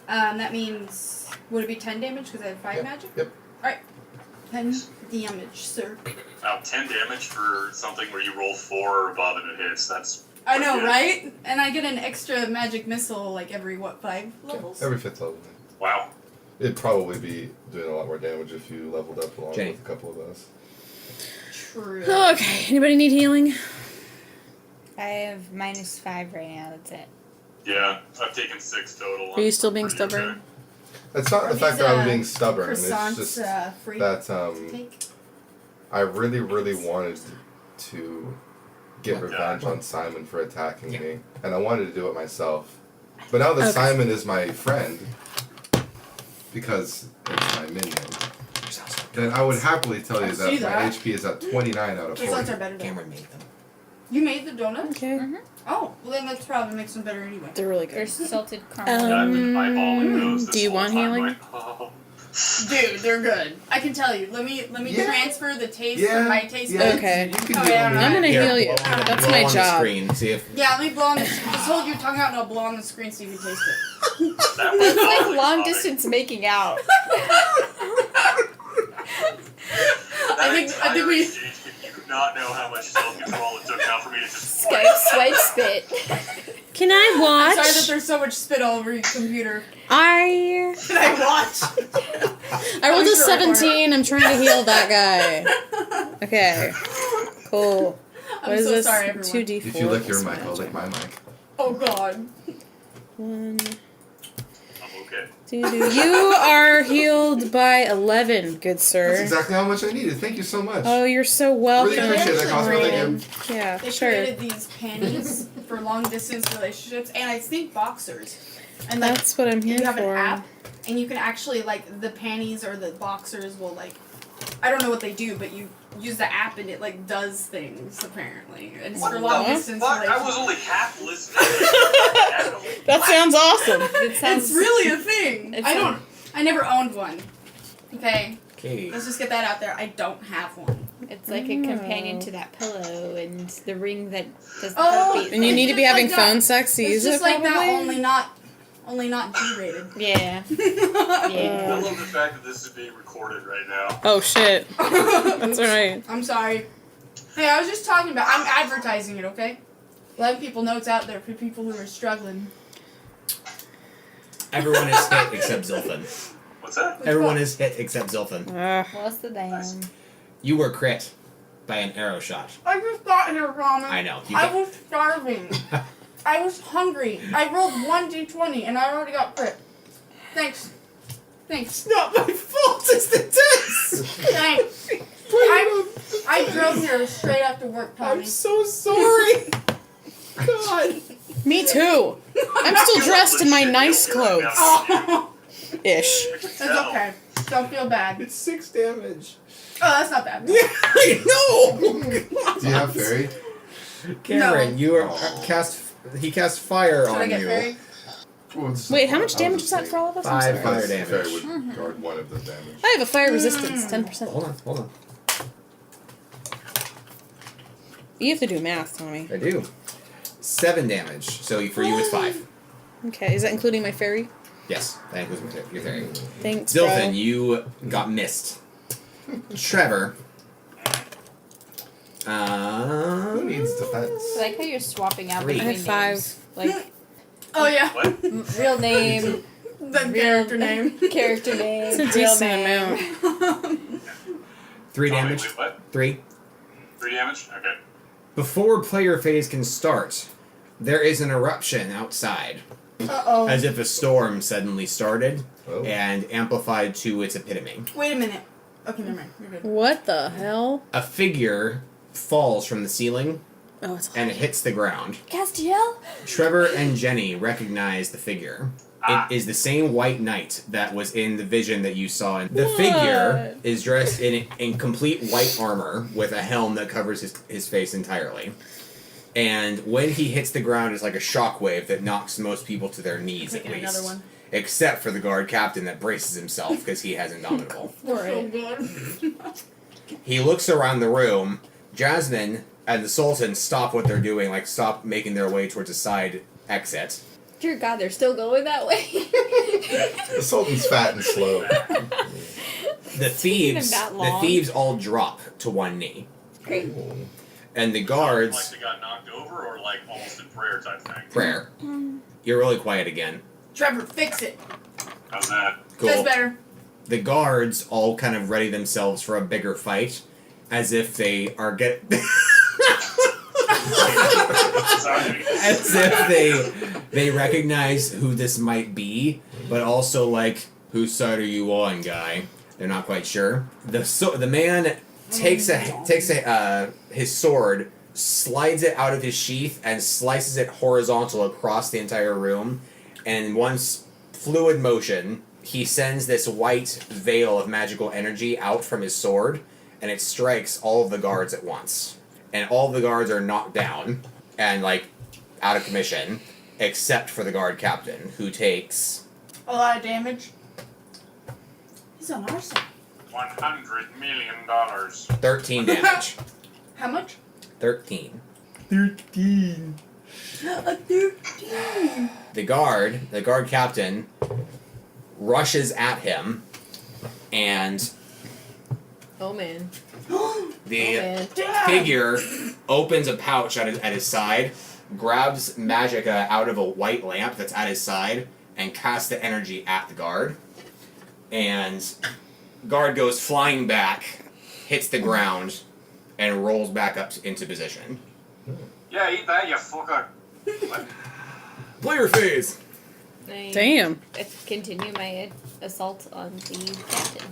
[SPEAKER 8] that means would it be 10 damage because I have 5 magic?
[SPEAKER 2] Yep.
[SPEAKER 8] All right. 10 damage, sir.
[SPEAKER 5] Now, 10 damage for something where you roll 4 or above and it hits. That's.
[SPEAKER 8] I know,
[SPEAKER 5] good.
[SPEAKER 8] right? And I get an extra magic missile every 5 levels?
[SPEAKER 2] Every 5th level.
[SPEAKER 5] Wow.
[SPEAKER 2] It'd probably be doing a lot more damage if you leveled up along
[SPEAKER 4] Jenny.
[SPEAKER 2] with a couple of those.
[SPEAKER 8] True.
[SPEAKER 3] Okay, anybody need healing?
[SPEAKER 6] I have -5 right now. That's it.
[SPEAKER 5] Yeah, I've taken 6 total.
[SPEAKER 3] Are you still being
[SPEAKER 5] Pretty
[SPEAKER 3] stubborn?
[SPEAKER 5] okay.
[SPEAKER 2] It's not
[SPEAKER 8] Are
[SPEAKER 2] the fact
[SPEAKER 8] these,
[SPEAKER 2] that I'm being stubborn. It's
[SPEAKER 8] Croissants
[SPEAKER 2] just
[SPEAKER 8] free
[SPEAKER 2] that
[SPEAKER 8] to take?
[SPEAKER 2] I really, really wanted to get revenge on Simon for attacking me, and I wanted to do it myself. But now that
[SPEAKER 3] Okay.
[SPEAKER 2] Simon is my friend, because it's my minion, then I would happily tell you
[SPEAKER 8] I
[SPEAKER 2] that
[SPEAKER 8] see
[SPEAKER 2] my
[SPEAKER 8] that.
[SPEAKER 2] HP is at 29 out of
[SPEAKER 8] Croissants
[SPEAKER 2] 40.
[SPEAKER 8] are better than
[SPEAKER 4] Cameron made them.
[SPEAKER 8] You made the donut?
[SPEAKER 3] Okay.
[SPEAKER 8] Oh, well then that probably makes them better anyway.
[SPEAKER 3] They're really
[SPEAKER 6] There's
[SPEAKER 3] good.
[SPEAKER 6] salted
[SPEAKER 5] Yeah,
[SPEAKER 6] caramel.
[SPEAKER 5] I've been eyeballing those this
[SPEAKER 3] do you
[SPEAKER 5] whole
[SPEAKER 3] want
[SPEAKER 5] time,
[SPEAKER 3] healing?
[SPEAKER 5] like, oh.
[SPEAKER 8] Dude, they're good. I can tell you. Let me
[SPEAKER 2] Yeah.
[SPEAKER 8] transfer the taste
[SPEAKER 2] Yeah.
[SPEAKER 8] from my taste
[SPEAKER 2] Yeah,
[SPEAKER 8] buds.
[SPEAKER 3] Okay.
[SPEAKER 2] You can
[SPEAKER 8] Oh,
[SPEAKER 2] do
[SPEAKER 8] yeah,
[SPEAKER 2] it.
[SPEAKER 3] I'm gonna
[SPEAKER 4] Here,
[SPEAKER 3] heal you.
[SPEAKER 4] blow on-
[SPEAKER 3] That's
[SPEAKER 4] blow
[SPEAKER 3] my
[SPEAKER 4] on the
[SPEAKER 3] job.
[SPEAKER 4] screen, see if
[SPEAKER 8] Yeah, let me blow on the. Just hold your tongue out and I'll blow on the screen so you can taste it.
[SPEAKER 5] That
[SPEAKER 6] It's
[SPEAKER 5] was
[SPEAKER 6] like
[SPEAKER 5] always
[SPEAKER 6] long
[SPEAKER 5] funny.
[SPEAKER 6] distance making out.
[SPEAKER 5] That
[SPEAKER 8] I think we.
[SPEAKER 5] exchange, you do not know how much self-control it took now for me to just
[SPEAKER 6] Skype swipe spit.
[SPEAKER 3] Can I
[SPEAKER 8] I'm
[SPEAKER 3] watch?
[SPEAKER 8] sorry that there's so much spit all over your computer.
[SPEAKER 3] I
[SPEAKER 8] Can I watch?
[SPEAKER 3] I rolled
[SPEAKER 8] I'm
[SPEAKER 3] a
[SPEAKER 8] sure
[SPEAKER 3] 17. I'm trying to heal that guy. Okay. Cool.
[SPEAKER 8] I'm
[SPEAKER 3] What is
[SPEAKER 8] so
[SPEAKER 3] this?
[SPEAKER 8] sorry, everyone.
[SPEAKER 3] 2d4.
[SPEAKER 2] If you lick your
[SPEAKER 3] plus
[SPEAKER 2] mic, I'll lick my mic.
[SPEAKER 8] Oh God.
[SPEAKER 3] 1.
[SPEAKER 5] I'm Okay.
[SPEAKER 3] You are healed by 11, good sir.
[SPEAKER 2] That's exactly how much I needed. Thank you so much.
[SPEAKER 3] Oh, you're so welcome.
[SPEAKER 2] Really appreciate that, Cosmo. Thank you.
[SPEAKER 3] Yeah,
[SPEAKER 8] They
[SPEAKER 3] sure.
[SPEAKER 8] created these panties for long distance relationships, and I think boxers. And like,
[SPEAKER 3] That's what I'm here
[SPEAKER 8] you have
[SPEAKER 3] for.
[SPEAKER 8] an app, and you can actually like the panties or the boxers will like, I don't know what they do, but you use the app and it like does things apparently. And it's
[SPEAKER 5] What
[SPEAKER 8] for
[SPEAKER 5] the
[SPEAKER 8] long distance
[SPEAKER 5] fuck? I
[SPEAKER 8] relationships.
[SPEAKER 5] was only half listening.
[SPEAKER 3] That sounds awesome.
[SPEAKER 6] It sounds
[SPEAKER 8] It's really a thing.
[SPEAKER 6] It
[SPEAKER 8] I never owned one. Okay,
[SPEAKER 4] Okay.
[SPEAKER 8] let's just get that out there. I don't have one.
[SPEAKER 6] It's like a companion to that pillow and the ring that does the
[SPEAKER 8] Oh,
[SPEAKER 6] heartbeat.
[SPEAKER 3] And you
[SPEAKER 8] It's
[SPEAKER 3] need to be
[SPEAKER 8] just
[SPEAKER 3] having
[SPEAKER 8] like that.
[SPEAKER 3] phone sex to
[SPEAKER 8] It's
[SPEAKER 3] use
[SPEAKER 8] just
[SPEAKER 3] it,
[SPEAKER 8] like
[SPEAKER 3] probably?
[SPEAKER 8] that, only not G-rated.
[SPEAKER 6] Yeah.
[SPEAKER 5] I
[SPEAKER 6] Yeah.
[SPEAKER 5] love the fact that this is being recorded right now.
[SPEAKER 3] Oh, shit. That's right.
[SPEAKER 8] I'm sorry. Hey, I was just talking about. I'm advertising it, okay? Letting people know it's out there for people who are struggling.
[SPEAKER 4] Everyone is hit except Zilfin.
[SPEAKER 5] What's that?
[SPEAKER 4] Everyone is hit except Zilfin.
[SPEAKER 6] What's the damn?
[SPEAKER 4] You were crit by an arrow shot.
[SPEAKER 8] I just got here, Ramen.
[SPEAKER 4] I know. You
[SPEAKER 8] I
[SPEAKER 4] got-
[SPEAKER 8] was starving. I was hungry. I rolled 1d20 and I already got crit. Thanks.
[SPEAKER 4] It's not my fault. It's the test.
[SPEAKER 8] Thanks. I drove here straight after work, Tommy.
[SPEAKER 4] I'm so sorry. God.
[SPEAKER 3] Me too. I'm still dressed in my nice clothes.
[SPEAKER 8] Oh,
[SPEAKER 3] Ish.
[SPEAKER 8] it's okay. Don't feel bad.
[SPEAKER 4] It's 6 damage.
[SPEAKER 8] Oh, that's not bad.
[SPEAKER 4] Yeah, I know.
[SPEAKER 2] Do you have fairy?
[SPEAKER 4] Cameron,
[SPEAKER 8] No.
[SPEAKER 4] you are He cast fire
[SPEAKER 8] Should I
[SPEAKER 4] on
[SPEAKER 8] get
[SPEAKER 4] you.
[SPEAKER 8] fairy?
[SPEAKER 3] Wait, how much damage is that for all of us? I'm
[SPEAKER 4] 5
[SPEAKER 3] sorry.
[SPEAKER 4] fire
[SPEAKER 2] Fairy
[SPEAKER 4] damage.
[SPEAKER 2] would guard one of the damage.
[SPEAKER 3] I have a fire resistance, 10%.
[SPEAKER 4] Hold on.
[SPEAKER 3] You have to do math, Tommy.
[SPEAKER 4] I do. 7 damage. So for you, it's 5.
[SPEAKER 3] Okay, is that including my fairy?
[SPEAKER 4] Yes, that includes your theory.
[SPEAKER 3] Thanks,
[SPEAKER 4] Zilfin,
[SPEAKER 3] bro.
[SPEAKER 4] you got missed. Trevor.
[SPEAKER 2] Who needs defense?
[SPEAKER 6] I like how you're swapping out
[SPEAKER 4] 3.
[SPEAKER 6] between
[SPEAKER 3] I have 5.
[SPEAKER 6] names. Like
[SPEAKER 8] Oh, yeah.
[SPEAKER 5] What?
[SPEAKER 6] real name,
[SPEAKER 8] The
[SPEAKER 6] real
[SPEAKER 8] character name.
[SPEAKER 6] character name,
[SPEAKER 3] It's a
[SPEAKER 6] real
[SPEAKER 3] decent
[SPEAKER 6] name.
[SPEAKER 3] amount.
[SPEAKER 4] 3
[SPEAKER 5] Oh, wait,
[SPEAKER 4] damage.
[SPEAKER 5] wait, what?
[SPEAKER 4] 3.
[SPEAKER 5] 3 damage? Okay.
[SPEAKER 4] Before player phase can start, there is an eruption outside,
[SPEAKER 8] Uh-oh.
[SPEAKER 4] as if a storm suddenly started
[SPEAKER 2] Oh.
[SPEAKER 4] and amplified to its epitome.
[SPEAKER 8] Wait a minute. Okay, never mind. You're good.
[SPEAKER 3] What the hell?
[SPEAKER 4] A figure falls from the ceiling
[SPEAKER 3] Oh, it's
[SPEAKER 4] and it hits the ground.
[SPEAKER 6] Castiel?
[SPEAKER 4] Trevor and Jenny recognize the figure. It is the same white knight that was in the vision that you saw. The
[SPEAKER 3] What?
[SPEAKER 4] figure is dressed in complete white armor with a helm that covers his face entirely. And when he hits the ground, it's like a shockwave that knocks most people to their knees
[SPEAKER 8] Taking
[SPEAKER 4] at least.
[SPEAKER 8] another one.
[SPEAKER 4] Except for the guard captain that braces himself because he has Indomitable.
[SPEAKER 8] So good.
[SPEAKER 4] He looks around the room. Jasmine and the Sultan stop what they're doing, like stop making their way towards a side exit.
[SPEAKER 6] Dear God, they're still going that way.
[SPEAKER 2] The Sultan's fat and slow.
[SPEAKER 4] The thieves,
[SPEAKER 6] that
[SPEAKER 4] the
[SPEAKER 6] long.
[SPEAKER 4] thieves all drop to one knee,
[SPEAKER 6] Great.
[SPEAKER 4] and the
[SPEAKER 5] Like
[SPEAKER 4] guards
[SPEAKER 5] they got knocked over or like almost in prayer type thing?
[SPEAKER 4] prayer. You're really quiet again.
[SPEAKER 8] Trevor, fix it.
[SPEAKER 5] How's that?
[SPEAKER 4] Cool.
[SPEAKER 8] That's better.
[SPEAKER 4] The guards all kind of ready themselves for a bigger fight, as if they are
[SPEAKER 5] Sorry.
[SPEAKER 4] as if they recognize who this might be, but also like, whose side are you on, guy? They're not quite sure. The man takes his sword, slides it out of his sheath, and slices it horizontal across the entire room. And in one fluid motion, he sends this white veil of magical energy out from his sword, and it strikes all of the guards at once. And all of the guards are knocked down and like out of commission, except for the guard captain, who takes
[SPEAKER 8] A lot of damage. He's on our side.
[SPEAKER 5] $100 million.
[SPEAKER 4] 13 damage.
[SPEAKER 8] How much?
[SPEAKER 4] 13.
[SPEAKER 2] 13.
[SPEAKER 8] A 13.
[SPEAKER 4] The guard captain, rushes at him, and
[SPEAKER 6] Oh man.
[SPEAKER 4] the
[SPEAKER 6] man.
[SPEAKER 4] figure opens a pouch at his side, grabs Magica out of a white lamp that's at his side, and casts the energy at the guard. And guard goes flying back, hits the ground, and rolls back up into position.
[SPEAKER 5] Yeah, eat that, you fucker. What?
[SPEAKER 4] Player phase!
[SPEAKER 3] Damn.
[SPEAKER 6] I continue my assault on the captain.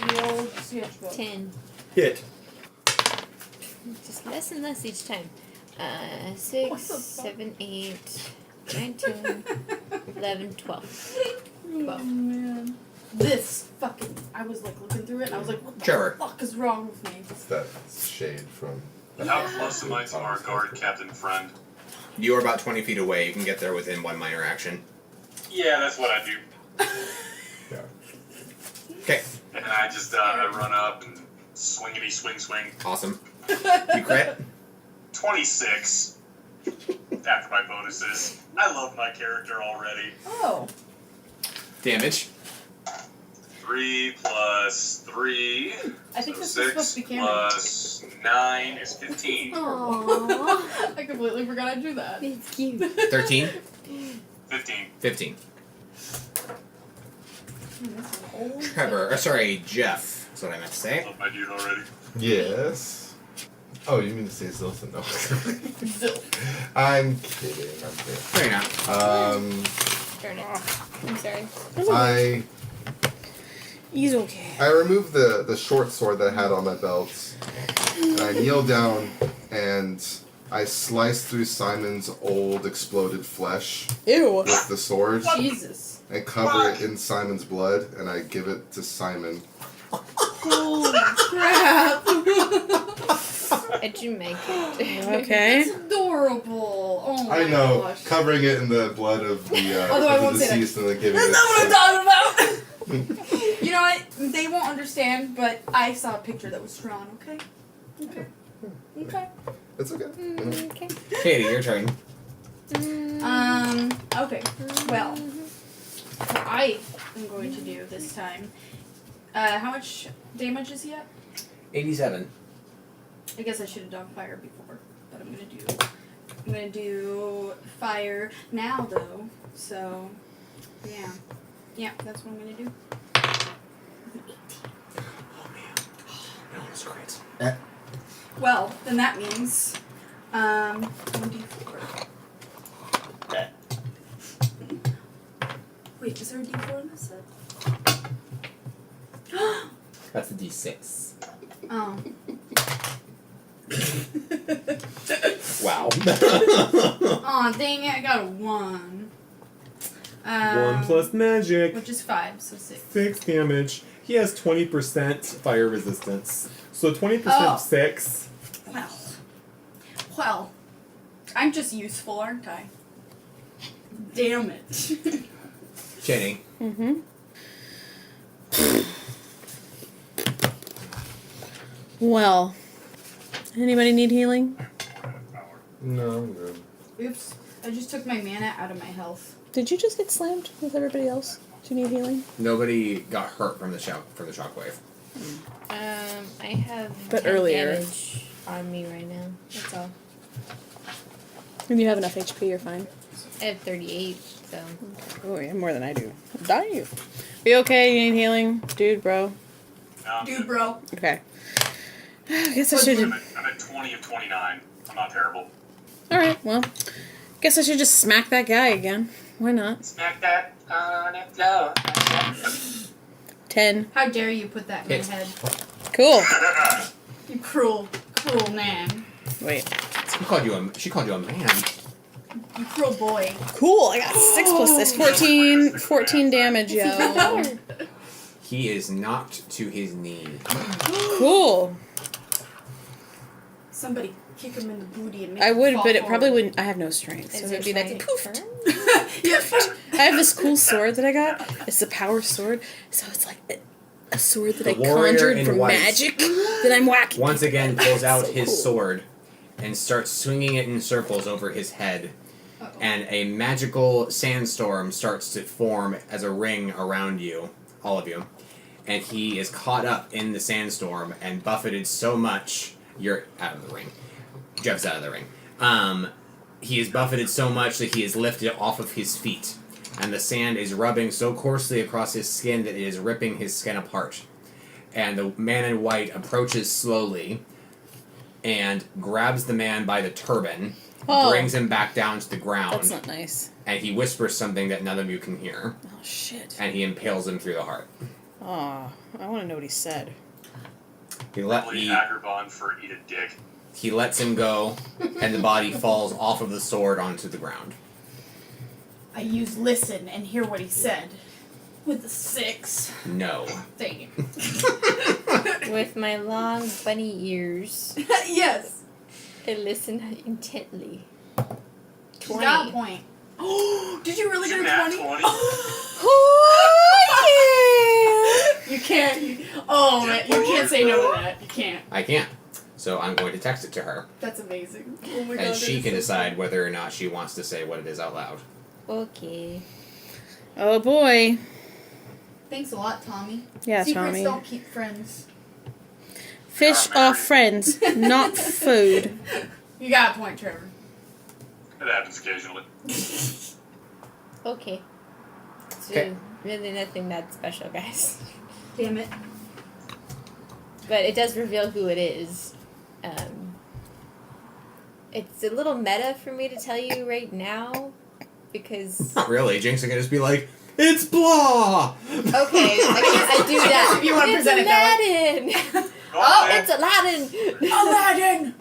[SPEAKER 8] The old sketchbook.
[SPEAKER 6] 10.
[SPEAKER 1] Hit.
[SPEAKER 6] Just less and less each time.
[SPEAKER 8] What
[SPEAKER 6] 6,
[SPEAKER 8] the fuck?
[SPEAKER 6] 7, 8, 9, 10, 11, 12.
[SPEAKER 8] Oh man. This fucking. I was like looking through it and I was like, what the
[SPEAKER 4] Trevor.
[SPEAKER 8] fuck is wrong with me?
[SPEAKER 2] It's that shade from.
[SPEAKER 5] How close am I to our guard captain friend?
[SPEAKER 4] You are about 20 feet away. You can get there within one minor action.
[SPEAKER 5] Yeah, that's what I do.
[SPEAKER 2] Yeah.
[SPEAKER 4] Okay.
[SPEAKER 5] And I just I run up and swingity swing.
[SPEAKER 4] Awesome. You crit?
[SPEAKER 5] 26 after my bonuses. I love my character already.
[SPEAKER 8] Oh.
[SPEAKER 4] Damage.
[SPEAKER 5] 3 plus 3.
[SPEAKER 8] I think
[SPEAKER 5] So
[SPEAKER 8] this is supposed
[SPEAKER 5] 6
[SPEAKER 8] to be canon.
[SPEAKER 5] plus 9 is 15.
[SPEAKER 6] Aww.
[SPEAKER 8] I completely forgot I'd do that.
[SPEAKER 6] It's cute.
[SPEAKER 4] 13?
[SPEAKER 5] 15.
[SPEAKER 4] 15.
[SPEAKER 8] This is old.
[SPEAKER 4] Sorry, Jeff. That's what I meant to say.
[SPEAKER 5] Love my dude already.
[SPEAKER 2] Yes. Oh, you mean to say Zilton? No.
[SPEAKER 8] Zilch.
[SPEAKER 2] I'm kidding. I'm kidding.
[SPEAKER 4] Fair enough.
[SPEAKER 6] Darn it. I'm sorry.
[SPEAKER 3] He's okay.
[SPEAKER 2] I removed the short sword that I had on my belt, and I kneel down and I slice through Simon's old exploded flesh
[SPEAKER 3] Ew.
[SPEAKER 2] with the sword
[SPEAKER 8] Jesus.
[SPEAKER 2] and cover it in Simon's blood, and I give it to Simon.
[SPEAKER 8] Holy crap.
[SPEAKER 6] How'd you make it?
[SPEAKER 3] Okay.
[SPEAKER 8] It's adorable. Oh my
[SPEAKER 2] I know,
[SPEAKER 8] gosh.
[SPEAKER 2] covering it in the blood of the,
[SPEAKER 8] Although I
[SPEAKER 2] of
[SPEAKER 8] won't
[SPEAKER 2] the
[SPEAKER 8] say that.
[SPEAKER 2] deceased and then giving
[SPEAKER 8] That's
[SPEAKER 2] it
[SPEAKER 8] not what I'm
[SPEAKER 2] to
[SPEAKER 8] talking about! You know what? They won't understand, but I saw a picture that was drawn, okay? Okay. Okay.
[SPEAKER 2] It's okay.
[SPEAKER 6] Okay.
[SPEAKER 4] Katie, your turn.
[SPEAKER 8] Okay. Well, what I am going to do this time. How much damage is he at?
[SPEAKER 4] 87.
[SPEAKER 8] I guess I should have done fire before, but I'm gonna do fire now though. So, yeah, that's what I'm gonna do.
[SPEAKER 4] That was great.
[SPEAKER 8] Well, then that means 1d4. Wait, is there a d4 in this set?
[SPEAKER 4] That's a d6.
[SPEAKER 8] Oh.
[SPEAKER 4] Wow.
[SPEAKER 8] Aw, dang it! I got a 1.
[SPEAKER 1] 1 plus magic.
[SPEAKER 8] Which is 5, so 6.
[SPEAKER 1] 6 damage. He has 20% fire resistance. So 20%
[SPEAKER 8] Oh.
[SPEAKER 1] of 6.
[SPEAKER 8] Well, I'm just useful, aren't I? Damn it.
[SPEAKER 4] Jenny.
[SPEAKER 3] Mm-hmm. Well, anybody need healing?
[SPEAKER 2] No, I'm good.
[SPEAKER 8] Oops, I just took my mana out of my health.
[SPEAKER 3] Did you just get slammed with everybody else? Do you need healing?
[SPEAKER 4] Nobody got hurt from the shockwave.
[SPEAKER 6] I have
[SPEAKER 3] But
[SPEAKER 6] 10
[SPEAKER 3] earlier.
[SPEAKER 6] damage on me right now. That's all.
[SPEAKER 3] And you have enough HP, you're fine.
[SPEAKER 6] I have 38, so.
[SPEAKER 3] Oh, yeah, more than I do. Die you. Be okay? You need healing? Dude, bro.
[SPEAKER 5] No,
[SPEAKER 8] Dude, bro.
[SPEAKER 3] Okay. I guess I should.
[SPEAKER 5] I'm at 20 of 29. I'm not terrible.
[SPEAKER 3] Alright, well. Guess I should just smack that guy again. Why not?
[SPEAKER 5] Smack that on the floor.
[SPEAKER 3] 10.
[SPEAKER 8] How dare you put that in my
[SPEAKER 4] Hit.
[SPEAKER 8] head?
[SPEAKER 3] Cool.
[SPEAKER 8] You cruel man.
[SPEAKER 3] Wait.
[SPEAKER 4] She called you a man.
[SPEAKER 8] You cruel boy.
[SPEAKER 3] Cool, I got 6 plus this. 14 damage, yo.
[SPEAKER 4] He is knocked to his knee.
[SPEAKER 3] Cool.
[SPEAKER 8] Somebody kick him in the booty and make
[SPEAKER 3] I
[SPEAKER 8] him
[SPEAKER 3] would,
[SPEAKER 8] fall
[SPEAKER 3] but it probably
[SPEAKER 8] forward.
[SPEAKER 3] wouldn't. I have no strength, so
[SPEAKER 6] Is
[SPEAKER 3] it would be like
[SPEAKER 6] trying to
[SPEAKER 3] poof.
[SPEAKER 6] turn?
[SPEAKER 8] Yep.
[SPEAKER 3] I have this cool sword that I got. It's a power sword, so it's like a sword that
[SPEAKER 4] The
[SPEAKER 3] I
[SPEAKER 4] warrior
[SPEAKER 3] conjured
[SPEAKER 4] in
[SPEAKER 3] from
[SPEAKER 4] white
[SPEAKER 3] magic that I'm whacking.
[SPEAKER 4] Once again pulls out
[SPEAKER 3] So
[SPEAKER 4] his
[SPEAKER 3] cool.
[SPEAKER 4] sword and starts swinging it in circles over his head.
[SPEAKER 8] Uh-oh.
[SPEAKER 4] And a magical sandstorm starts to form as a ring around you, all of you. And he is caught up in the sandstorm and buffeted so much, you're out of the ring. Jeff's out of the ring. He is buffeted so much that he is lifted off of his feet. And the sand is rubbing so coarsely across his skin that it is ripping his skin apart. And the man in white approaches slowly and grabs the man by the turban brings him back down to the ground,
[SPEAKER 3] That's not nice.
[SPEAKER 4] and he whispers something that none of you can hear,
[SPEAKER 3] Oh, shit.
[SPEAKER 4] and he impales him through the heart.
[SPEAKER 3] Oh, I want to know what he said.
[SPEAKER 4] He
[SPEAKER 5] Agrabah for eat a dick.
[SPEAKER 4] He lets him go, and the body falls off of the sword onto the ground.
[SPEAKER 8] I use listen and hear what he said. With a 6.
[SPEAKER 4] No.
[SPEAKER 8] Thank you.
[SPEAKER 6] With my long bunny ears,
[SPEAKER 8] Yes.
[SPEAKER 6] I listen intently.
[SPEAKER 8] She's
[SPEAKER 6] 20.
[SPEAKER 8] got a point. Did you really
[SPEAKER 5] Did
[SPEAKER 8] get
[SPEAKER 5] you
[SPEAKER 8] a
[SPEAKER 5] nat
[SPEAKER 8] 20?
[SPEAKER 5] 20?
[SPEAKER 6] Oh
[SPEAKER 8] You can't. Oh, man, you can't say no to that. You can't.
[SPEAKER 4] I can't. So I'm going to text it to her,
[SPEAKER 8] That's amazing. Oh my god.
[SPEAKER 4] and
[SPEAKER 8] that
[SPEAKER 4] she
[SPEAKER 8] is
[SPEAKER 4] can
[SPEAKER 8] so
[SPEAKER 4] decide whether or not she wants to say what it is out loud.
[SPEAKER 6] yeah. Okay.
[SPEAKER 3] Oh, boy.
[SPEAKER 8] funny. Thanks a lot, Tommy.
[SPEAKER 3] Yeah,
[SPEAKER 8] Secrets
[SPEAKER 3] Tommy.
[SPEAKER 8] don't keep friends.
[SPEAKER 3] Fish are friends, not food.
[SPEAKER 8] You got a point, Trevor.
[SPEAKER 5] It happens occasionally.
[SPEAKER 6] Okay. So,
[SPEAKER 4] Okay.
[SPEAKER 6] really nothing that special, guys.
[SPEAKER 8] Damn it.
[SPEAKER 6] But it does reveal who it is. It's a little meta for me to tell you right now, because...
[SPEAKER 4] Not really. Jinx can just be like, "It's blah."
[SPEAKER 6] Okay, I do that.
[SPEAKER 8] If you want to present it that way.
[SPEAKER 6] Oh, it's Aladdin!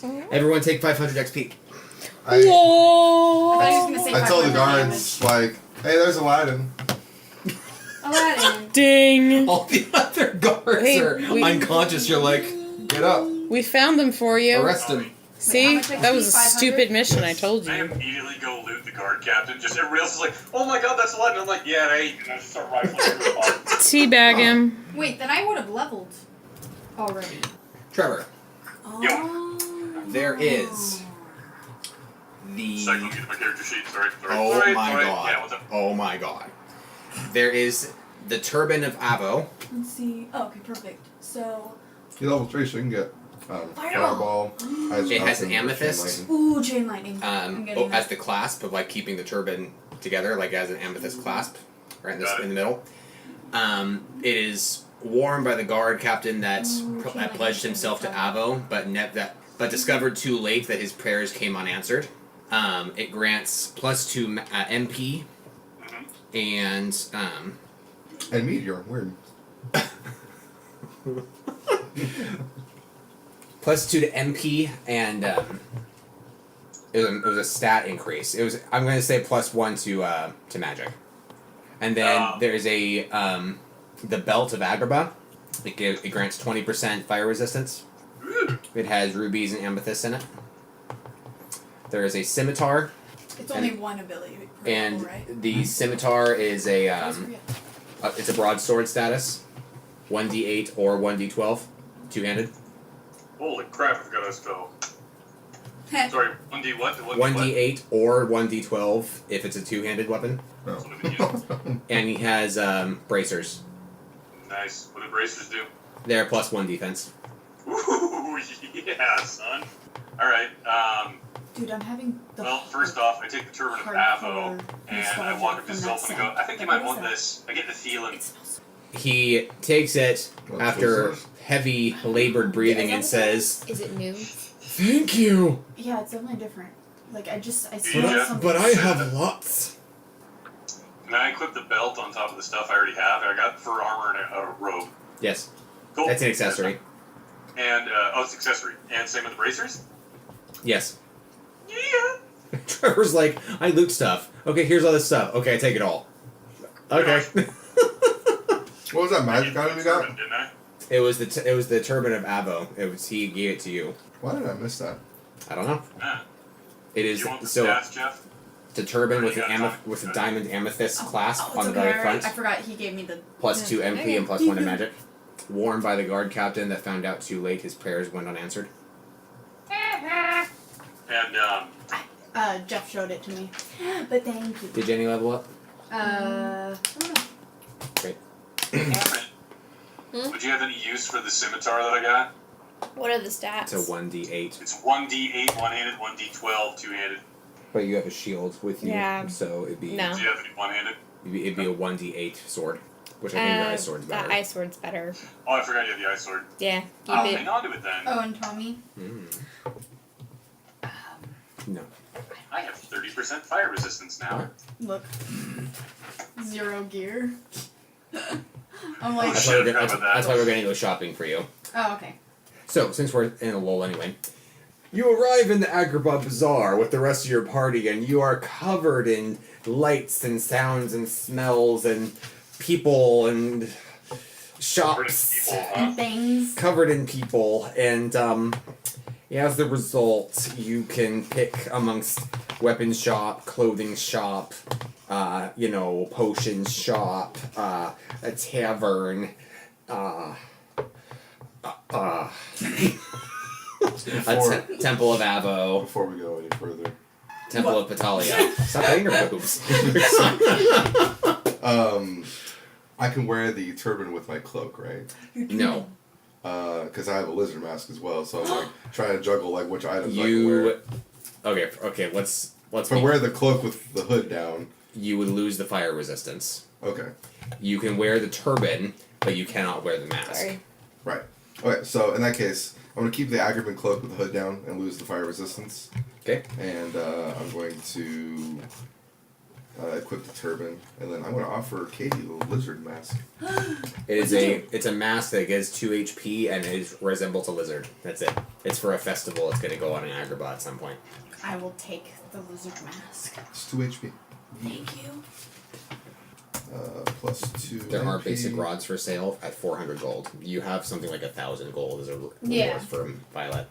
[SPEAKER 8] Aladdin!
[SPEAKER 4] Everyone take 500 XP.
[SPEAKER 2] I
[SPEAKER 3] Whoa!
[SPEAKER 8] I thought he was gonna say
[SPEAKER 2] I told the
[SPEAKER 8] 500
[SPEAKER 2] guards, like, hey, there's Aladdin.
[SPEAKER 8] Aladdin.
[SPEAKER 3] Ding!
[SPEAKER 4] All the other guards
[SPEAKER 3] Hey,
[SPEAKER 4] are
[SPEAKER 3] we-
[SPEAKER 4] unconscious. You're like, get up,
[SPEAKER 3] We found them for you.
[SPEAKER 4] arrest him.
[SPEAKER 3] See?
[SPEAKER 8] Wait, how much
[SPEAKER 3] That was a
[SPEAKER 8] 500?
[SPEAKER 3] stupid mission, I told
[SPEAKER 5] I
[SPEAKER 3] you.
[SPEAKER 5] immediately go loot the guard captain. Just everybody else is like, "Oh my god, that's Aladdin." I'm like, "Yeah, right." And I just start rifling through the bottom.
[SPEAKER 3] Teabag him.
[SPEAKER 8] Wait, then I would have leveled already.
[SPEAKER 4] Trevor,
[SPEAKER 8] Oh.
[SPEAKER 4] there is the.
[SPEAKER 5] Second, get my character sheet. Sorry.
[SPEAKER 4] Oh
[SPEAKER 5] Sorry,
[SPEAKER 4] my
[SPEAKER 5] sorry.
[SPEAKER 4] god.
[SPEAKER 5] Yeah, what's up?
[SPEAKER 4] Oh my god. There is the turban of Avo.
[SPEAKER 8] Let's see. Oh, okay, perfect. So,
[SPEAKER 2] You're level 3, so you can get
[SPEAKER 8] Fireball.
[SPEAKER 2] Fireball.
[SPEAKER 4] It has an amethyst.
[SPEAKER 8] Ooh, chain lightning. I'm getting
[SPEAKER 4] As
[SPEAKER 8] that.
[SPEAKER 4] the clasp of like keeping the turban together, like as an amethyst clasp, right in the middle. It is worn by the guard captain that pledged himself to Avo, but discovered too late that his prayers came unanswered. It grants +2 MP and
[SPEAKER 2] And meteor, weird.
[SPEAKER 4] +2 to MP and it was a stat increase. I'm going to say +1 to magic, and then there's a the belt of Agrabah. It grants 20% fire resistance. It has rubies and amethysts in it. There is a scimitar,
[SPEAKER 8] It's only one ability. per
[SPEAKER 4] and
[SPEAKER 8] level, right?
[SPEAKER 4] the scimitar is a
[SPEAKER 8] I always forget.
[SPEAKER 4] it's a broadsword status, 1d8 or 1d12, two-handed.
[SPEAKER 5] Holy crap! I forgot I spell. Sorry, 1D what?
[SPEAKER 4] 1d8 or 1d12 if it's a two-handed weapon.
[SPEAKER 5] That's what I've been using.
[SPEAKER 4] And he has bracers.
[SPEAKER 5] Nice. What do bracers do?
[SPEAKER 4] They're +1 defense.
[SPEAKER 5] Ooh, yeah, son. Alright,
[SPEAKER 8] Dude, I'm having the.
[SPEAKER 5] well, first off, I take the turban of Avo, and I walk up to Zilf and I go, "I think you might want this." I get the feeling.
[SPEAKER 8] It smells
[SPEAKER 4] He takes it after heavy labored breathing and says,
[SPEAKER 6] Is it new?
[SPEAKER 4] "Thank you,
[SPEAKER 8] Yeah, it's definitely different. Like, I
[SPEAKER 5] But
[SPEAKER 8] smell
[SPEAKER 5] I-
[SPEAKER 8] something.
[SPEAKER 4] but I have lots."
[SPEAKER 5] Can I equip the belt on top of the stuff I already have? I got fur armor and a robe.
[SPEAKER 4] Yes,
[SPEAKER 5] Cool.
[SPEAKER 4] that's an accessory.
[SPEAKER 5] And, it's accessory. And same with the bracers?
[SPEAKER 4] Yes.
[SPEAKER 5] Yeah.
[SPEAKER 4] Trevor's like, "I loot stuff. Okay, here's all this stuff. Okay, I take it all." Okay.
[SPEAKER 2] What was that magic item you got?
[SPEAKER 5] Didn't I?
[SPEAKER 4] It was the turban of Avo. He gave it to you.
[SPEAKER 2] Why did I miss that?
[SPEAKER 4] I don't know.
[SPEAKER 5] Ah.
[SPEAKER 4] It
[SPEAKER 5] Do
[SPEAKER 4] is
[SPEAKER 5] you want the
[SPEAKER 4] so
[SPEAKER 5] stats, Jeff?
[SPEAKER 4] it's a turban with
[SPEAKER 5] You
[SPEAKER 4] an
[SPEAKER 5] got it.
[SPEAKER 4] with a diamond amethyst clasp
[SPEAKER 8] it's
[SPEAKER 4] on the
[SPEAKER 8] okay,
[SPEAKER 4] very
[SPEAKER 8] alright.
[SPEAKER 4] front.
[SPEAKER 8] I forgot he gave me the.
[SPEAKER 4] +2 MP
[SPEAKER 8] Okay.
[SPEAKER 4] and +1 to magic. Worn by the guard captain that found out too late his prayers went unanswered.
[SPEAKER 5] And,
[SPEAKER 8] Jeff showed it to me. But thank you.
[SPEAKER 4] Did Jenny level up?
[SPEAKER 8] I don't know.
[SPEAKER 4] Great.
[SPEAKER 5] would you have any use for the scimitar that I got?
[SPEAKER 6] What are the stats?
[SPEAKER 4] It's a 1d8.
[SPEAKER 5] It's 1d8 one-handed, 1d12 two-handed.
[SPEAKER 4] But you have a shield with you,
[SPEAKER 6] Yeah.
[SPEAKER 4] so it'd be
[SPEAKER 6] No.
[SPEAKER 5] Do you have any one-handed?
[SPEAKER 4] it'd be a 1d8 sword, which I think your ice sword's better.
[SPEAKER 6] Ice sword's better.
[SPEAKER 5] Oh, I forgot you have the ice sword.
[SPEAKER 6] Yeah, keep
[SPEAKER 5] I'll
[SPEAKER 6] it.
[SPEAKER 5] hang on to it then.
[SPEAKER 8] Oh, and Tommy.
[SPEAKER 4] No.
[SPEAKER 5] I have 30% fire resistance now.
[SPEAKER 8] Look. 0 gear. I'm like,
[SPEAKER 4] That's
[SPEAKER 5] should've
[SPEAKER 4] why
[SPEAKER 5] covered that.
[SPEAKER 4] that's why we're going to go shopping for you.
[SPEAKER 8] oh, okay.
[SPEAKER 4] So, since we're in a lull anyway, you arrive in the Agrabah Bazaar with the rest of your party, and you are covered in lights and sounds and smells and people and shops.
[SPEAKER 5] People, huh?
[SPEAKER 8] Things.
[SPEAKER 4] Covered in people, and as the result, you can pick amongst weapons shop, clothing shop, potions shop, a tavern, Temple of Avo,
[SPEAKER 2] Before we go any further,
[SPEAKER 4] Temple of Patalia. Stop hitting your boobs.
[SPEAKER 2] I can wear the turban with my cloak, right?
[SPEAKER 4] No.
[SPEAKER 2] Because I have a lizard mask as well, so I'm like trying to juggle like which items I can wear.
[SPEAKER 4] Okay. Let's.
[SPEAKER 2] If I wear the cloak with the hood down,
[SPEAKER 4] You would lose the fire resistance.
[SPEAKER 2] okay,
[SPEAKER 4] You can wear the turban, but you cannot wear the mask.
[SPEAKER 6] Sorry.
[SPEAKER 2] right. Okay, so in that case, I'm gonna keep the Agrabah cloak with the hood down and lose the fire resistance.
[SPEAKER 4] Okay.
[SPEAKER 2] And I'm going to equip the turban, and then I'm going to offer Katie the lizard mask.
[SPEAKER 4] It's a mask that gives 2 HP and it resembles a lizard. That's it. It's for a festival. It's going to go on in Agrabah at some point.
[SPEAKER 8] I will take the lizard mask.
[SPEAKER 2] It's 2 HP.
[SPEAKER 8] Thank you.
[SPEAKER 2] Plus 2.
[SPEAKER 4] There are
[SPEAKER 2] MP.
[SPEAKER 4] basic rods for sale at 400 gold. You have something like 1,000 gold as a reward
[SPEAKER 8] Yeah.
[SPEAKER 4] from Violet.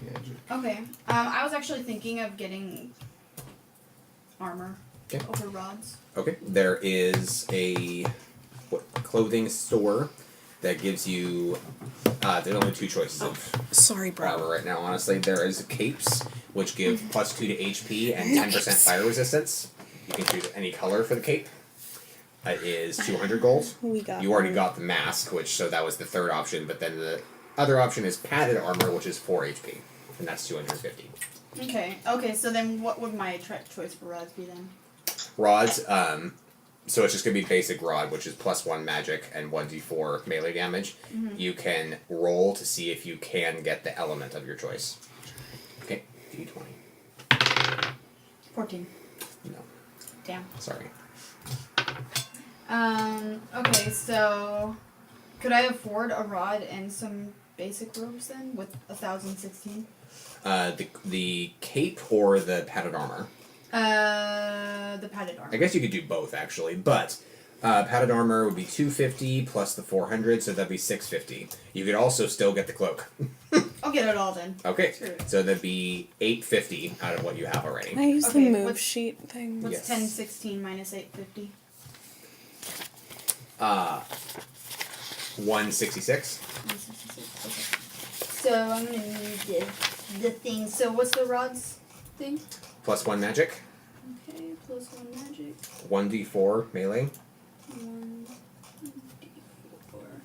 [SPEAKER 2] Yeah,
[SPEAKER 8] Okay. I was actually thinking of getting armor
[SPEAKER 4] Okay.
[SPEAKER 8] over rods.
[SPEAKER 4] Okay. There is a clothing store that gives you. There's only 2 choices of
[SPEAKER 3] Sorry,
[SPEAKER 4] armor
[SPEAKER 3] bro.
[SPEAKER 4] right now. Honestly, there is capes which give +2 to HP and 10% fire resistance. You can choose any color for the cape. It is 200 gold.
[SPEAKER 3] We got.
[SPEAKER 4] You already
[SPEAKER 3] one.
[SPEAKER 4] got the mask, so that was the third option. But then the other option is padded armor, which is 4 HP, and that's 250.
[SPEAKER 8] Okay. Okay. So then, what would my choice for rods be then?
[SPEAKER 4] Rods. So it's just gonna be basic rod, which is +1 magic and 1d4 melee damage.
[SPEAKER 8] Mm-hmm.
[SPEAKER 4] You can roll to see if you can get the element of your choice. Okay, d20.
[SPEAKER 8] 14.
[SPEAKER 4] No,
[SPEAKER 8] Damn.
[SPEAKER 4] sorry.
[SPEAKER 8] Okay, so could I afford a rod and some basic robes then with 1,016?
[SPEAKER 4] The cape or the padded armor.
[SPEAKER 8] The padded armor.
[SPEAKER 4] I guess you could do both actually, but padded armor would be 250 plus the 400, so that'd be 650. You could also still get the cloak.
[SPEAKER 8] I'll get it all then.
[SPEAKER 4] Okay,
[SPEAKER 8] Screw it.
[SPEAKER 4] so that'd be 850 out of what you have already.
[SPEAKER 3] Can I use
[SPEAKER 8] Okay,
[SPEAKER 3] the move
[SPEAKER 8] what's-
[SPEAKER 3] sheet thing?
[SPEAKER 8] What's
[SPEAKER 4] Yes.
[SPEAKER 8] 1016 minus 850?
[SPEAKER 4] 166.
[SPEAKER 8] 166. Okay. So I'm gonna need the thing. So what's the rods thing?
[SPEAKER 4] +1 magic,
[SPEAKER 8] Okay, plus 1 magic.
[SPEAKER 4] 1d4 melee,
[SPEAKER 8] 1d4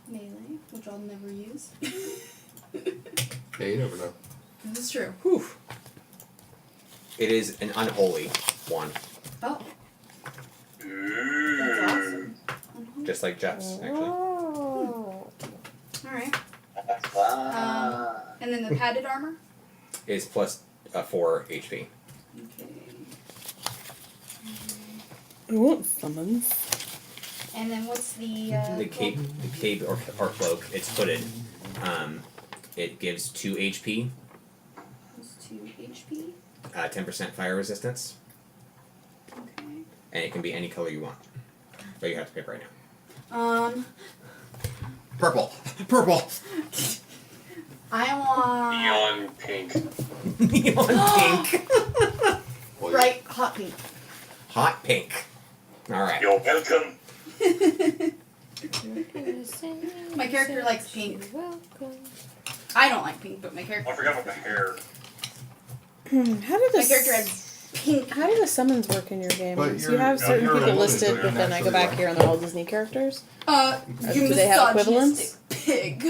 [SPEAKER 8] melee, which I'll never use.
[SPEAKER 2] Yeah, you never know.
[SPEAKER 8] This is true.
[SPEAKER 4] Whew. It is an unholy one,
[SPEAKER 8] Oh, that's
[SPEAKER 5] Ooh.
[SPEAKER 8] awesome.
[SPEAKER 4] just like Jeff's, actually.
[SPEAKER 8] Alright. And then the padded armor?
[SPEAKER 4] Is +4 HP.
[SPEAKER 8] Okay.
[SPEAKER 3] Ooh, summons.
[SPEAKER 8] And then what's the
[SPEAKER 4] The cape or cloak, it's hooded. It gives 2 HP,
[SPEAKER 8] Plus 2 HP.
[SPEAKER 4] 10% fire resistance,
[SPEAKER 8] Okay.
[SPEAKER 4] and it can be any color you want. But you have to pick right now. Purple! Purple!
[SPEAKER 8] I want
[SPEAKER 5] Neon pink.
[SPEAKER 4] Neon pink!
[SPEAKER 2] Well,
[SPEAKER 8] bright hot pink.
[SPEAKER 4] Hot pink. Alright.
[SPEAKER 5] You're welcome.
[SPEAKER 8] My character likes pink.
[SPEAKER 6] Welcome.
[SPEAKER 8] I don't like pink, but my character.
[SPEAKER 5] I forgot about my hair.
[SPEAKER 3] How did
[SPEAKER 8] My character has pink.
[SPEAKER 3] How do the summons work in your game?
[SPEAKER 2] But
[SPEAKER 3] So you have certain
[SPEAKER 5] you're a
[SPEAKER 3] people
[SPEAKER 5] woman,
[SPEAKER 3] listed,
[SPEAKER 5] so
[SPEAKER 3] but
[SPEAKER 5] you're
[SPEAKER 3] then I go
[SPEAKER 2] naturally
[SPEAKER 3] back
[SPEAKER 2] white.
[SPEAKER 3] here and they're all Disney characters.
[SPEAKER 8] You
[SPEAKER 3] Do they have
[SPEAKER 8] misogynistic pig.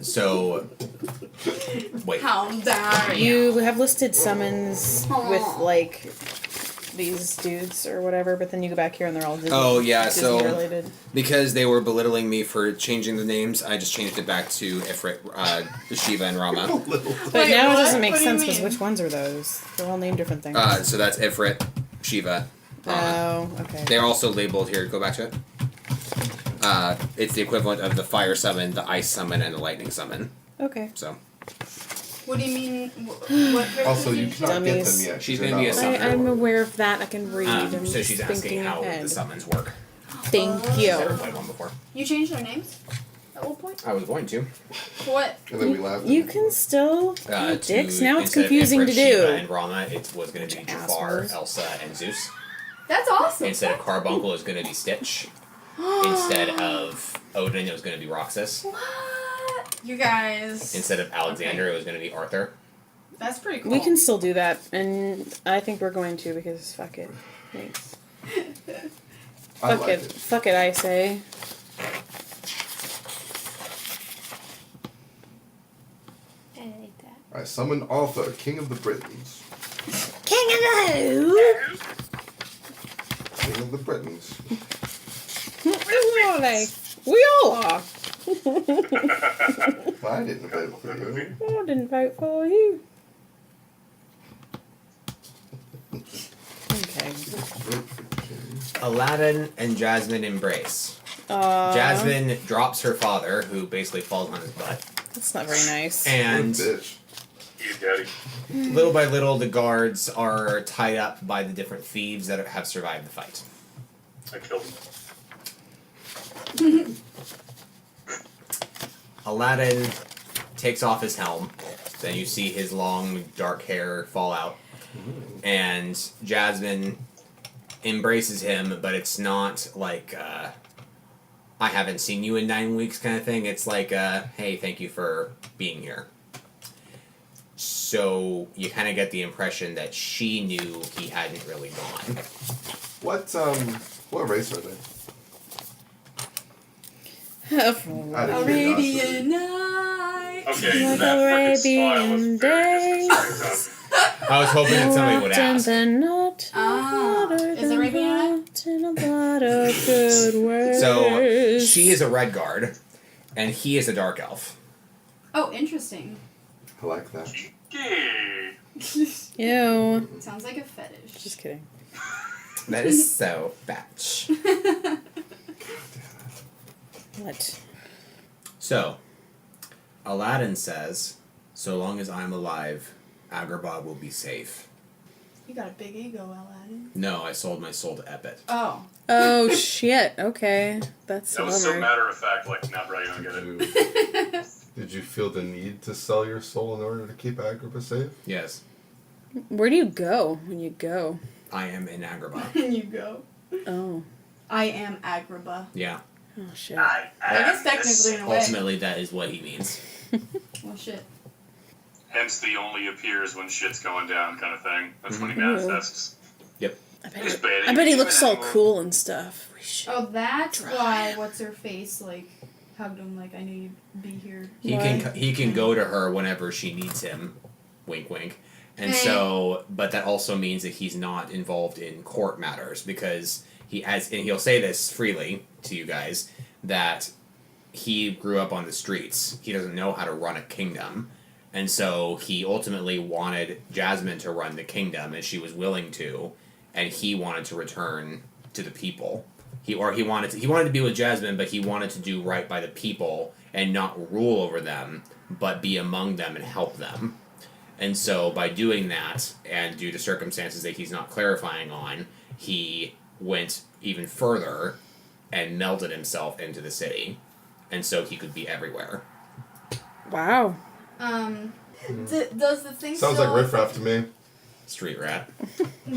[SPEAKER 4] So. Wait.
[SPEAKER 8] How dare you?
[SPEAKER 3] You have listed summons with like these dudes or whatever, but then you go back here and they're all Disney.
[SPEAKER 4] Oh, yeah,
[SPEAKER 3] Disney
[SPEAKER 4] so-
[SPEAKER 3] related.
[SPEAKER 4] Because they were belittling me for changing the names, I just changed it back to Ifrit, Shiva, and Rama.
[SPEAKER 3] But
[SPEAKER 8] Wait,
[SPEAKER 3] now
[SPEAKER 8] what?
[SPEAKER 3] it doesn't make
[SPEAKER 8] What do you
[SPEAKER 3] sense because
[SPEAKER 8] mean?
[SPEAKER 3] which ones are those? They're all named different things.
[SPEAKER 4] So that's Ifrit, Shiva, Rama.
[SPEAKER 3] Oh, okay.
[SPEAKER 4] They're also labeled here. Go back to it. It's the equivalent of the fire summon, the ice summon, and the lightning summon.
[SPEAKER 3] Okay.
[SPEAKER 4] So
[SPEAKER 8] What do you mean? What
[SPEAKER 2] Also, you
[SPEAKER 8] characters
[SPEAKER 2] cannot get
[SPEAKER 3] Dummies.
[SPEAKER 2] them yet.
[SPEAKER 4] She's
[SPEAKER 2] They're
[SPEAKER 4] gonna be
[SPEAKER 2] not
[SPEAKER 4] a
[SPEAKER 2] on the
[SPEAKER 4] summoner.
[SPEAKER 3] I'm
[SPEAKER 2] board.
[SPEAKER 3] aware of that. I can read. I'm
[SPEAKER 4] so
[SPEAKER 3] just
[SPEAKER 4] she's asking
[SPEAKER 3] thinking
[SPEAKER 4] how
[SPEAKER 3] ahead.
[SPEAKER 4] the summons work.
[SPEAKER 3] Thank
[SPEAKER 4] Never
[SPEAKER 3] you.
[SPEAKER 4] played one before.
[SPEAKER 8] You changed their names? At what point?
[SPEAKER 4] I was going to.
[SPEAKER 8] What?
[SPEAKER 2] And then we laughed.
[SPEAKER 3] You can still
[SPEAKER 4] To,
[SPEAKER 3] dicks. Now it's
[SPEAKER 4] instead of
[SPEAKER 3] confusing
[SPEAKER 4] Ifrit,
[SPEAKER 3] to
[SPEAKER 4] Shiva,
[SPEAKER 3] do.
[SPEAKER 4] and Rama, it was going to be Jafar,
[SPEAKER 3] Assholes.
[SPEAKER 4] Elsa, and Zeus.
[SPEAKER 8] That's awesome.
[SPEAKER 4] Instead of Carbuncle, it was going to be Stitch. Instead of Odin, it was going to be Roxas.
[SPEAKER 8] What? You guys.
[SPEAKER 4] Instead of Alexander, it was going to be Arthur.
[SPEAKER 8] That's pretty cool.
[SPEAKER 3] We can still do that, and I think we're going to because fuck it. Thanks.
[SPEAKER 2] I
[SPEAKER 3] Fuck
[SPEAKER 2] like
[SPEAKER 3] it.
[SPEAKER 2] it.
[SPEAKER 3] Fuck it, I say.
[SPEAKER 6] I like that.
[SPEAKER 2] I summon Arthur, King of the Britons.
[SPEAKER 3] King of the
[SPEAKER 2] King of the Britons.
[SPEAKER 3] We all like. We all are.
[SPEAKER 2] I didn't vote for you.
[SPEAKER 3] I didn't vote for you. Okay.
[SPEAKER 4] Aladdin and Jasmine embrace. Jasmine drops her father, who basically falls on his butt.
[SPEAKER 3] That's not very nice.
[SPEAKER 4] And
[SPEAKER 2] Bitch.
[SPEAKER 5] You daddy.
[SPEAKER 4] little by little, the guards are tied up by the different thieves that have survived the fight.
[SPEAKER 5] I killed him.
[SPEAKER 4] Aladdin takes off his helm. Then you see his long, dark hair fall out. And Jasmine embraces him, but it's not like, I haven't seen you in 9 weeks kind of thing. It's like, hey, thank you for being here. So you kind of get the impression that she knew he hadn't really gone.
[SPEAKER 2] What race are they? I didn't hear
[SPEAKER 8] Arabian Night.
[SPEAKER 5] Okay,
[SPEAKER 3] Like
[SPEAKER 5] that freaking smile was
[SPEAKER 3] Arabian
[SPEAKER 5] very
[SPEAKER 3] days.
[SPEAKER 5] disappointing.
[SPEAKER 4] I was hoping that somebody would ask.
[SPEAKER 8] Is it Arabian Night?
[SPEAKER 4] So she is a red guard, and he is a dark elf.
[SPEAKER 8] Oh, interesting.
[SPEAKER 2] I like that.
[SPEAKER 5] Yay.
[SPEAKER 3] Ew.
[SPEAKER 8] Sounds like a fetish.
[SPEAKER 3] Just kidding.
[SPEAKER 4] That is so fetch.
[SPEAKER 3] What?
[SPEAKER 4] So, Aladdin says, so long as I'm alive, Agrabah will be safe.
[SPEAKER 8] You got a big ego, Aladdin.
[SPEAKER 4] No, I sold my soul to Epet.
[SPEAKER 8] Oh.
[SPEAKER 3] Oh shit. Okay. That's
[SPEAKER 5] That
[SPEAKER 3] a
[SPEAKER 5] was so
[SPEAKER 3] bummer.
[SPEAKER 5] matter of fact, like, not really gonna get it.
[SPEAKER 2] Did you feel the need to sell your soul in order to keep Agrabah safe?
[SPEAKER 4] Yes,
[SPEAKER 3] Where do you go when you go?
[SPEAKER 4] I am in Agrabah.
[SPEAKER 8] And you go.
[SPEAKER 3] Oh.
[SPEAKER 8] I am Agrabah.
[SPEAKER 4] Yeah,
[SPEAKER 3] Oh shit.
[SPEAKER 5] I
[SPEAKER 8] guess technically in a way.
[SPEAKER 4] ultimately that is what he means.
[SPEAKER 8] Well, shit.
[SPEAKER 5] Hence the only appears when shit's going down kind of thing. That's when he
[SPEAKER 3] Mhm.
[SPEAKER 5] manifests.
[SPEAKER 3] I bet,
[SPEAKER 5] He's
[SPEAKER 3] he,
[SPEAKER 5] bad.
[SPEAKER 3] I bet he
[SPEAKER 5] Even
[SPEAKER 3] looks all
[SPEAKER 5] anymore.
[SPEAKER 3] cool and stuff. We should.
[SPEAKER 8] Oh, that's
[SPEAKER 3] Try.
[SPEAKER 8] why. What's her face? Like, hugged him. Like, I knew you'd be here.
[SPEAKER 4] He can go to her whenever she needs him. Wink, wink. And so, but that also means that he's not involved in court matters because and he'll say this freely to you guys that he grew up on the streets. He doesn't know how to run a kingdom. And so he ultimately wanted Jasmine to run the kingdom and she was willing to, and he wanted to return to the people. He wanted to be with Jasmine, but he wanted to do right by the people and not rule over them, but be among them and help them. And so by doing that, and due to circumstances that he's not clarifying on, he went even further and melded himself into the city. And so he could be everywhere.
[SPEAKER 3] Wow.
[SPEAKER 8] Does the thing
[SPEAKER 2] Sounds
[SPEAKER 8] still...
[SPEAKER 2] like Riffraff to me.
[SPEAKER 4] Street rat.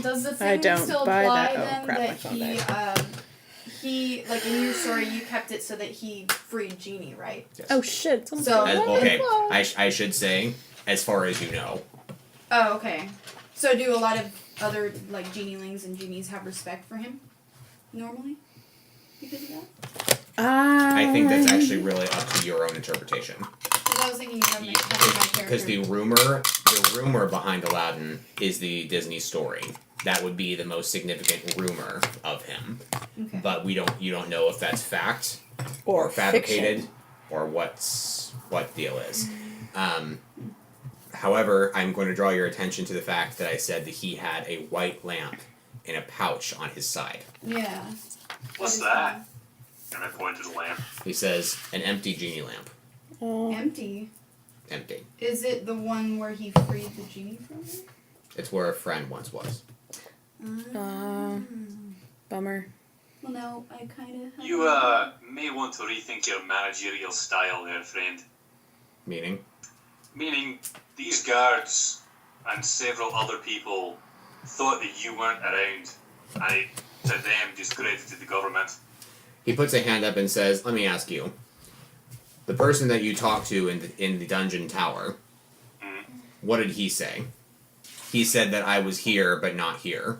[SPEAKER 8] Does the
[SPEAKER 3] I
[SPEAKER 8] thing
[SPEAKER 3] don't
[SPEAKER 8] still
[SPEAKER 3] buy
[SPEAKER 8] apply
[SPEAKER 3] that. Oh,
[SPEAKER 8] then
[SPEAKER 3] crap, my
[SPEAKER 8] that
[SPEAKER 3] phone
[SPEAKER 8] he like in your story you kept it so that he freed Genie, right?
[SPEAKER 4] Yes.
[SPEAKER 3] Oh shit. Someone's
[SPEAKER 8] So-
[SPEAKER 3] got a
[SPEAKER 4] Okay,
[SPEAKER 3] phone.
[SPEAKER 4] I should say, as far as you know.
[SPEAKER 8] Oh, okay. So do a lot of other like Genielings and Genies have respect for him normally because of that?
[SPEAKER 4] I think that's actually really up to your own interpretation.
[SPEAKER 8] Because I was thinking you have my character.
[SPEAKER 4] Because the rumor behind Aladdin is the Disney story. that would be the most significant rumor of him.
[SPEAKER 8] Okay.
[SPEAKER 4] But you don't know if that's fact
[SPEAKER 3] Or
[SPEAKER 4] fabricated
[SPEAKER 3] fiction.
[SPEAKER 4] or what deal is. However, I'm going to draw your attention to the fact that I said that he had a white lamp in a pouch on his side.
[SPEAKER 8] Yeah.
[SPEAKER 5] What's that? And I point to the lamp.
[SPEAKER 4] He says, an empty genie lamp.
[SPEAKER 3] Oh.
[SPEAKER 8] Empty.
[SPEAKER 4] Empty.
[SPEAKER 8] Is it the one where he freed the genie from her?
[SPEAKER 4] It's where a friend once was.
[SPEAKER 3] Bummer.
[SPEAKER 8] Well, no, I kind of.
[SPEAKER 5] You may want to rethink your managerial style there, friend.
[SPEAKER 4] Meaning?
[SPEAKER 5] Meaning, these guards and several other people thought that you weren't around, and it, to them, discredited the government.
[SPEAKER 4] He puts a hand up and says, let me ask you. The person that you talked to in the dungeon tower, what did he say? He said that I was here, but not here.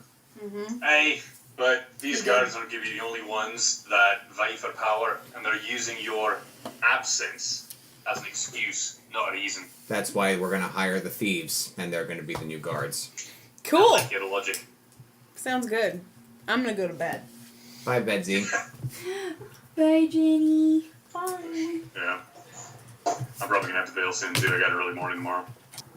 [SPEAKER 5] Aye, but these guards are going to be the only ones that vie for power, and they're using your absence as an excuse, not a reason.
[SPEAKER 4] That's why we're going to hire the thieves, and they're going to be the new guards.
[SPEAKER 3] Cool.
[SPEAKER 5] I like your logic.
[SPEAKER 3] Sounds good. I'm gonna go to bed.
[SPEAKER 4] Bye, Bedsy.
[SPEAKER 8] Bye, Jenny.
[SPEAKER 5] Yeah. I'm probably going to have to bail soon, too. I got an early morning tomorrow.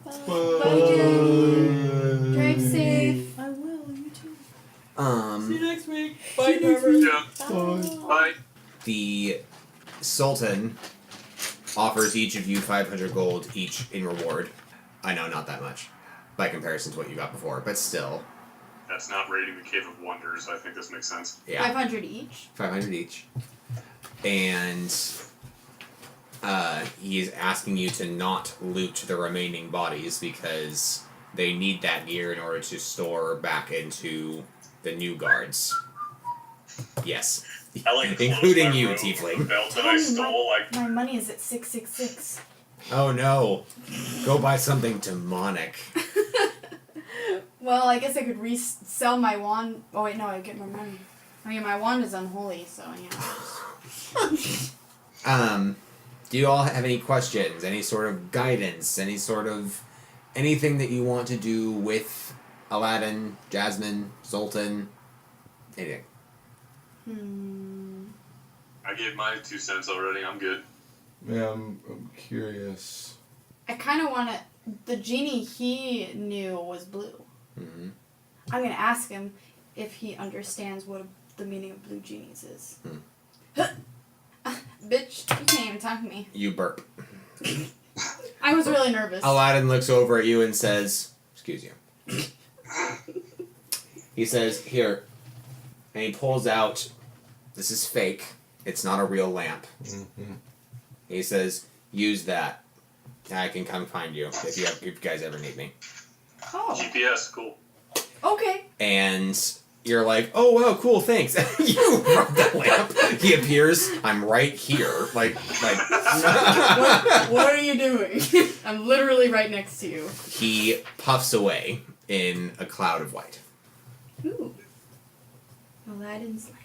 [SPEAKER 8] Bye, Jenny. Drive safe.
[SPEAKER 3] I will. You too.
[SPEAKER 1] See you next week. Bye, Trevor.
[SPEAKER 5] Yeah.
[SPEAKER 1] Bye.
[SPEAKER 5] Bye.
[SPEAKER 4] The Sultan offers each of you 500 gold each in reward. I know, not that much by comparison to what you got before, but still.
[SPEAKER 5] That's not raiding the Cave of Wonders. I think this makes sense.
[SPEAKER 4] Yeah.
[SPEAKER 8] 500 each.
[SPEAKER 4] 500 each. And he is asking you to not loot the remaining bodies because they need that gear in order to store back into the new guards. Yes.
[SPEAKER 5] I like
[SPEAKER 4] Including you,
[SPEAKER 5] The
[SPEAKER 4] Tifling.
[SPEAKER 5] belt that I stole, like,
[SPEAKER 8] My money is at 666.
[SPEAKER 4] Oh no. Go buy something demonic.
[SPEAKER 8] Well, I guess I could resell my wand. Oh wait, no, I get my money. I mean, my wand is unholy, so yeah.
[SPEAKER 4] Do you all have any questions? Any sort of guidance? Any sort of anything that you want to do with Aladdin, Jasmine, Sultan? Anything?
[SPEAKER 5] I gave my 2 cents already. I'm good.
[SPEAKER 2] Yeah, I'm curious.
[SPEAKER 8] I kind of want to. The genie he knew was blue.
[SPEAKER 4] Mm-hmm.
[SPEAKER 8] I'm gonna ask him if he understands what the meaning of blue genies is. Bitch, you can't even talk to me.
[SPEAKER 4] You burp.
[SPEAKER 8] I was really nervous.
[SPEAKER 4] Aladdin looks over at you and says, excuse you. He says, here. And he pulls out, this is fake. It's not a real lamp.
[SPEAKER 2] Mm-hmm.
[SPEAKER 4] He says, use that. I can come find you if you guys ever need me.
[SPEAKER 8] Oh,
[SPEAKER 5] GPS, cool.
[SPEAKER 8] okay.
[SPEAKER 4] And you're like, oh wow, cool, thanks. You rub the lamp. He appears. I'm right here. Like.
[SPEAKER 8] What are you doing? I'm literally right next to you.
[SPEAKER 4] He puffs away in a cloud of white.
[SPEAKER 8] Ooh. Aladdin's lamp.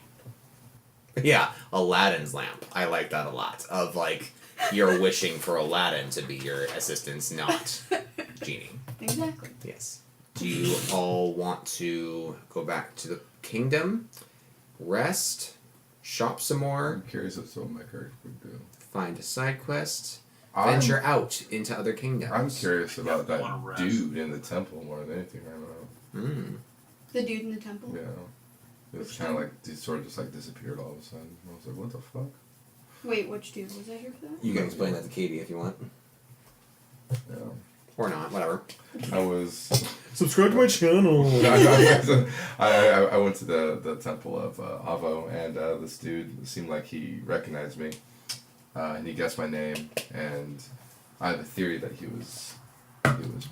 [SPEAKER 4] Yeah, Aladdin's lamp. I like that a lot. Of like, you're wishing for Aladdin to be your assistant, not Genie.
[SPEAKER 8] Exactly.
[SPEAKER 4] Yes. Do you all want to go back to the kingdom, rest, shop some more,
[SPEAKER 2] I'm curious as to what my character would do.
[SPEAKER 4] find a side quest, venture out into other kingdoms?
[SPEAKER 2] I'm curious about
[SPEAKER 5] I wanna
[SPEAKER 2] that
[SPEAKER 5] rest.
[SPEAKER 2] dude in the temple more than anything right now.
[SPEAKER 8] The dude in the temple?
[SPEAKER 2] Yeah. It was kind of like, he sort of just like disappeared all of a sudden. I was like, what the fuck?
[SPEAKER 8] Wait, which dude? Was I here for that?
[SPEAKER 4] You can explain that to Katie if you want.
[SPEAKER 2] Yeah.
[SPEAKER 4] Or not, whatever.
[SPEAKER 2] I was...
[SPEAKER 1] Subscribe to my channel.
[SPEAKER 2] I went to the temple of Avo, and this dude seemed like he recognized me, and he guessed my name, and I have a theory that he was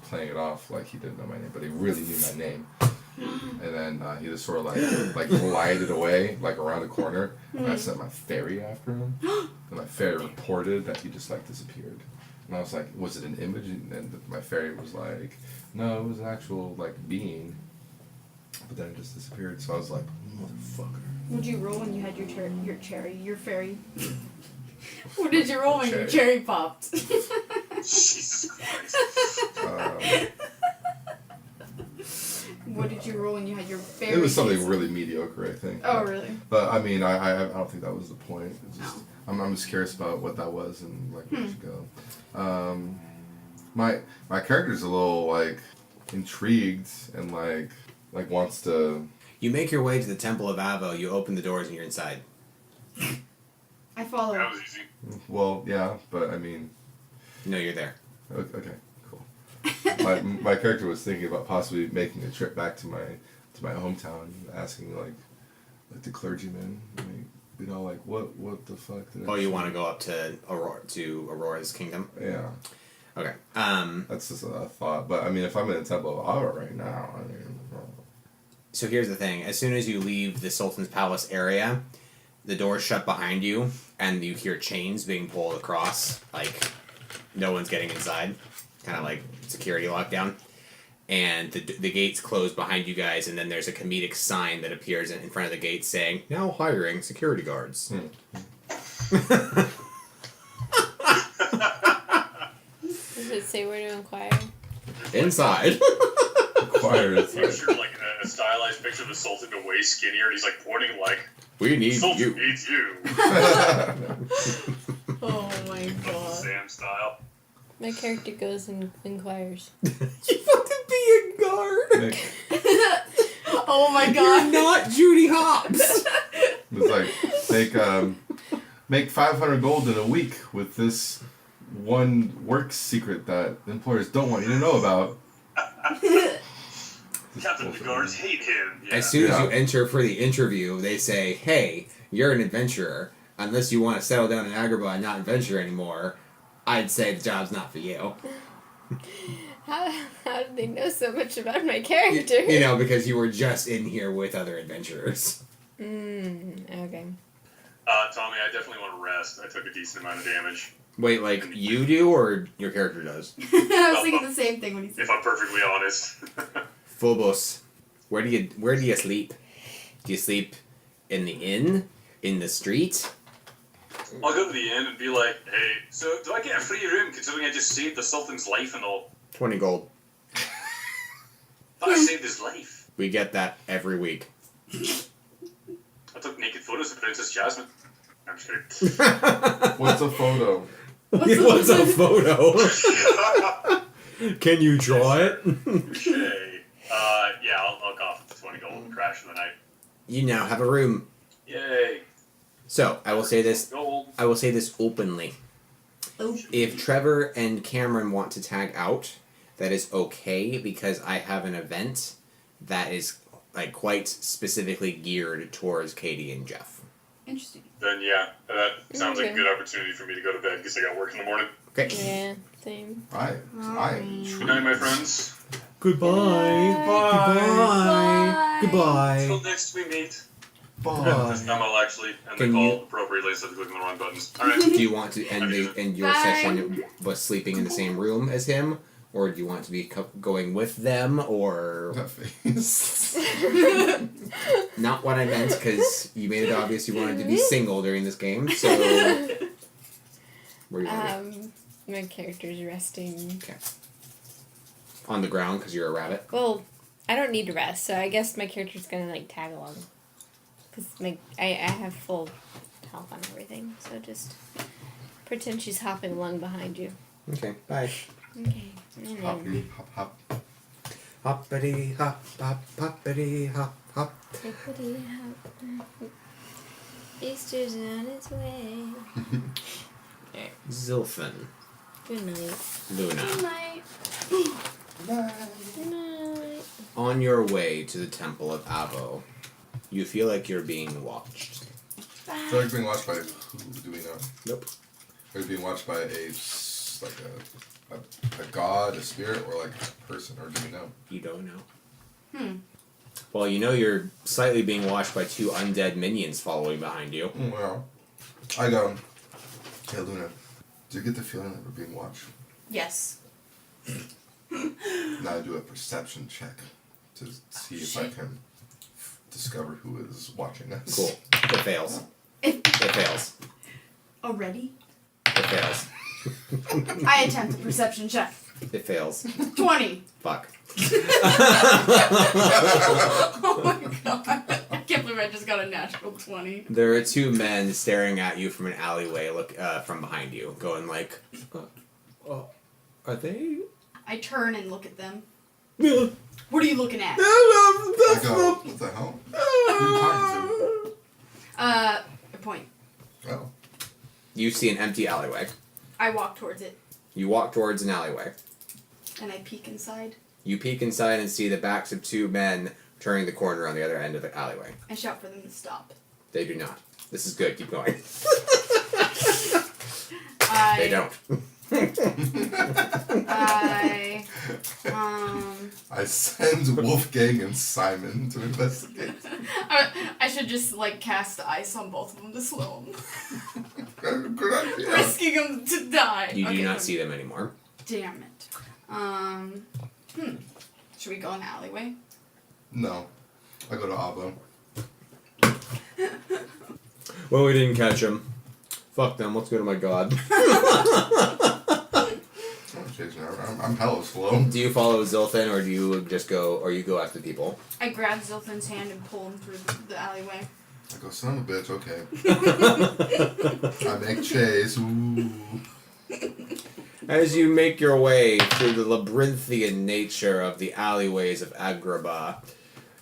[SPEAKER 2] playing it off like he didn't know my name, but he really knew my name. And then he just sort of like glided away, like around a corner, and I sent my fairy after him, and my fairy reported that he just like disappeared. And I was like, was it an image? And my fairy was like, no, it was an actual like being. But then it just disappeared. So I was like, motherfucker.
[SPEAKER 8] What'd you roll when you had your your fairy? What did you roll when your cherry popped?
[SPEAKER 5] Jesus Christ.
[SPEAKER 8] What did you roll when you had
[SPEAKER 2] was something really mediocre, I think.
[SPEAKER 8] Oh, really?
[SPEAKER 2] But I mean, I don't think that was the point. It's just, I'm just curious about what that was and like where it should go. My character's a little like intrigued and like wants to.
[SPEAKER 4] You make your way to the Temple of Avo. You open the doors and you're inside.
[SPEAKER 8] I follow.
[SPEAKER 5] That was easy.
[SPEAKER 2] Well, yeah, but I mean.
[SPEAKER 4] No, you're there.
[SPEAKER 2] Okay, cool. my character was thinking about possibly making a trip back to my hometown, asking like the clergyman, like what the fuck. Did I
[SPEAKER 4] You
[SPEAKER 2] say?
[SPEAKER 4] want to go up to Aurora's kingdom?
[SPEAKER 2] Yeah.
[SPEAKER 4] Okay.
[SPEAKER 2] That's just a thought, but I mean, if I'm in the Temple of Aura right now, I mean.
[SPEAKER 4] So here's the thing: as soon as you leave the Sultan's Palace area, the doors shut behind you, and you hear chains being pulled across. Like no one's getting inside, kind of like security lockdown. And the gates close behind you guys, and then there's a comedic sign that appears in front of the gate saying, "Now hiring security guards."
[SPEAKER 3] Does it say where to inquire?
[SPEAKER 4] Inside.
[SPEAKER 2] Required.
[SPEAKER 5] Picture like a stylized picture of the Sultan, but way skinnier, and he's like pointing like,
[SPEAKER 4] We need
[SPEAKER 5] Sultan
[SPEAKER 4] you.
[SPEAKER 5] needs you.
[SPEAKER 3] Oh my god.
[SPEAKER 5] Sam style.
[SPEAKER 3] My character goes and inquires.
[SPEAKER 4] You fucking be a guard.
[SPEAKER 8] Oh my
[SPEAKER 4] You're
[SPEAKER 8] god.
[SPEAKER 4] not Judy Hopps.
[SPEAKER 2] It's like make 500 gold in a week with this one work secret that employers don't want you to know about.
[SPEAKER 5] Captain of the guards hate him. Yeah.
[SPEAKER 4] As soon as you enter for the interview, they say, "Hey, you're an adventurer. Unless you want to settle down in Agrabah and not adventure anymore, I'd say the job's not for you."
[SPEAKER 3] How did they know so much about my character?
[SPEAKER 4] You know, because you were just in here with other adventurers.
[SPEAKER 3] Okay.
[SPEAKER 5] Tommy, I definitely want to rest. I took a decent amount of damage.
[SPEAKER 4] Wait, like you do or your character does?
[SPEAKER 8] I was thinking the same thing when he said
[SPEAKER 5] If I'm perfectly honest.
[SPEAKER 4] Phobos, where do you sleep? Do you sleep in the inn, in the street?
[SPEAKER 5] I'll go to the inn and be like, hey, so do I get a free room considering I just saved the Sultan's life and all?
[SPEAKER 4] 20 gold.
[SPEAKER 5] But I saved his life.
[SPEAKER 4] We get that every week.
[SPEAKER 5] I took naked photos of Princess Jasmine. I'm just kidding.
[SPEAKER 2] What's a photo?
[SPEAKER 4] What's a photo? Can you draw it?
[SPEAKER 5] Okay. Yeah, I'll cough up to 20 gold and crash for the night.
[SPEAKER 4] You now have a room.
[SPEAKER 5] Yay.
[SPEAKER 4] So, I will say this
[SPEAKER 5] Gold.
[SPEAKER 4] I will say this openly.
[SPEAKER 8] Oh.
[SPEAKER 4] If Trevor and Cameron want to tag out, that is okay because I have an event that is like quite specifically geared towards Katie and Jeff.
[SPEAKER 8] Interesting.
[SPEAKER 5] Then yeah, that sounds like a
[SPEAKER 3] Okay.
[SPEAKER 5] good opportunity for me to go to bed because I got work in the morning.
[SPEAKER 4] Okay.
[SPEAKER 3] Yeah, same.
[SPEAKER 2] I am
[SPEAKER 5] Good night, my friends.
[SPEAKER 4] Goodbye.
[SPEAKER 8] Bye.
[SPEAKER 4] Goodbye.
[SPEAKER 5] Until next we meet.
[SPEAKER 2] Bye.
[SPEAKER 5] This time I'll actually end
[SPEAKER 4] Can
[SPEAKER 5] the call
[SPEAKER 4] you-
[SPEAKER 5] appropriately instead of clicking the wrong buttons. Alright.
[SPEAKER 4] Do you want to end your
[SPEAKER 8] Bye.
[SPEAKER 4] session was sleeping in the same room as him, or do you want to be going with them, or
[SPEAKER 2] That face.
[SPEAKER 4] not what I meant? Because you made it obvious you wanted to be single during this game. So where do you want to be?
[SPEAKER 3] My character's resting.
[SPEAKER 4] On the ground because you're a rabbit.
[SPEAKER 3] Well, I don't need to rest, so I guess my character's gonna like tag along. Cause I have full health on everything, so just pretend she's hopping along behind you.
[SPEAKER 4] Okay. Bye.
[SPEAKER 3] Okay. And
[SPEAKER 2] Hop,
[SPEAKER 3] then
[SPEAKER 2] hop, hop.
[SPEAKER 4] Hoppity hop hop hoppity hop hop.
[SPEAKER 3] hippity hop. Easter's on its way.
[SPEAKER 4] Zilfin.
[SPEAKER 3] Good night.
[SPEAKER 4] Luna.
[SPEAKER 8] Good night.
[SPEAKER 3] Good night.
[SPEAKER 4] On your way to the Temple of Avo, you feel like you're being watched.
[SPEAKER 2] I feel like being watched by who? Do we know?
[SPEAKER 4] Nope.
[SPEAKER 2] Are you being watched by a god, a spirit, or like a person, or do we know?
[SPEAKER 4] You don't know. Well, you know you're slightly being watched by two undead minions following behind you.
[SPEAKER 2] Well, I go. Hey Luna, do you get the feeling that we're being watched?
[SPEAKER 8] Yes.
[SPEAKER 2] Now I do a perception check to see if I can discover who is watching us.
[SPEAKER 4] Cool. It fails. It fails.
[SPEAKER 8] Already?
[SPEAKER 4] It fails.
[SPEAKER 8] I attempt a perception check.
[SPEAKER 4] It fails.
[SPEAKER 8] 20.
[SPEAKER 4] Fuck.
[SPEAKER 8] Oh my god. I can't believe I just got a natural 20.
[SPEAKER 4] There are two men staring at you from an alleyway, from behind you, going like, are they?
[SPEAKER 8] I turn and look at them.
[SPEAKER 1] No,
[SPEAKER 8] What are you looking at?
[SPEAKER 2] I go, what the hell? Who are you talking
[SPEAKER 8] A point.
[SPEAKER 2] to? Oh.
[SPEAKER 4] You see an empty alleyway.
[SPEAKER 8] I walk towards it
[SPEAKER 4] You walk towards an alleyway.
[SPEAKER 8] and I peek inside.
[SPEAKER 4] You peek inside and see the backs of two men turning the corner on the other end of the alleyway.
[SPEAKER 8] I shout for them to stop.
[SPEAKER 4] They do not. This is good. Keep going. They don't.
[SPEAKER 2] I send Wolfgang and Simon to investigate.
[SPEAKER 8] I should just like cast ice on both of them to slow them,
[SPEAKER 2] Good idea.
[SPEAKER 8] risking them to die.
[SPEAKER 4] You do
[SPEAKER 8] Okay,
[SPEAKER 4] not see them anymore.
[SPEAKER 8] Damn it. Should we go in the alleyway?
[SPEAKER 2] No. I go to Abo.
[SPEAKER 1] well, we didn't catch him. Fuck them. Let's go to my god.
[SPEAKER 2] I'm chasing her. I'm hella slow.
[SPEAKER 4] Do you follow Zilfin, or do you just go, or you go after people?
[SPEAKER 8] I grab Zilfin's hand and pull him through the alleyway.
[SPEAKER 2] I go, son of a bitch, okay. I make chase. Ooh.
[SPEAKER 4] As you make your way through the labyrinthian nature of the alleyways of Agrabah,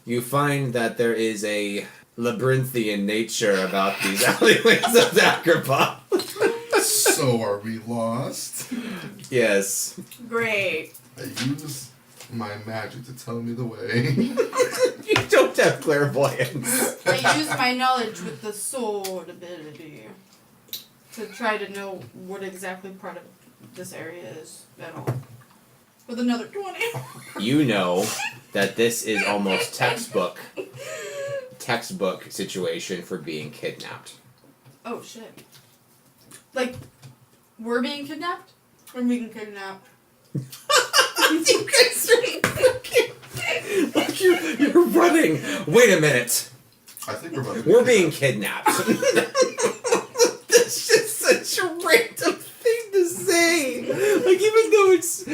[SPEAKER 4] you find that there is a labyrinthian nature about these alleyways of Agrabah.
[SPEAKER 2] So are we lost?
[SPEAKER 4] Yes.
[SPEAKER 8] Great.
[SPEAKER 2] I use my magic to tell me the way.
[SPEAKER 4] You don't have clairvoyance.
[SPEAKER 8] I use my knowledge with the sword ability to try to know what exactly part of this area is at all. With another 20.
[SPEAKER 4] You know that this is almost textbook situation for being kidnapped.
[SPEAKER 8] Oh shit. Like, we're being kidnapped? Or being kidnapped?
[SPEAKER 4] You guys are fucking... Like you're running. Wait a minute.
[SPEAKER 2] I think we're about to
[SPEAKER 4] We're being kidnapped. That's just such a random thing to say. Like, even though it's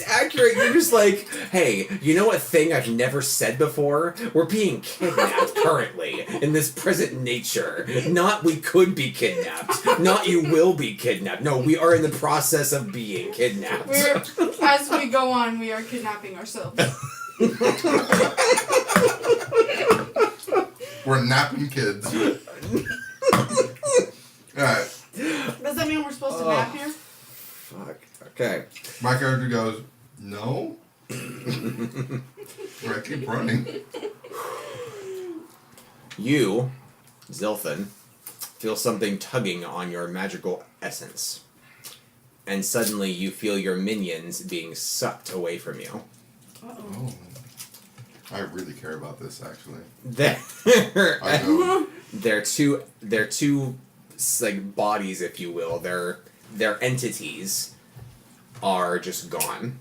[SPEAKER 4] accurate, you're just like, hey, you know what thing I've never said before? We're being kidnapped currently in this present nature. Not we could be kidnapped. Not you will be kidnapped. No, we are in the process of being kidnapped.
[SPEAKER 8] As we go on, we are kidnapping ourselves.
[SPEAKER 2] We're napping kids. Alright.
[SPEAKER 8] Does that mean we're supposed to nap here?
[SPEAKER 4] Fuck. Okay.
[SPEAKER 2] My character goes, no? I keep running.
[SPEAKER 4] You, Zilfin, feel something tugging on your magical essence. And suddenly you feel your minions being sucked away from you.
[SPEAKER 2] Oh. I really care about this, actually.
[SPEAKER 4] They're
[SPEAKER 2] I go,
[SPEAKER 4] they're two like bodies, if you will. Their entities are just gone.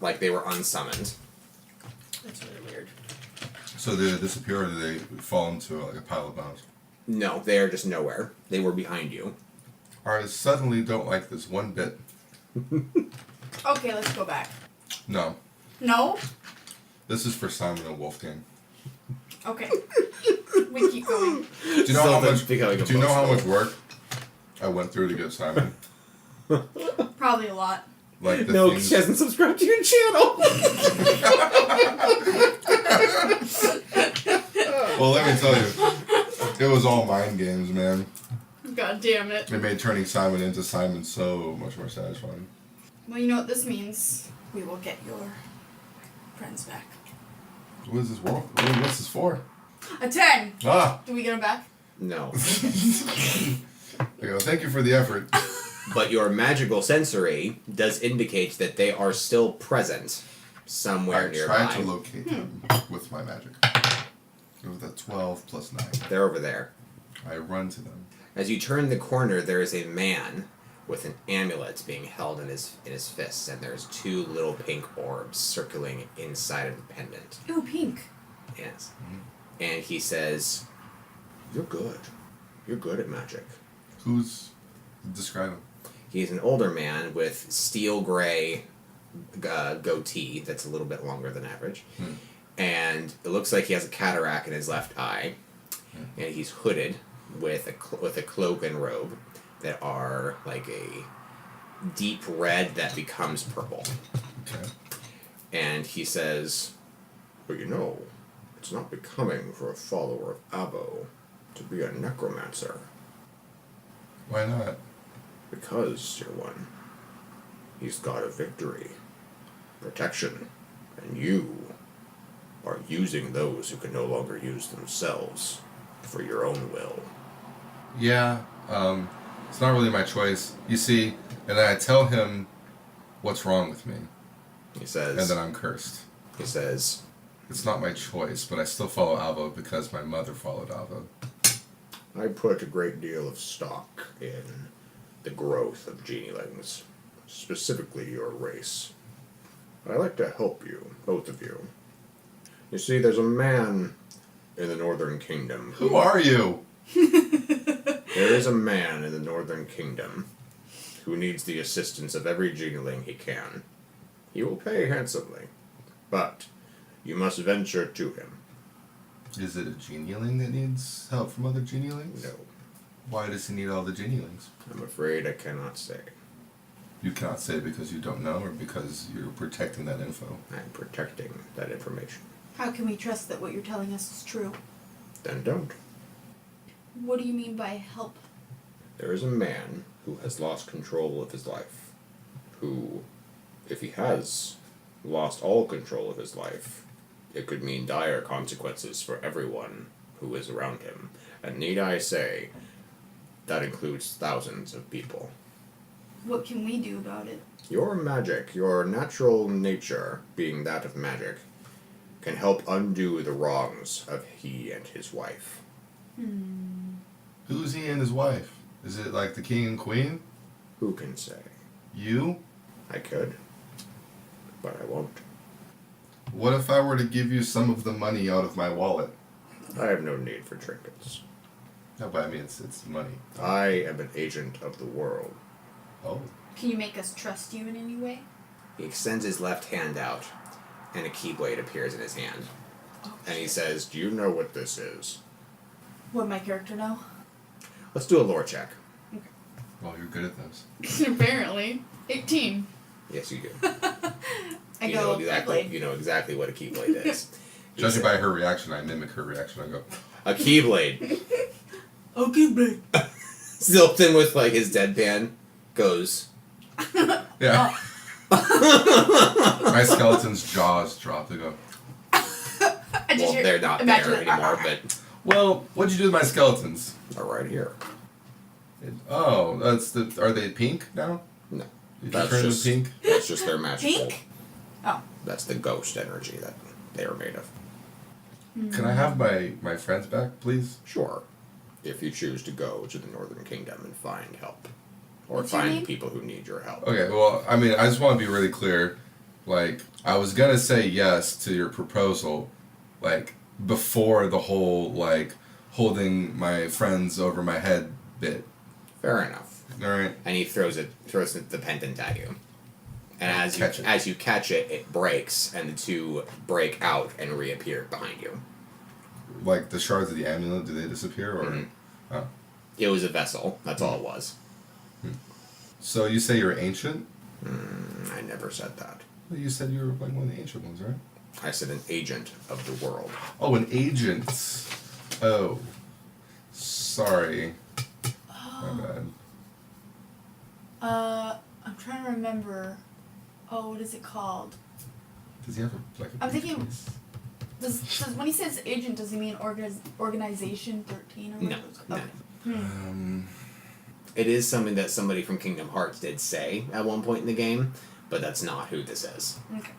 [SPEAKER 4] Like they were unsummoned.
[SPEAKER 8] That's really weird.
[SPEAKER 2] so do they disappear or do they fall into like a pile of bones?
[SPEAKER 4] No, they are just nowhere. They were behind you.
[SPEAKER 2] I suddenly don't like this one bit.
[SPEAKER 8] Okay, let's go back.
[SPEAKER 2] No.
[SPEAKER 8] No?
[SPEAKER 2] This is for Simon and Wolfgang.
[SPEAKER 8] Okay. We keep going.
[SPEAKER 2] Do you know how
[SPEAKER 4] Zilfin's
[SPEAKER 2] much?
[SPEAKER 4] becoming a
[SPEAKER 2] Do you know how
[SPEAKER 4] boastful.
[SPEAKER 2] much work I went through to get Simon?
[SPEAKER 8] Probably a lot.
[SPEAKER 2] Like the
[SPEAKER 4] No,
[SPEAKER 2] things.
[SPEAKER 4] she hasn't subscribed to your channel.
[SPEAKER 2] Well, let me tell you, it was all mind games, man.
[SPEAKER 8] God damn it.
[SPEAKER 2] It made turning Simon into Simon so much more satisfying.
[SPEAKER 8] Well, you know what this means? We will get your friends back.
[SPEAKER 2] What is this world? What's this for?
[SPEAKER 8] A 10!
[SPEAKER 2] Ah!
[SPEAKER 8] Do we get them back?
[SPEAKER 4] No.
[SPEAKER 2] I go, thank you for the effort.
[SPEAKER 4] But your magical sensory does indicate that they are still present somewhere
[SPEAKER 2] I
[SPEAKER 4] nearby.
[SPEAKER 2] tried to locate them with my magic. It was a 12 plus 9.
[SPEAKER 4] They're over there.
[SPEAKER 2] I run to them.
[SPEAKER 4] As you turn the corner, there is a man with an amulet being held in his fists, and there's two little pink orbs circling inside of the pendant.
[SPEAKER 8] Ooh, pink.
[SPEAKER 4] Yes. And he says, "You're good. You're good at magic."
[SPEAKER 2] Who's... Describe him.
[SPEAKER 4] He's an older man with steel gray goatee that's a little bit longer than average. And it looks like he has a cataract in his left eye. And he's hooded with a cloak and robe that are like a deep red that becomes purple.
[SPEAKER 2] Okay.
[SPEAKER 4] And he says, well, you know, it's not becoming for a follower of Abo to be a necromancer.
[SPEAKER 2] Why not?
[SPEAKER 4] Because, dear one, he's god of victory, protection, and you are using those who can no longer use themselves for your own will.
[SPEAKER 2] Yeah, it's not really my choice. You see, and then I tell him what's wrong with me,
[SPEAKER 4] He says,
[SPEAKER 2] and then I'm cursed.
[SPEAKER 4] he says,
[SPEAKER 2] It's not my choice, but I still follow Avo because my mother followed Avo.
[SPEAKER 4] I put a great deal of stock in the growth of genelings, specifically your race. I'd like to help you, both of you. You see, there's a man in the Northern Kingdom.
[SPEAKER 2] Who are you?
[SPEAKER 4] There is a man in the Northern Kingdom who needs the assistance of every geneling he can. He will pay handsomely, but you must venture to him.
[SPEAKER 2] Is it a genieling that needs help from other genielings?
[SPEAKER 4] No,
[SPEAKER 2] Why does he need all the genielings?
[SPEAKER 4] I'm afraid I cannot say.
[SPEAKER 2] You cannot say because you don't know or because you're protecting that info.
[SPEAKER 4] I'm protecting that information.
[SPEAKER 8] How can we trust that what you're telling us is true?
[SPEAKER 4] Then don't.
[SPEAKER 8] What do you mean by help?
[SPEAKER 4] There is a man who has lost control of his life, who, if he has lost all control of his life, it could mean dire consequences for everyone who is around him. And need I say, that includes thousands of people.
[SPEAKER 8] What can we do about it?
[SPEAKER 4] Your magic, your natural nature, being that of magic, can help undo the wrongs of he and his wife.
[SPEAKER 2] Who's he and his wife? Is it like the king and queen?
[SPEAKER 4] Who can say?
[SPEAKER 2] You?
[SPEAKER 4] I could, but I won't.
[SPEAKER 2] What if I were to give you some of the money out of my wallet?
[SPEAKER 4] I have no need for trinkets.
[SPEAKER 2] No, but I mean, it's money.
[SPEAKER 4] I am an agent of the world.
[SPEAKER 2] Oh.
[SPEAKER 8] Can you make us trust you in any way?
[SPEAKER 4] He extends his left hand out, and a keyblade appears in his hand. And he says, do you know what this is?
[SPEAKER 8] Would my character know?
[SPEAKER 4] Let's do a lore check.
[SPEAKER 2] Well, you're good at those.
[SPEAKER 8] Apparently. 18.
[SPEAKER 4] Yes, you do.
[SPEAKER 8] I
[SPEAKER 4] you
[SPEAKER 8] go,
[SPEAKER 4] know exactly.
[SPEAKER 8] Keyblade.
[SPEAKER 4] You know exactly what a keyblade is. He
[SPEAKER 2] Judging by
[SPEAKER 4] said,
[SPEAKER 2] her reaction, I mimic her reaction. I go,
[SPEAKER 4] a keyblade,
[SPEAKER 8] Oh, Keyblade.
[SPEAKER 4] still in with like his deadpan, goes.
[SPEAKER 2] yeah. My skeleton's jaws drop. They go,
[SPEAKER 8] I just
[SPEAKER 4] Well,
[SPEAKER 8] hear-
[SPEAKER 4] they're not
[SPEAKER 8] imagine
[SPEAKER 4] there
[SPEAKER 8] it.
[SPEAKER 4] anymore, but
[SPEAKER 2] well, what'd you do with my skeletons?
[SPEAKER 4] they're right here.
[SPEAKER 2] Oh, that's the. Are they pink now?
[SPEAKER 4] No,
[SPEAKER 2] You
[SPEAKER 4] that's
[SPEAKER 2] turn them
[SPEAKER 4] just
[SPEAKER 2] pink?
[SPEAKER 4] That's just their magical.
[SPEAKER 8] Pink? Oh.
[SPEAKER 4] That's the ghost energy that they are made of.
[SPEAKER 2] Can I have my friends back, please?
[SPEAKER 4] Sure, if you choose to go to the Northern Kingdom and find help, or
[SPEAKER 8] What's your
[SPEAKER 4] find
[SPEAKER 8] name?
[SPEAKER 4] people who need your help.
[SPEAKER 2] Okay, well, I mean, I just want to be really clear. Like, I was gonna say yes to your proposal, like, before the whole, like, holding my friends over my head bit.
[SPEAKER 4] Fair enough.
[SPEAKER 2] Alright?
[SPEAKER 4] And he throws the pendant at you. And as you catch it, it breaks, and the two break out and reappear behind you.
[SPEAKER 2] Like, the shards of the amulet, do they disappear, or?
[SPEAKER 4] Mhm.
[SPEAKER 2] Oh.
[SPEAKER 4] It was a vessel. That's all it was.
[SPEAKER 2] So you say you're ancient?
[SPEAKER 4] I never said that.
[SPEAKER 2] Well, you said you were, like, one of the ancient ones, right?
[SPEAKER 4] I said an agent of the world.
[SPEAKER 2] Oh, an agent. Oh. Sorry. My bad.
[SPEAKER 8] I'm trying to remember. Oh, what is it called?
[SPEAKER 2] Does he have a, like, a
[SPEAKER 8] I'm thinking-
[SPEAKER 2] briefcase?
[SPEAKER 8] Does when he says agent, does he mean organization 13 or
[SPEAKER 4] No,
[SPEAKER 8] whatever? it's
[SPEAKER 4] no.
[SPEAKER 8] Okay.
[SPEAKER 4] It is something that somebody from Kingdom Hearts did say at one point in the game, but that's not who this is.
[SPEAKER 8] Okay.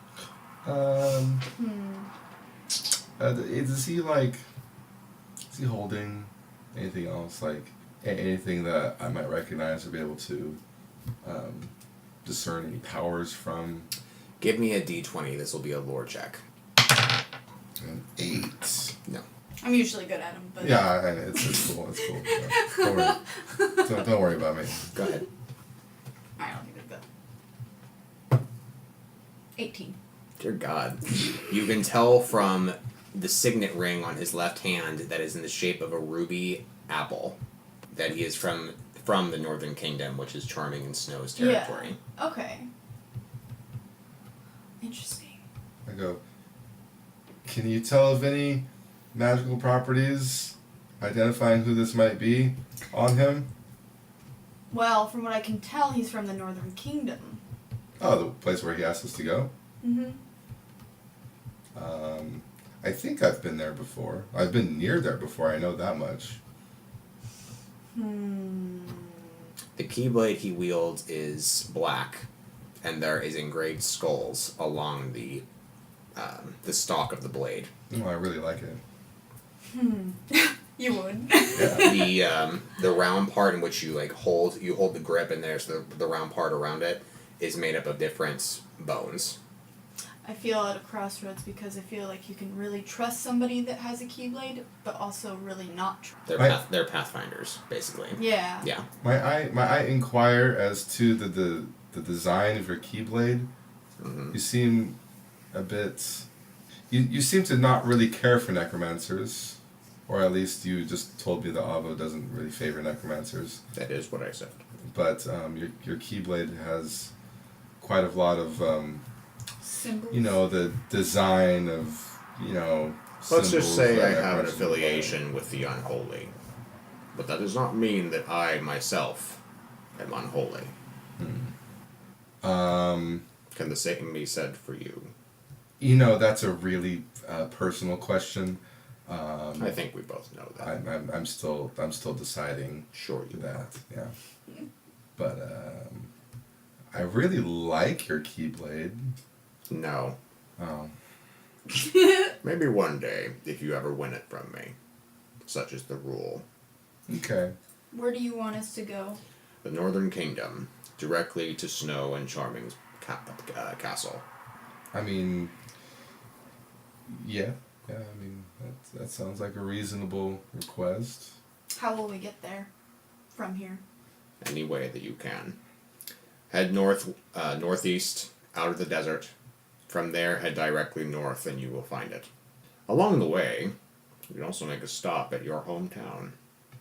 [SPEAKER 2] Is he, like, is he holding anything else, like, anything that I might recognize or be able to discern any powers from?
[SPEAKER 4] Give me a d20. This will be a lore check.
[SPEAKER 2] An 8.
[SPEAKER 4] No.
[SPEAKER 8] I'm usually good at them, but
[SPEAKER 2] Yeah, it's cool. It's cool. Yeah. Don't worry. Don't worry about me.
[SPEAKER 4] Go ahead.
[SPEAKER 8] 18.
[SPEAKER 4] Dear God. You can tell from the signet ring on his left hand that is in the shape of a ruby apple that he is from the Northern Kingdom, which is Charming and Snow's territory.
[SPEAKER 8] Yeah. Okay. Interesting.
[SPEAKER 2] I go, can you tell of any magical properties identifying who this might be on him?
[SPEAKER 8] Well, from what I can tell, he's from the Northern Kingdom.
[SPEAKER 2] Oh, the place where he asked us to go?
[SPEAKER 8] Mm-hmm.
[SPEAKER 2] I think I've been there before. I've been near there before, I know that much.
[SPEAKER 4] The keyblade he wields is black, and there is engraved skulls along the stalk of the blade.
[SPEAKER 2] Oh, I really like it.
[SPEAKER 8] You would.
[SPEAKER 2] Yeah.
[SPEAKER 4] The round part in which you hold the grip, and there's the round part around it is made up of different bones.
[SPEAKER 8] I feel at a crossroads because I feel like you can really trust somebody that has a keyblade, but also really not trust.
[SPEAKER 4] They're pathfinders, basically.
[SPEAKER 8] Yeah.
[SPEAKER 4] Yeah.
[SPEAKER 2] My eye inquire as to the design of your keyblade.
[SPEAKER 4] Mm-hmm.
[SPEAKER 2] You seem a bit... You seem to not really care for necromancers. Or at least you just told me that Avo doesn't really favor necromancers.
[SPEAKER 4] That is what I said.
[SPEAKER 2] But your keyblade has quite a lot of...
[SPEAKER 8] Symbols.
[SPEAKER 2] you know, the design of, you know,
[SPEAKER 4] Let's just
[SPEAKER 2] symbols
[SPEAKER 4] say
[SPEAKER 2] that
[SPEAKER 4] I have an
[SPEAKER 2] necromancers
[SPEAKER 4] affiliation with the unholy. But that does not mean that I myself am unholy. Can the same be said for you?
[SPEAKER 2] You know, that's a really personal question.
[SPEAKER 4] I think we both know that.
[SPEAKER 2] I'm still deciding
[SPEAKER 4] Sure you are.
[SPEAKER 2] that. Yeah. But I really like your keyblade.
[SPEAKER 4] No.
[SPEAKER 2] Oh.
[SPEAKER 4] Maybe one day, if you ever win it from me. Such is the rule.
[SPEAKER 2] Okay.
[SPEAKER 8] Where do you want us to go?
[SPEAKER 4] The Northern Kingdom, directly to Snow and Charming's castle.
[SPEAKER 2] I mean, yeah. I mean, that sounds like a reasonable request.
[SPEAKER 8] How will we get there from here?
[SPEAKER 4] Any way that you can. Head northeast, out of the desert. From there, head directly north and you will find it. Along the way, you can also make a stop at your hometown.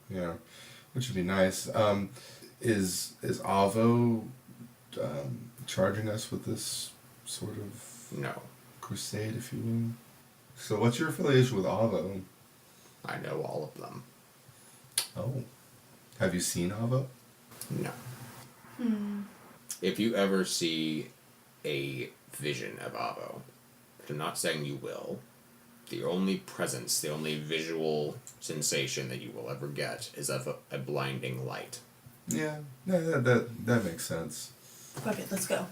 [SPEAKER 2] Yeah, which would be nice. Is Avo charging us with this sort of
[SPEAKER 4] No.
[SPEAKER 2] crusade, if you will? So what's your affiliation with Avo?
[SPEAKER 4] I know all of them.
[SPEAKER 2] Oh. Have you seen Avo?
[SPEAKER 4] No. If you ever see a vision of Avo, which I'm not saying you will, the only presence, the only visual sensation that you will ever get is of a blinding light.
[SPEAKER 2] Yeah, that makes sense.
[SPEAKER 8] Fuck it, let's go.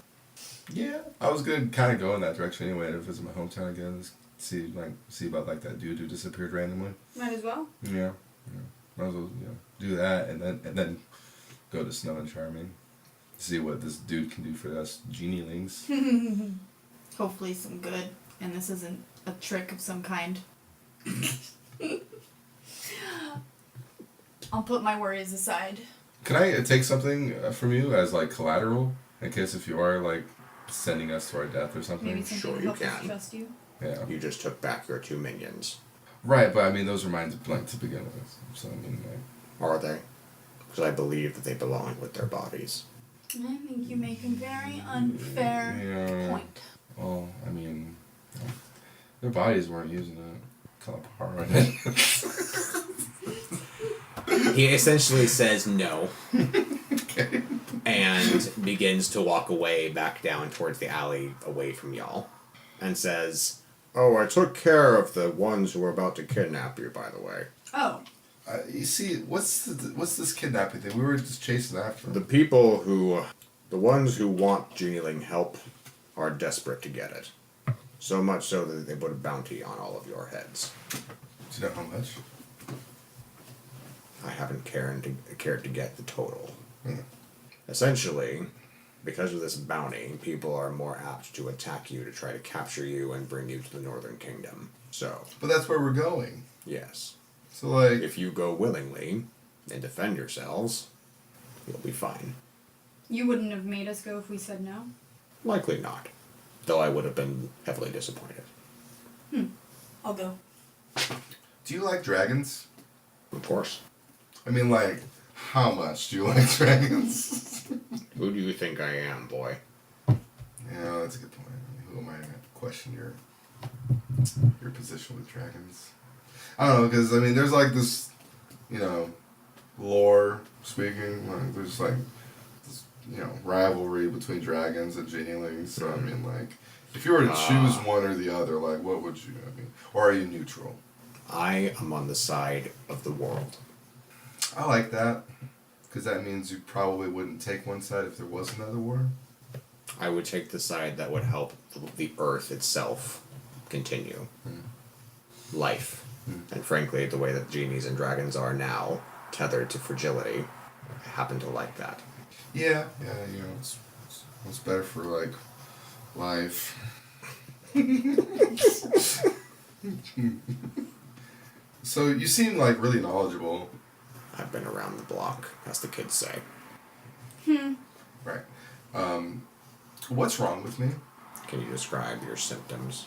[SPEAKER 2] Yeah, I was gonna kind of go in that direction anyway to visit my hometown again, just see about that dude who disappeared randomly.
[SPEAKER 8] Might as well.
[SPEAKER 2] Yeah. Might as well do that and then go to Snow and Charming, see what this dude can do for us genielings.
[SPEAKER 8] Hopefully some good, and this isn't a trick of some kind. I'll put my worries aside.
[SPEAKER 2] Can I take something from you as like collateral in case if you are like sending us to our death or something?
[SPEAKER 8] Maybe something
[SPEAKER 4] Sure
[SPEAKER 8] to
[SPEAKER 4] you
[SPEAKER 8] help us
[SPEAKER 4] can.
[SPEAKER 8] trust you.
[SPEAKER 2] Yeah.
[SPEAKER 4] You just took back your 2 minions.
[SPEAKER 2] Right, but I mean those were mine to begin with. So I mean like.
[SPEAKER 4] Are they? Because I believe that they belong with their bodies.
[SPEAKER 8] I think you make a very unfair
[SPEAKER 2] Yeah.
[SPEAKER 8] point.
[SPEAKER 2] Well, I mean, their bodies weren't using it. Kind of power in it.
[SPEAKER 4] He essentially says no.
[SPEAKER 2] Okay.
[SPEAKER 4] And begins to walk away back down towards the alley away from y'all. And says, "Oh, I took care of the ones who were about to kidnap you, by the way.
[SPEAKER 8] Oh,
[SPEAKER 2] You see, what's this kidnapping thing? We were just chasing after them.
[SPEAKER 4] The ones who want Genieling help are desperate to get it. So much so that they put a bounty on all of your heads.
[SPEAKER 2] Do you know how much?
[SPEAKER 4] I haven't cared to get the total.
[SPEAKER 2] Hmm.
[SPEAKER 4] Essentially, because of this bounty, people are more apt to attack you to try to capture you and bring you to the Northern Kingdom. So,
[SPEAKER 2] But that's where we're going.
[SPEAKER 4] yes.
[SPEAKER 2] So like,
[SPEAKER 4] If you go willingly and defend yourselves, you'll be fine.
[SPEAKER 8] you wouldn't have made us go if we said no?
[SPEAKER 4] Likely not. though I would have been heavily disappointed.
[SPEAKER 8] I'll go.
[SPEAKER 2] Do you like dragons?
[SPEAKER 4] Of course.
[SPEAKER 2] I mean, like, how much do you like dragons?
[SPEAKER 4] Who do you think I am, boy?
[SPEAKER 2] Yeah, that's a good point. I mean, who am I to question your position with dragons? I don't know, because, I mean, there's like this, lore speaking, like, there's like this, rivalry between dragons and genelings. So, I mean, like, if you were to choose one or the other, like, what would you, or are you neutral?
[SPEAKER 4] I am on the side of the world.
[SPEAKER 2] I like that, because that means you probably wouldn't take one side if there was another war.
[SPEAKER 4] I would take the side that would help the Earth itself continue. Life. And frankly, the way that genies and dragons are now, tethered to fragility, I happen to like that.
[SPEAKER 2] Yeah, it's better for, like, life. So you seem, like, really knowledgeable.
[SPEAKER 4] I've been around the block, as the kids say.
[SPEAKER 2] Right. What's wrong with me?
[SPEAKER 4] Can you describe your symptoms?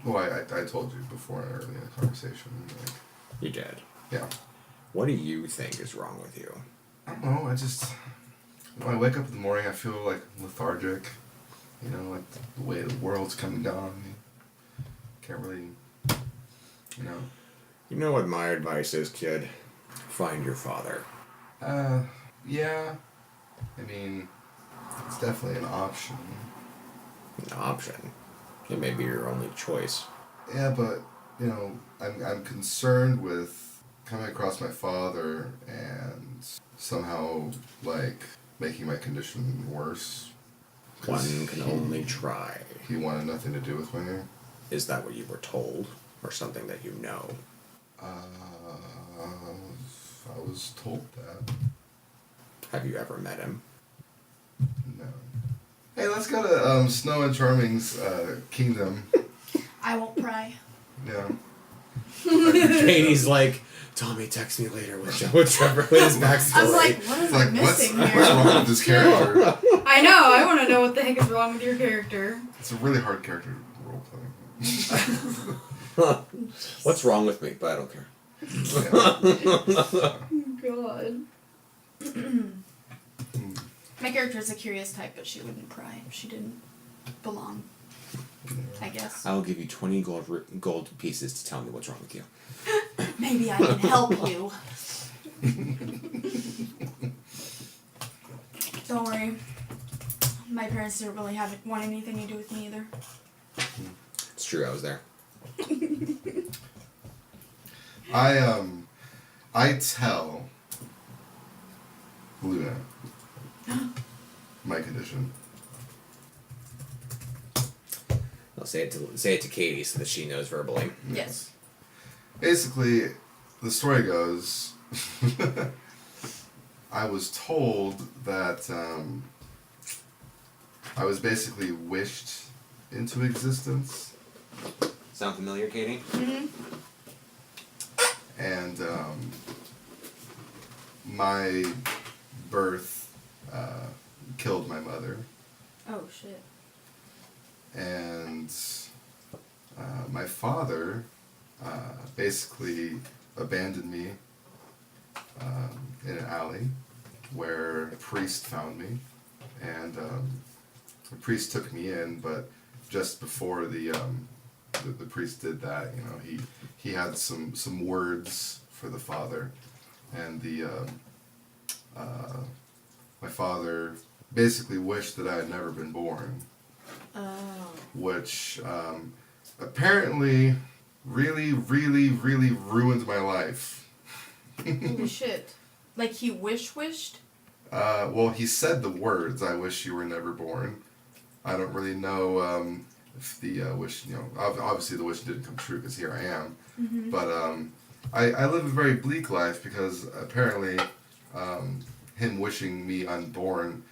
[SPEAKER 2] Well, I told you before earlier in the conversation. Like,
[SPEAKER 4] You did.
[SPEAKER 2] yeah.
[SPEAKER 4] What do you think is wrong with you?
[SPEAKER 2] I don't know. When I wake up in the morning, I feel, like, lethargic. Like the way the world's coming down on me. Can't really,
[SPEAKER 4] You know what my advice is, kid? Find your father.
[SPEAKER 2] Yeah. I mean, it's definitely an option.
[SPEAKER 4] An option. It may be your only choice.
[SPEAKER 2] Yeah, but, I'm concerned with coming across my father and somehow, like, making my condition worse.
[SPEAKER 4] One can only try.
[SPEAKER 2] He wanted nothing to do with me.
[SPEAKER 4] Is that what you were told? Or something that you know?
[SPEAKER 2] I was told that.
[SPEAKER 4] Have you ever met him?
[SPEAKER 2] No. Hey, let's go to Snow and Charming's kingdom.
[SPEAKER 8] I won't pry.
[SPEAKER 2] Yeah.
[SPEAKER 4] Katie's like, Tommy, text me later with Trevor with his backstory.
[SPEAKER 8] I was like, what is I missing
[SPEAKER 2] what's
[SPEAKER 8] here?
[SPEAKER 2] wrong with this character?
[SPEAKER 8] I know. I want to know what the heck is wrong with your character.
[SPEAKER 2] It's a really hard character role playing.
[SPEAKER 4] What's wrong with me? But I don't care.
[SPEAKER 8] God. My character is a curious type, but she wouldn't pry if she didn't belong. I guess.
[SPEAKER 4] I'll give you 20 gold pieces to tell me what's wrong with you.
[SPEAKER 8] Maybe I can help you. Don't worry. My parents didn't really want anything to do with me either.
[SPEAKER 4] It's true, I was there.
[SPEAKER 2] I tell Luna my condition.
[SPEAKER 4] I'll say it to Katie so that she knows verbally.
[SPEAKER 8] Yes.
[SPEAKER 2] Basically, the story goes, I was told that I was basically wished into existence.
[SPEAKER 4] Sound familiar, Katie?
[SPEAKER 8] Mm-hmm.
[SPEAKER 2] And my birth killed my mother.
[SPEAKER 8] Oh, shit.
[SPEAKER 2] And my father basically abandoned me in an alley where a priest found me. And the priest took me in, but just before the priest did that, he had some words for the father, and my father basically wished that I had never been born.
[SPEAKER 8] Oh.
[SPEAKER 2] Which apparently really, really, really ruined my life.
[SPEAKER 8] Holy shit. Like he wished?
[SPEAKER 2] Well, he said the words, "I wish you were never born." I don't really know if the wish, obviously the wish didn't come true because here I am.
[SPEAKER 8] Mm-hmm.
[SPEAKER 2] But I live a very bleak life because apparently him wishing me unborn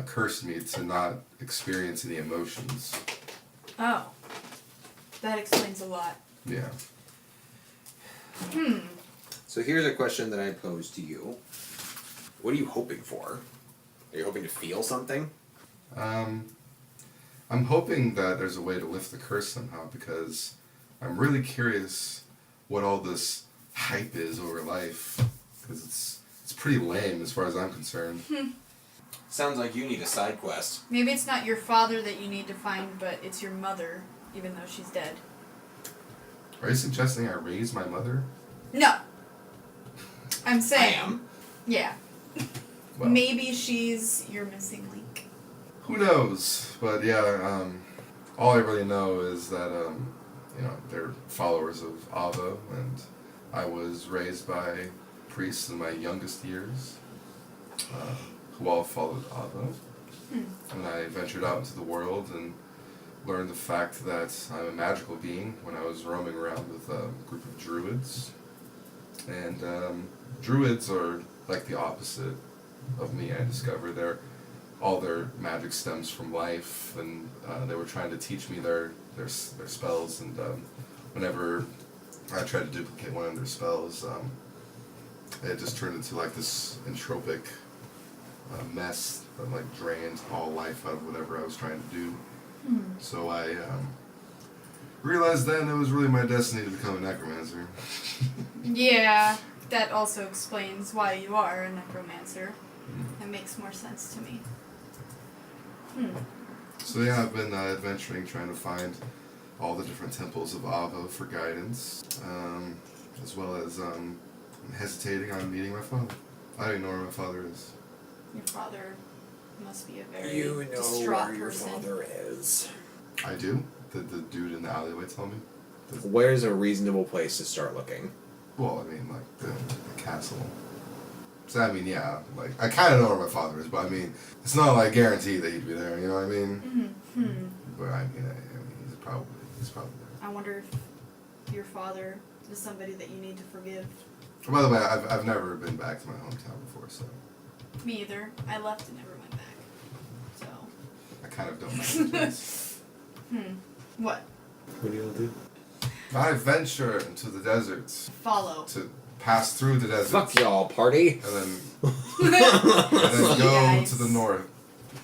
[SPEAKER 2] cursed me to not experience any emotions.
[SPEAKER 8] Oh. That explains a lot.
[SPEAKER 2] Yeah.
[SPEAKER 4] So here's a question that I pose to you. What are you hoping for? Are you hoping to feel something?
[SPEAKER 2] I'm hoping that there's a way to lift the curse somehow, because I'm really curious what all this hype is over life, because it's pretty lame as far as I'm concerned.
[SPEAKER 4] Sounds like you need a side quest.
[SPEAKER 8] Maybe it's not your father that you need to find, but it's your mother, even though she's dead.
[SPEAKER 2] Are you suggesting I raise my mother?
[SPEAKER 8] No. I'm saying.
[SPEAKER 4] I am.
[SPEAKER 8] Yeah.
[SPEAKER 2] Well,
[SPEAKER 8] Maybe she's your missing link.
[SPEAKER 2] who knows? But yeah, all I really know is that they're followers of Avo, and I was raised by priests in my youngest years, who all followed Avo. And I ventured out into the world and learned the fact that I'm a magical being when I was roaming around with a group of druids. And druids are like the opposite of me, I discovered. All their magic stems from life, and they were trying to teach me their spells, and whenever I tried to duplicate one of their spells, it just turned into like this entropic mess that like drained all life out of whatever I was trying to do. So I realized then it was really my destiny to become a necromancer.
[SPEAKER 8] Yeah, that also explains why you are a necromancer. That makes more sense to me.
[SPEAKER 2] So yeah, I've been adventuring, trying to find all the different temples of Avo for guidance, as well as I'm hesitating on meeting my father. I don't even know where my father is.
[SPEAKER 8] Your father must be a very
[SPEAKER 4] You know
[SPEAKER 8] distraught
[SPEAKER 4] where your
[SPEAKER 8] person.
[SPEAKER 4] father is.
[SPEAKER 2] I do? Did the dude in the alleyway tell me?
[SPEAKER 4] Where's a reasonable place to start looking?
[SPEAKER 2] Well, I mean, like, the castle. So, I mean, yeah, like, I kind of know where my father is, but I mean, it's not, like, guaranteed that he'd be there, you know what I mean? But, I mean, he's probably there.
[SPEAKER 8] I wonder if your father is somebody that you need to forgive.
[SPEAKER 2] By the way, I've never been back to my hometown before, so
[SPEAKER 8] Me either. I left and never went back. So.
[SPEAKER 2] I kind of don't like the place.
[SPEAKER 8] What?
[SPEAKER 1] What do you all do?
[SPEAKER 2] I venture into the deserts
[SPEAKER 8] Follow.
[SPEAKER 2] to pass through the deserts.
[SPEAKER 4] Fuck y'all, party.
[SPEAKER 2] And then go
[SPEAKER 8] Guys.
[SPEAKER 2] to the north.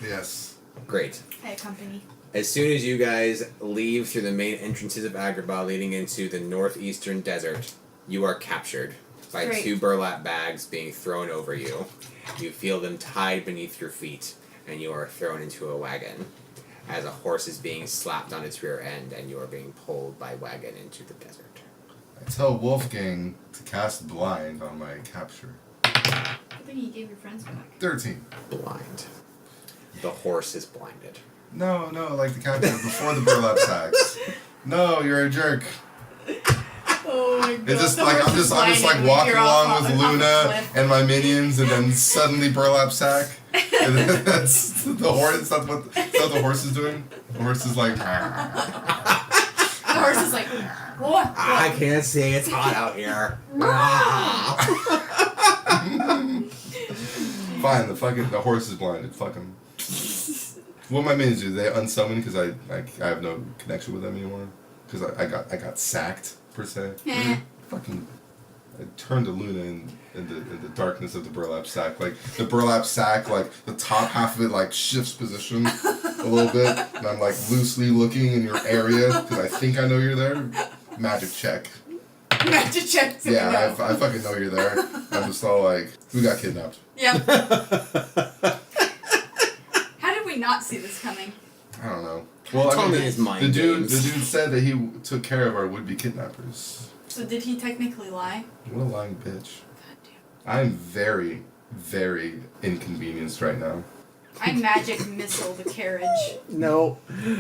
[SPEAKER 2] Yes.
[SPEAKER 4] Great.
[SPEAKER 8] Hey, company.
[SPEAKER 4] As soon as you guys leave through the main entrances of Agrabah leading into the northeastern desert, you are captured by
[SPEAKER 8] Great.
[SPEAKER 4] 2 burlap bags being thrown over you. You feel them tied beneath your feet, and you are thrown into a wagon as a horse is being slapped on its rear end, and you are being pulled by wagon into the desert.
[SPEAKER 2] I tell Wolfgang to cast blind on my capture.
[SPEAKER 8] I think you gave your friends back.
[SPEAKER 2] 13.
[SPEAKER 4] Blind. The horse is blinded.
[SPEAKER 2] No, like the capture before the burlap sacks. No, you're a jerk.
[SPEAKER 8] Oh my god.
[SPEAKER 2] It's just like I'm just like walking along with Luna and my minions, and then suddenly burlap sack. And then that's the horse. Is that what the horse is doing? The horse is like.
[SPEAKER 8] The horse is like, what?
[SPEAKER 4] I can't see. It's hot out here.
[SPEAKER 2] Fine. The horse is blinded. Fuck him. What my minions do? They unsummon because I have no connection with them anymore because I got sacked per se. Fucking. I turned to Luna in the darkness of the burlap sack. Like, the burlap sack, like, the top half of it, like, shifts position a little bit. And I'm, like, loosely looking in your area, because I think I know you're there. Magic check.
[SPEAKER 8] Magic check.
[SPEAKER 2] Yeah, I fucking know you're there. I'm just all like, who got kidnapped?
[SPEAKER 8] Yep. How did we not see this coming?
[SPEAKER 2] I don't know. Well, I mean,
[SPEAKER 4] his mind
[SPEAKER 2] the dude
[SPEAKER 4] games.
[SPEAKER 2] said that he took care of our would-be kidnappers.
[SPEAKER 8] So did he technically lie?
[SPEAKER 2] What a lying bitch.
[SPEAKER 8] God damn.
[SPEAKER 2] I'm very, very inconvenienced right now.
[SPEAKER 8] I magic missile the carriage.
[SPEAKER 4] No.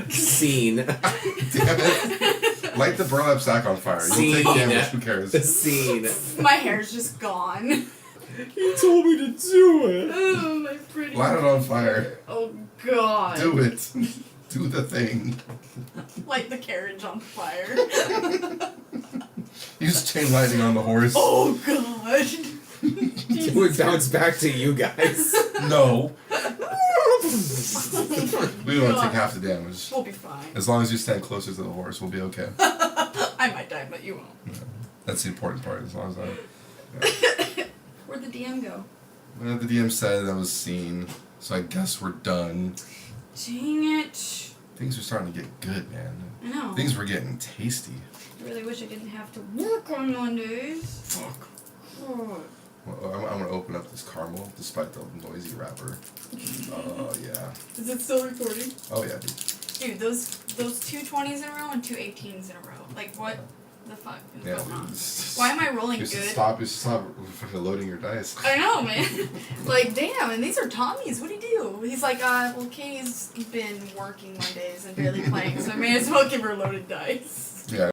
[SPEAKER 4] Scene.
[SPEAKER 2] Damn it. Light the burlap sack on fire. You'll take
[SPEAKER 4] Scene.
[SPEAKER 2] damage, who cares?
[SPEAKER 4] Scene.
[SPEAKER 8] My hair's just gone.
[SPEAKER 1] He told me to do it.
[SPEAKER 8] Oh, my pretty.
[SPEAKER 2] Light it on fire.
[SPEAKER 8] Oh god.
[SPEAKER 2] Do it. Do the thing.
[SPEAKER 8] Light the carriage on fire.
[SPEAKER 2] Use chain lightning on the horse.
[SPEAKER 8] Oh god.
[SPEAKER 4] It would bounce back to you guys.
[SPEAKER 2] No. We don't take half the damage.
[SPEAKER 8] We'll be fine.
[SPEAKER 2] As long as you stand closer to the horse, we'll be okay.
[SPEAKER 8] I might die, but you won't.
[SPEAKER 2] That's the important part. As long as I.
[SPEAKER 8] Where'd the DM go?
[SPEAKER 2] Well, the DM said that was seen, so I guess we're done.
[SPEAKER 8] Dang it.
[SPEAKER 2] Things are starting to get good, man.
[SPEAKER 8] I know.
[SPEAKER 2] Things were getting tasty.
[SPEAKER 8] I really wish I didn't have to work on Mondays.
[SPEAKER 2] Fuck.
[SPEAKER 8] Oh.
[SPEAKER 2] Well, I'm gonna open up this caramel despite the noisy wrapper. Oh yeah.
[SPEAKER 8] Is it still recording?
[SPEAKER 2] Oh yeah, dude.
[SPEAKER 8] Dude, those 2 20s in a row and 2 18s in a row. Like, what the fuck is
[SPEAKER 2] Yeah,
[SPEAKER 8] going
[SPEAKER 2] dude.
[SPEAKER 8] on? Why am I rolling
[SPEAKER 2] You
[SPEAKER 8] good?
[SPEAKER 2] should stop fucking loading your dice.
[SPEAKER 8] I know, man. Like, damn, and these are Tommy's. What'd he do? He's like, well, Katie's been working Mondays and barely playing, so I may as well give her loaded dice.
[SPEAKER 2] Yeah,